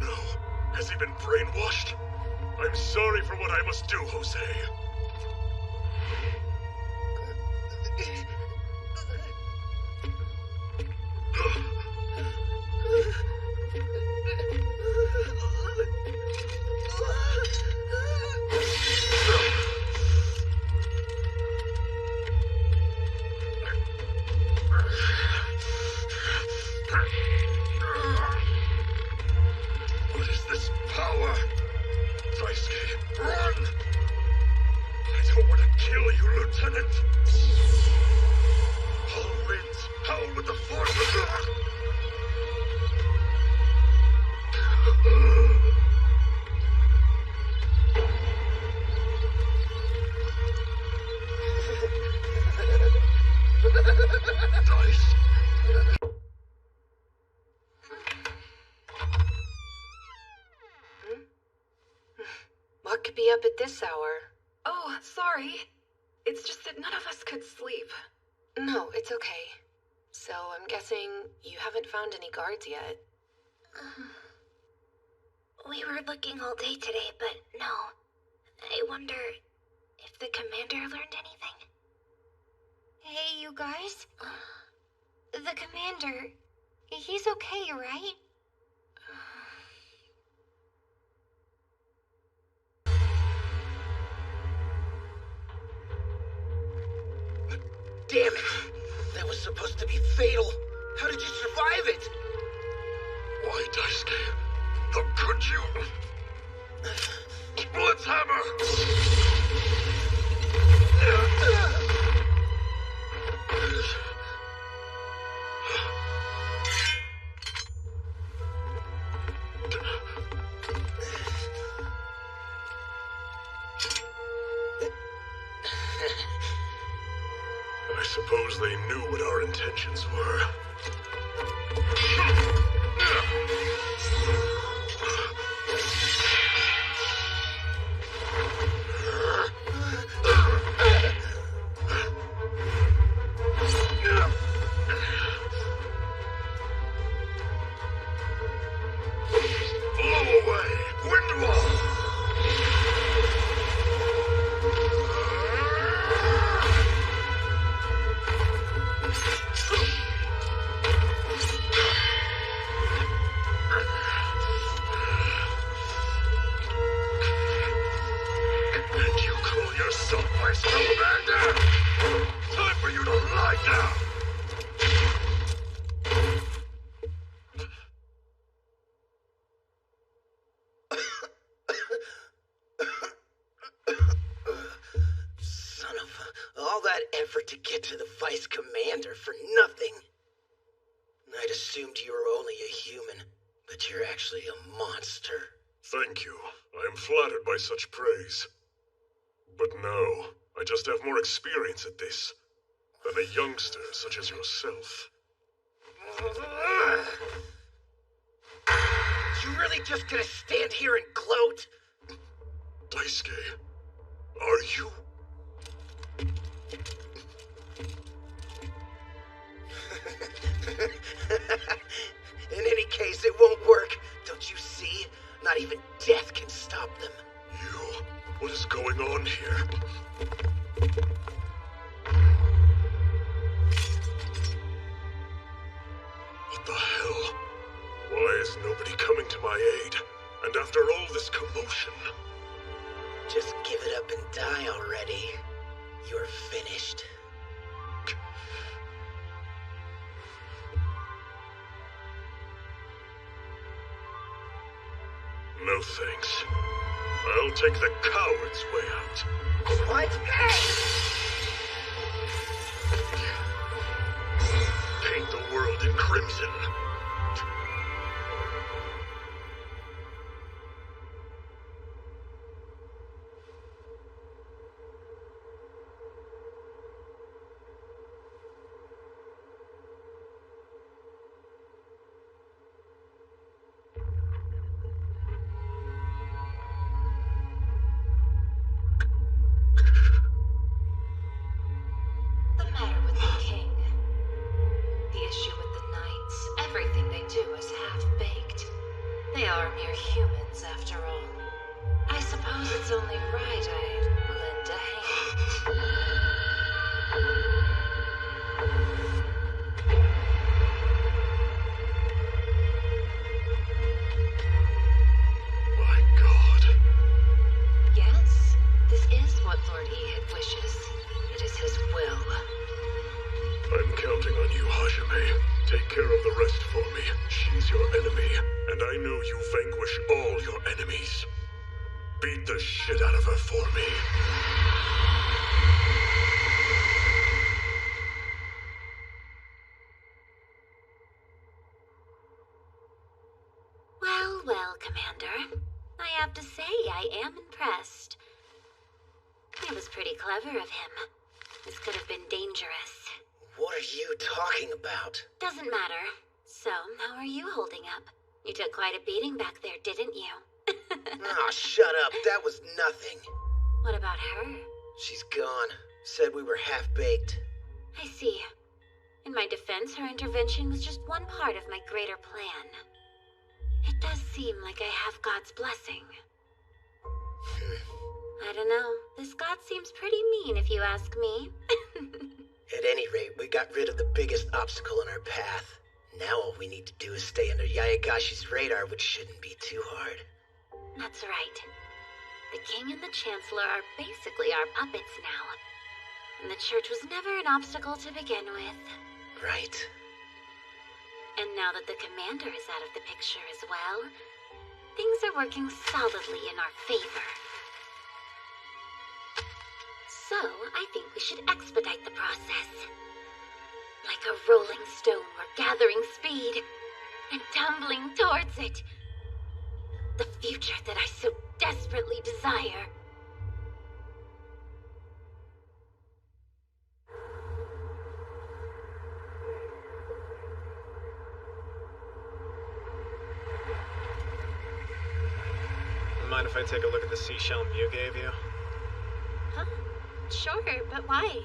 No. Has he been brainwashed? I'm sorry for what I must do, Jose. What is this power? Daisuke, run! I don't want to kill you, Lieutenant. All winds, howl with the force of God. Dice. What could be up at this hour? Oh, sorry. It's just that none of us could sleep. No, it's okay. So I'm guessing you haven't found any guards yet. We were looking all day today, but no. I wonder if the commander learned anything. Hey, you guys. The commander, he's okay, right? Damn it! That was supposed to be fatal. How did you survive it? Why, Daisuke? How could you? Let's hammer! I suppose they knew what our intentions were. Blow away! Wind wall! that effort to get to the Vice Commander for nothing. I'd assumed you were only a human, but you're actually a monster. Thank you. I am flattered by such praise. But no, I just have more experience at this than a youngster such as yourself. You really just gonna stand here and gloat? Daisuke, are you... In any case, it won't work. Don't you see? Not even death can stop them. You... What is going on here? What the hell? Why is nobody coming to my aid? And after all this commotion... Just give it up and die already. You're finished. No thanks. I'll take the coward's way out. What? Paint the world in crimson. Well, Commander. I have to say, I am impressed. It was pretty clever of him. This could have been dangerous. What are you talking about? Doesn't matter. So, how are you holding up? You took quite a beating back there, didn't you? Aw, shut up. That was nothing. What about her? She's gone. Said we were half-baked. I see. In my defense, her intervention was just one part of my greater plan. It does seem like I have God's blessing. I don't know. This God seems pretty mean, if you ask me. At any rate, we got rid of the biggest obstacle in our path. Now all we need to do is stay under Yaegashi's radar, which shouldn't be too hard. That's right. The King and the Chancellor are basically our puppets now. And the Church was never an obstacle to begin with. Right. And now that the Commander is out of the picture as well, things are working solidly in our favor. So, I think we should expedite the process. Like a rolling stone, we're gathering speed and tumbling towards it. The future that I so desperately desire. Mind if I take a look at the seashell Mew gave you? Huh? Sure, but why?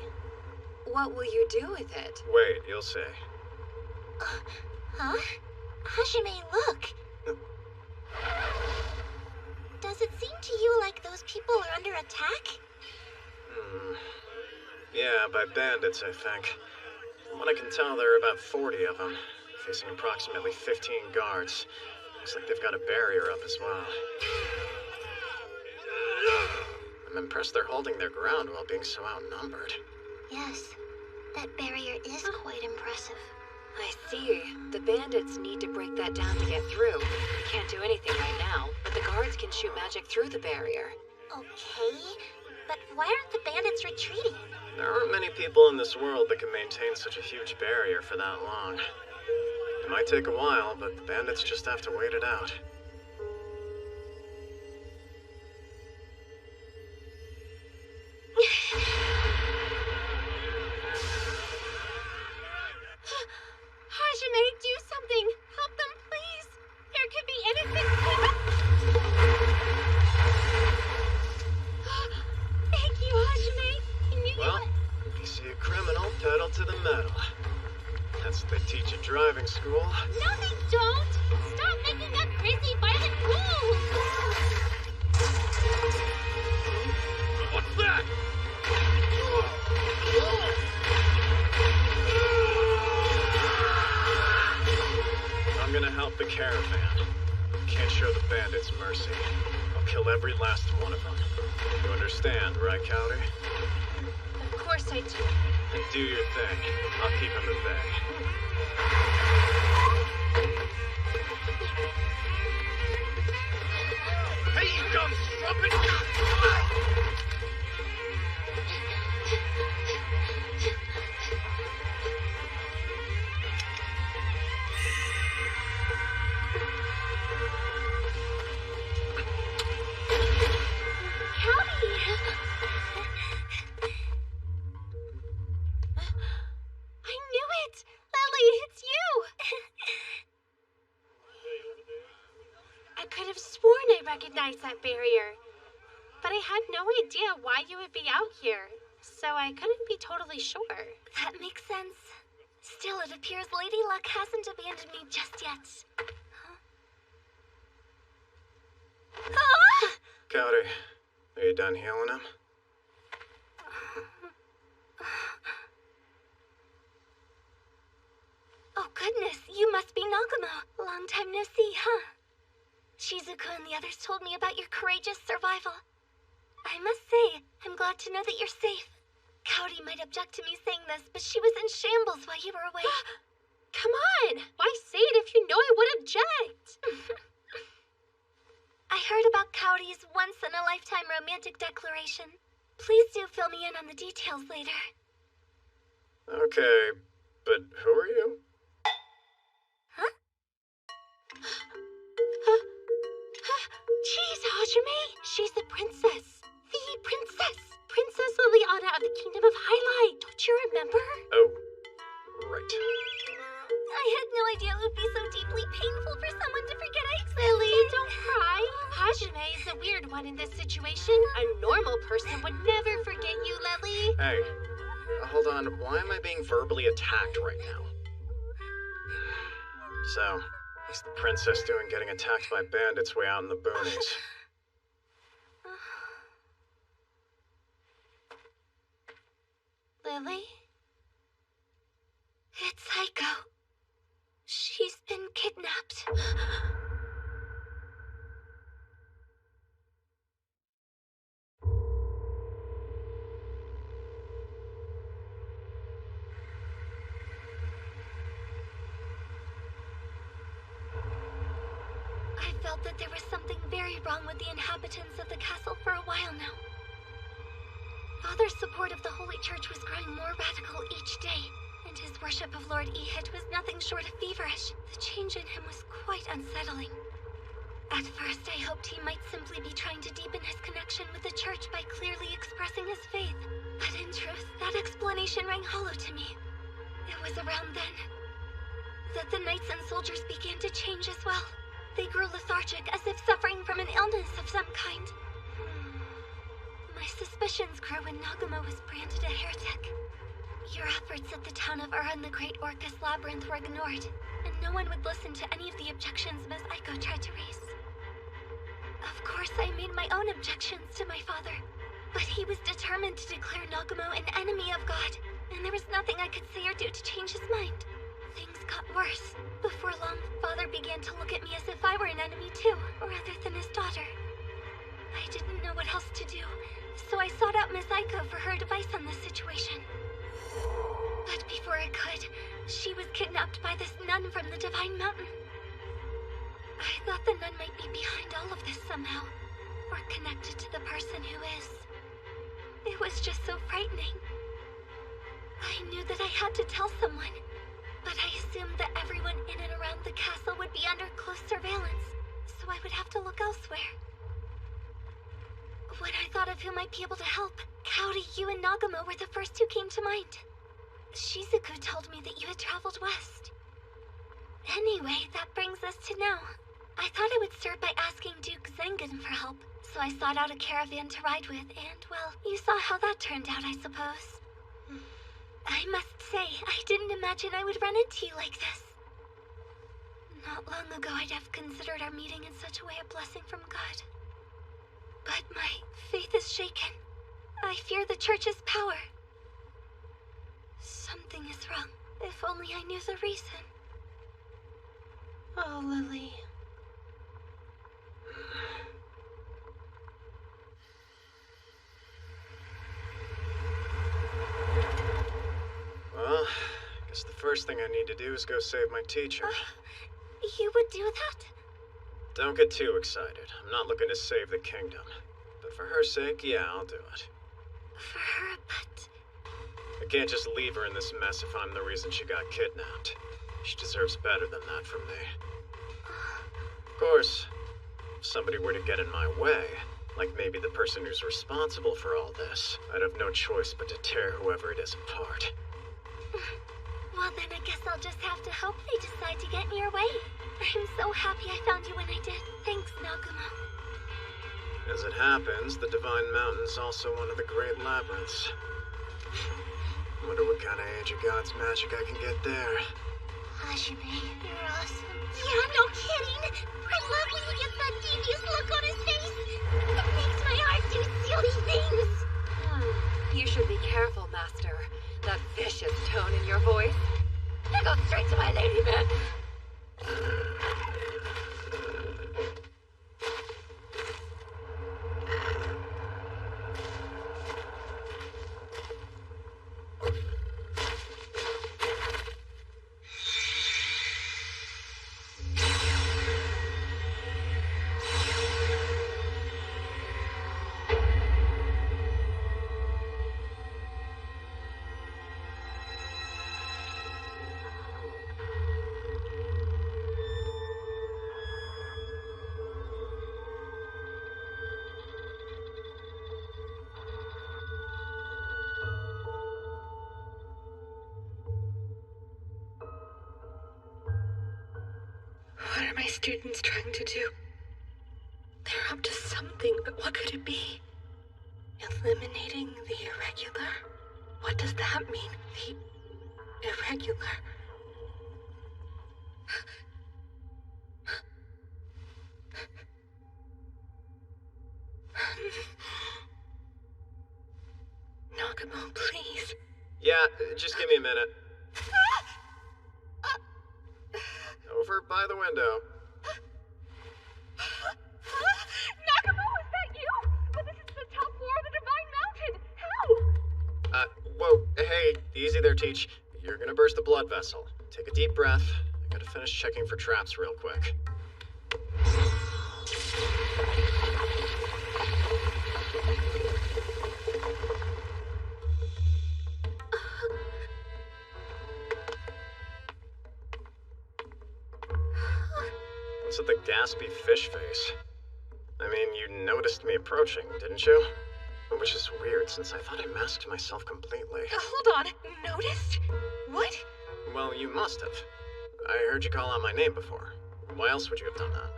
What will you do with it? Wait, you'll see. Huh? Hajime, look! Does it seem to you like those people are under attack? Yeah, by bandits, I think. From what I can tell, there are about 40 of them, facing approximately 15 guards. Looks like they've got a barrier up as well. I'm impressed they're holding their ground while being so outnumbered. Yes, that barrier is quite impressive. I see. The bandits need to break that down to get through. We can't do anything right now, but the guards can shoot magic through the barrier. Okay, But why aren't the bandits retreating? There aren't many people in this world that can maintain such a huge barrier for that long. It might take a while, but the bandits just have to wait it out. Hajime, do something! Help them, please! There could be anything. Thank you, Hajime. I knew Well, if you see a criminal, pedal to the metal. That's what they teach at driving school. No, they don't! Stop making up crazy violent rules! What's that? I'm gonna help the caravan. Can't show the bandits mercy. I'll kill every last one of them. You understand, right, Cowdy? Of course I do. Then do your thing. I'll keep him at bay. Hey, you dumb strumpet! I knew it! Lily, it's you! I could have sworn I recognized that barrier. But I had no idea why you would be out here, so I couldn't be totally sure. That makes sense. Still, it appears Lady Luck hasn't abandoned me just yet. Huh? Ah! Cowdy, are you done healing him? Oh goodness, you must be Nagumo. Long time no see, huh? Shizuku and the others told me about your courageous survival. I must say, I'm glad to know that you're safe. Cowdy might object to me saying this, but she was in shambles while you were away. Come on! Why say it if you know I would object? I heard about Cowdy's once-in-a-lifetime romantic declaration. Please do fill me in on the details later. Okay, but who are you? Jeez, Hajime! She's the princess. The princess! Princess Liliana of the Kingdom of Highlight. Don't you remember? Oh, right. I had no idea it would be so deeply painful for someone to forget I existed. Lily, don't cry. Hajime is the weird one in this situation. A normal person would never forget you, Lily. Hey, hold on. Why am I being verbally attacked right now? So, what's the princess doing getting attacked by bandits way out in the boonies? Lily? It's Saiko. She's been kidnapped. I felt that there was something very wrong with the inhabitants of the castle for a while now. Father's support of the Holy Church was growing more radical each day, and his worship of Lord Ehit was nothing short of feverish. The change in him was quite unsettling. At first, I hoped he might simply be trying to deepen his connection with the Church by clearly expressing his faith. But in truth, that explanation rang hollow to me. It was around then that the knights and soldiers began to change as well. They grew lethargic, as if suffering from an illness of some kind. My suspicions grew when Nagumo was branded a heretic. Your efforts at the town of Ur and the Great Orcus Labyrinth were ignored, and no one would listen to any of the objections Miss Aiko tried to raise. Of course, I made my own objections to my father, but he was determined to declare Nagumo an enemy of God, and there was nothing I could say or do to change his mind. Things got worse. Before long, Father began to look at me as if I were an enemy too, rather than his daughter. I didn't know what else to do, so I sought out Miss Aiko for her advice on this situation. But before I could, she was kidnapped by this nun from the Divine Mountain. I thought the nun might be behind all of this somehow, or connected to the person who is. It was just so frightening. I knew that I had to tell someone, but I assumed that everyone in and around the castle would be under close surveillance, so I would have to look elsewhere. When I thought of who might be able to help, Kaori, you and Nagumo were the first who came to mind. Shizuku told me that you had traveled west. Anyway, that brings us to now. I thought I would start by asking Duke Zengen for help, so I sought out a caravan to ride with, and, well, you saw how that turned out, I suppose. I must say, I didn't imagine I would run into you like this. Not long ago, I'd have considered our meeting in such a way a blessing from God. But my faith is shaken. I fear the Church's power. Something is wrong. If only I knew the reason. Oh, Lily. Well, I guess the first thing I need to do is go save my teacher. You would do that? Don't get too excited. I'm not looking to save the kingdom. But for her sake, yeah, I'll do it. For her, but... I can't just leave her in this mess if I'm the reason she got kidnapped. She deserves better than that from me. Of course, if somebody were to get in my way, like maybe the person who's responsible for all this, I'd have no choice but to tear whoever it is apart. Well, then I guess I'll just have to hope they decide to get in your way. I'm so happy I found you when I did. Thanks, Nagumo. As it happens, the Divine Mountain's also one of the Great Labyrinths. Wonder what kind of Age of God's magic I can get there. Hajime, you're awesome. Yeah, no kidding. I love when he gets that devious look on his face. It makes my heart do silly things. You should be careful, Master. That vicious tone in your voice. That goes straight to my lady, man. What are my students trying to do? They're up to something, but what could it be? Eliminating the irregular? What does that mean? The irregular? Nagumo, please. Yeah, just give me a minute. Over by the window. Nagumo, is that you? But this is the top floor of the Divine Mountain. How? Whoa, hey, easy there, Teach. You're gonna burst the blood vessel. Take a deep breath. I gotta finish checking for traps real quick. What's with the gaspy fish face? I mean, you noticed me approaching, didn't you? Which is weird, since I thought I masked myself completely. Hold on. Noticed? What? Well, you must have. I heard you call out my name before. Why else would you have done that?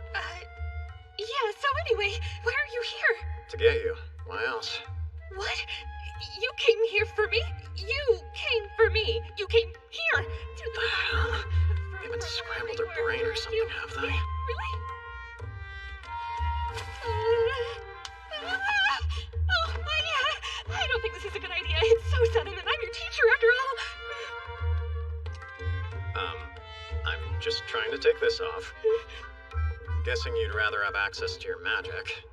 Yeah, so anyway, why are you here? To get you. Why else? What? You came here for me? You came for me. You came here to the hell? They've been scrambled her brain or something, have they? Really? Oh, yeah. I don't think this is a good idea. It's so sudden, and I'm your teacher after all. I'm just trying to take this off. Guessing you'd rather have access to your magic.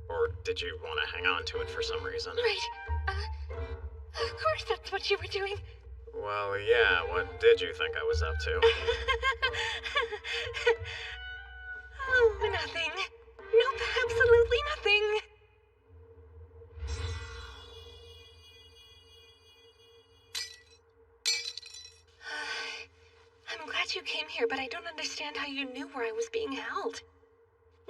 Or did you want to hang on to it for some reason? Right. Of course that's what you were doing. Well, yeah, what did you think I was up to? Oh, nothing. Nope, absolutely nothing. came here, but I don't understand how you knew where I was being held.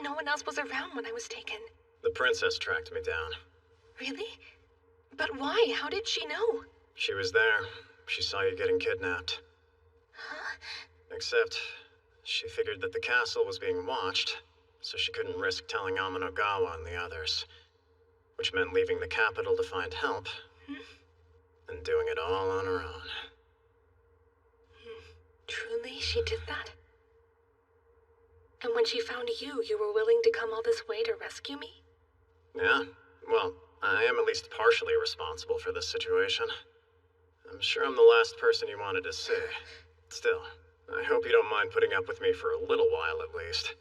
No one else was around when I was taken. The princess tracked me down. Really? But why? How did she know? She was there. She saw you getting kidnapped. Huh? Except, she figured that the castle was being watched, so she couldn't risk telling Amanogawa and the others. Which meant leaving the capital to find help. And doing it all on her own. Truly, she did that? And when she found you, you were willing to come all this way to rescue me? Yeah, well, I am at least partially responsible for this situation. I'm sure I'm the last person you wanted to see. Still, I hope you don't mind putting up with me for a little while at least.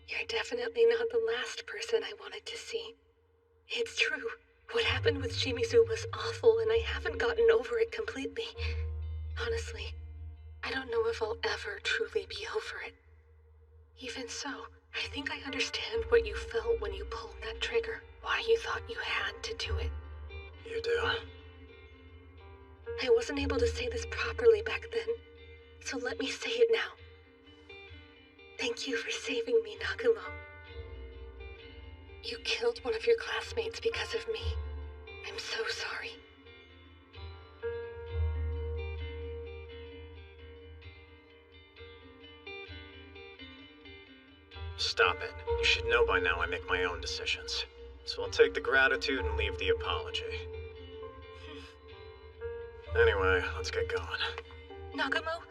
You're definitely not the last person I wanted to see. It's true. What happened with Shimizu was awful, and I haven't gotten over it completely. Honestly, I don't know if I'll ever truly be over it. Even so, I think I understand what you felt when you pulled that trigger. Why you thought you had to do it. You do? I wasn't able to say this properly back then, so let me say it now. Thank you for saving me, Nagumo. You killed one of your classmates because of me. I'm so sorry. Stop it. You should know by now I make my own decisions. So I'll take the gratitude and leave the apology. Anyway, let's get going. Nagumo,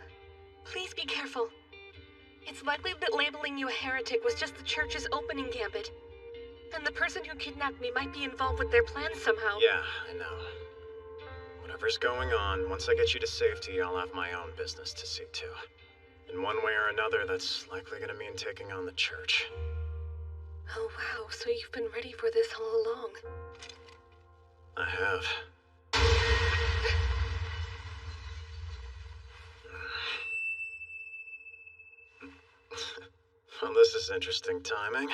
please be careful. It's likely that labeling you a heretic was just the church's opening gambit. And the person who kidnapped me might be involved with their plans somehow. Yeah, I know. Whatever's going on, once I get you to safety, I'll have my own business to see to. In one way or another, that's likely gonna mean taking on the church. Oh wow, so you've been ready for this all along. I have. Well, this is interesting timing.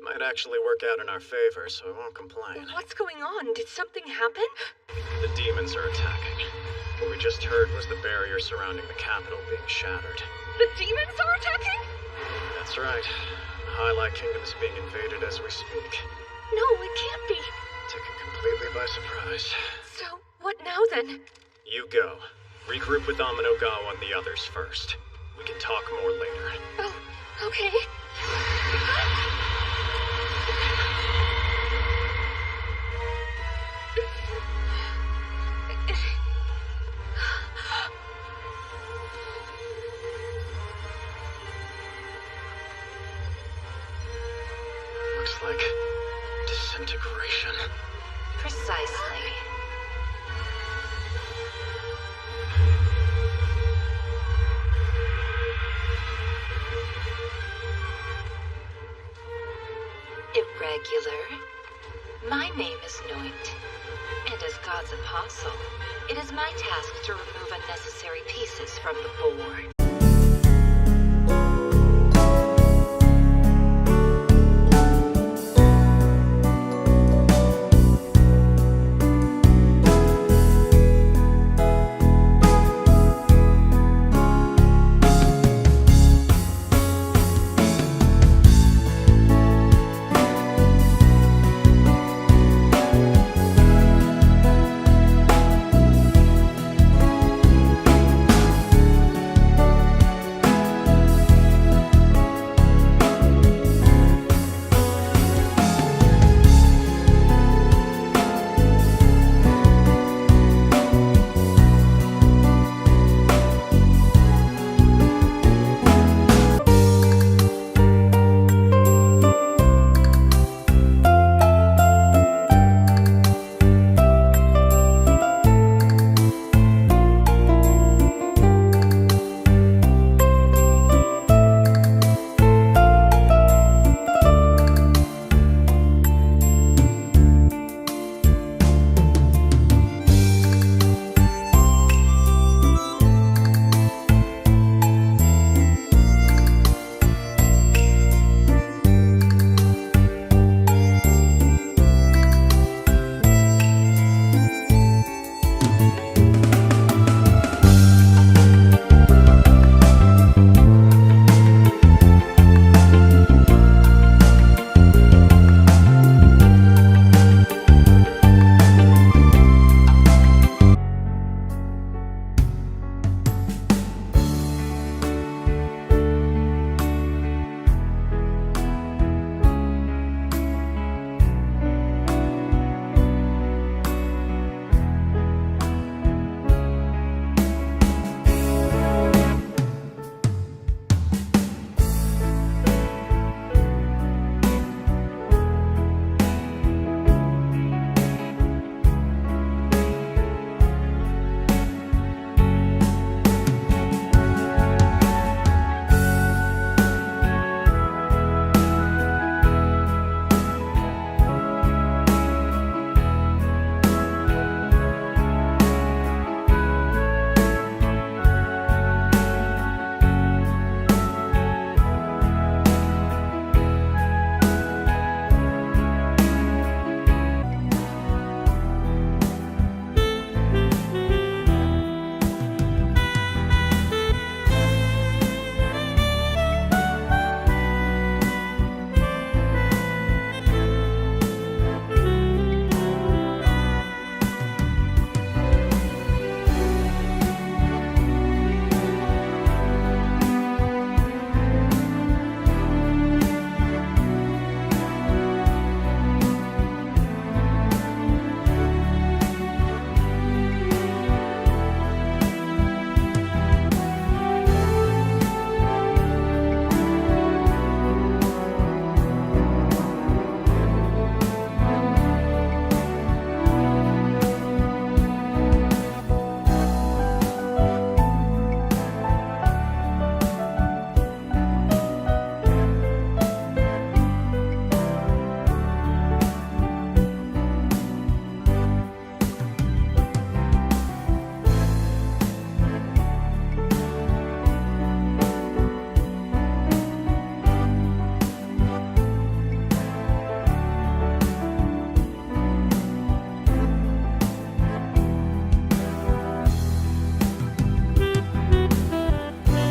Might actually work out in our favor, so I won't complain. What's going on? Did something happen? The demons are attacking. What we just heard was the barrier surrounding the capital being shattered. The demons are attacking? That's right. The Highlight Kingdom is being invaded as we speak. No, it can't be. Taken completely by surprise. So, what now then? You go. Regroup with Amanogawa and the others first. We can talk more later. Oh, okay. Looks like disintegration. Precisely. Irregular. My name is Noit, and as God's apostle, it is my task to remove unnecessary pieces from the board.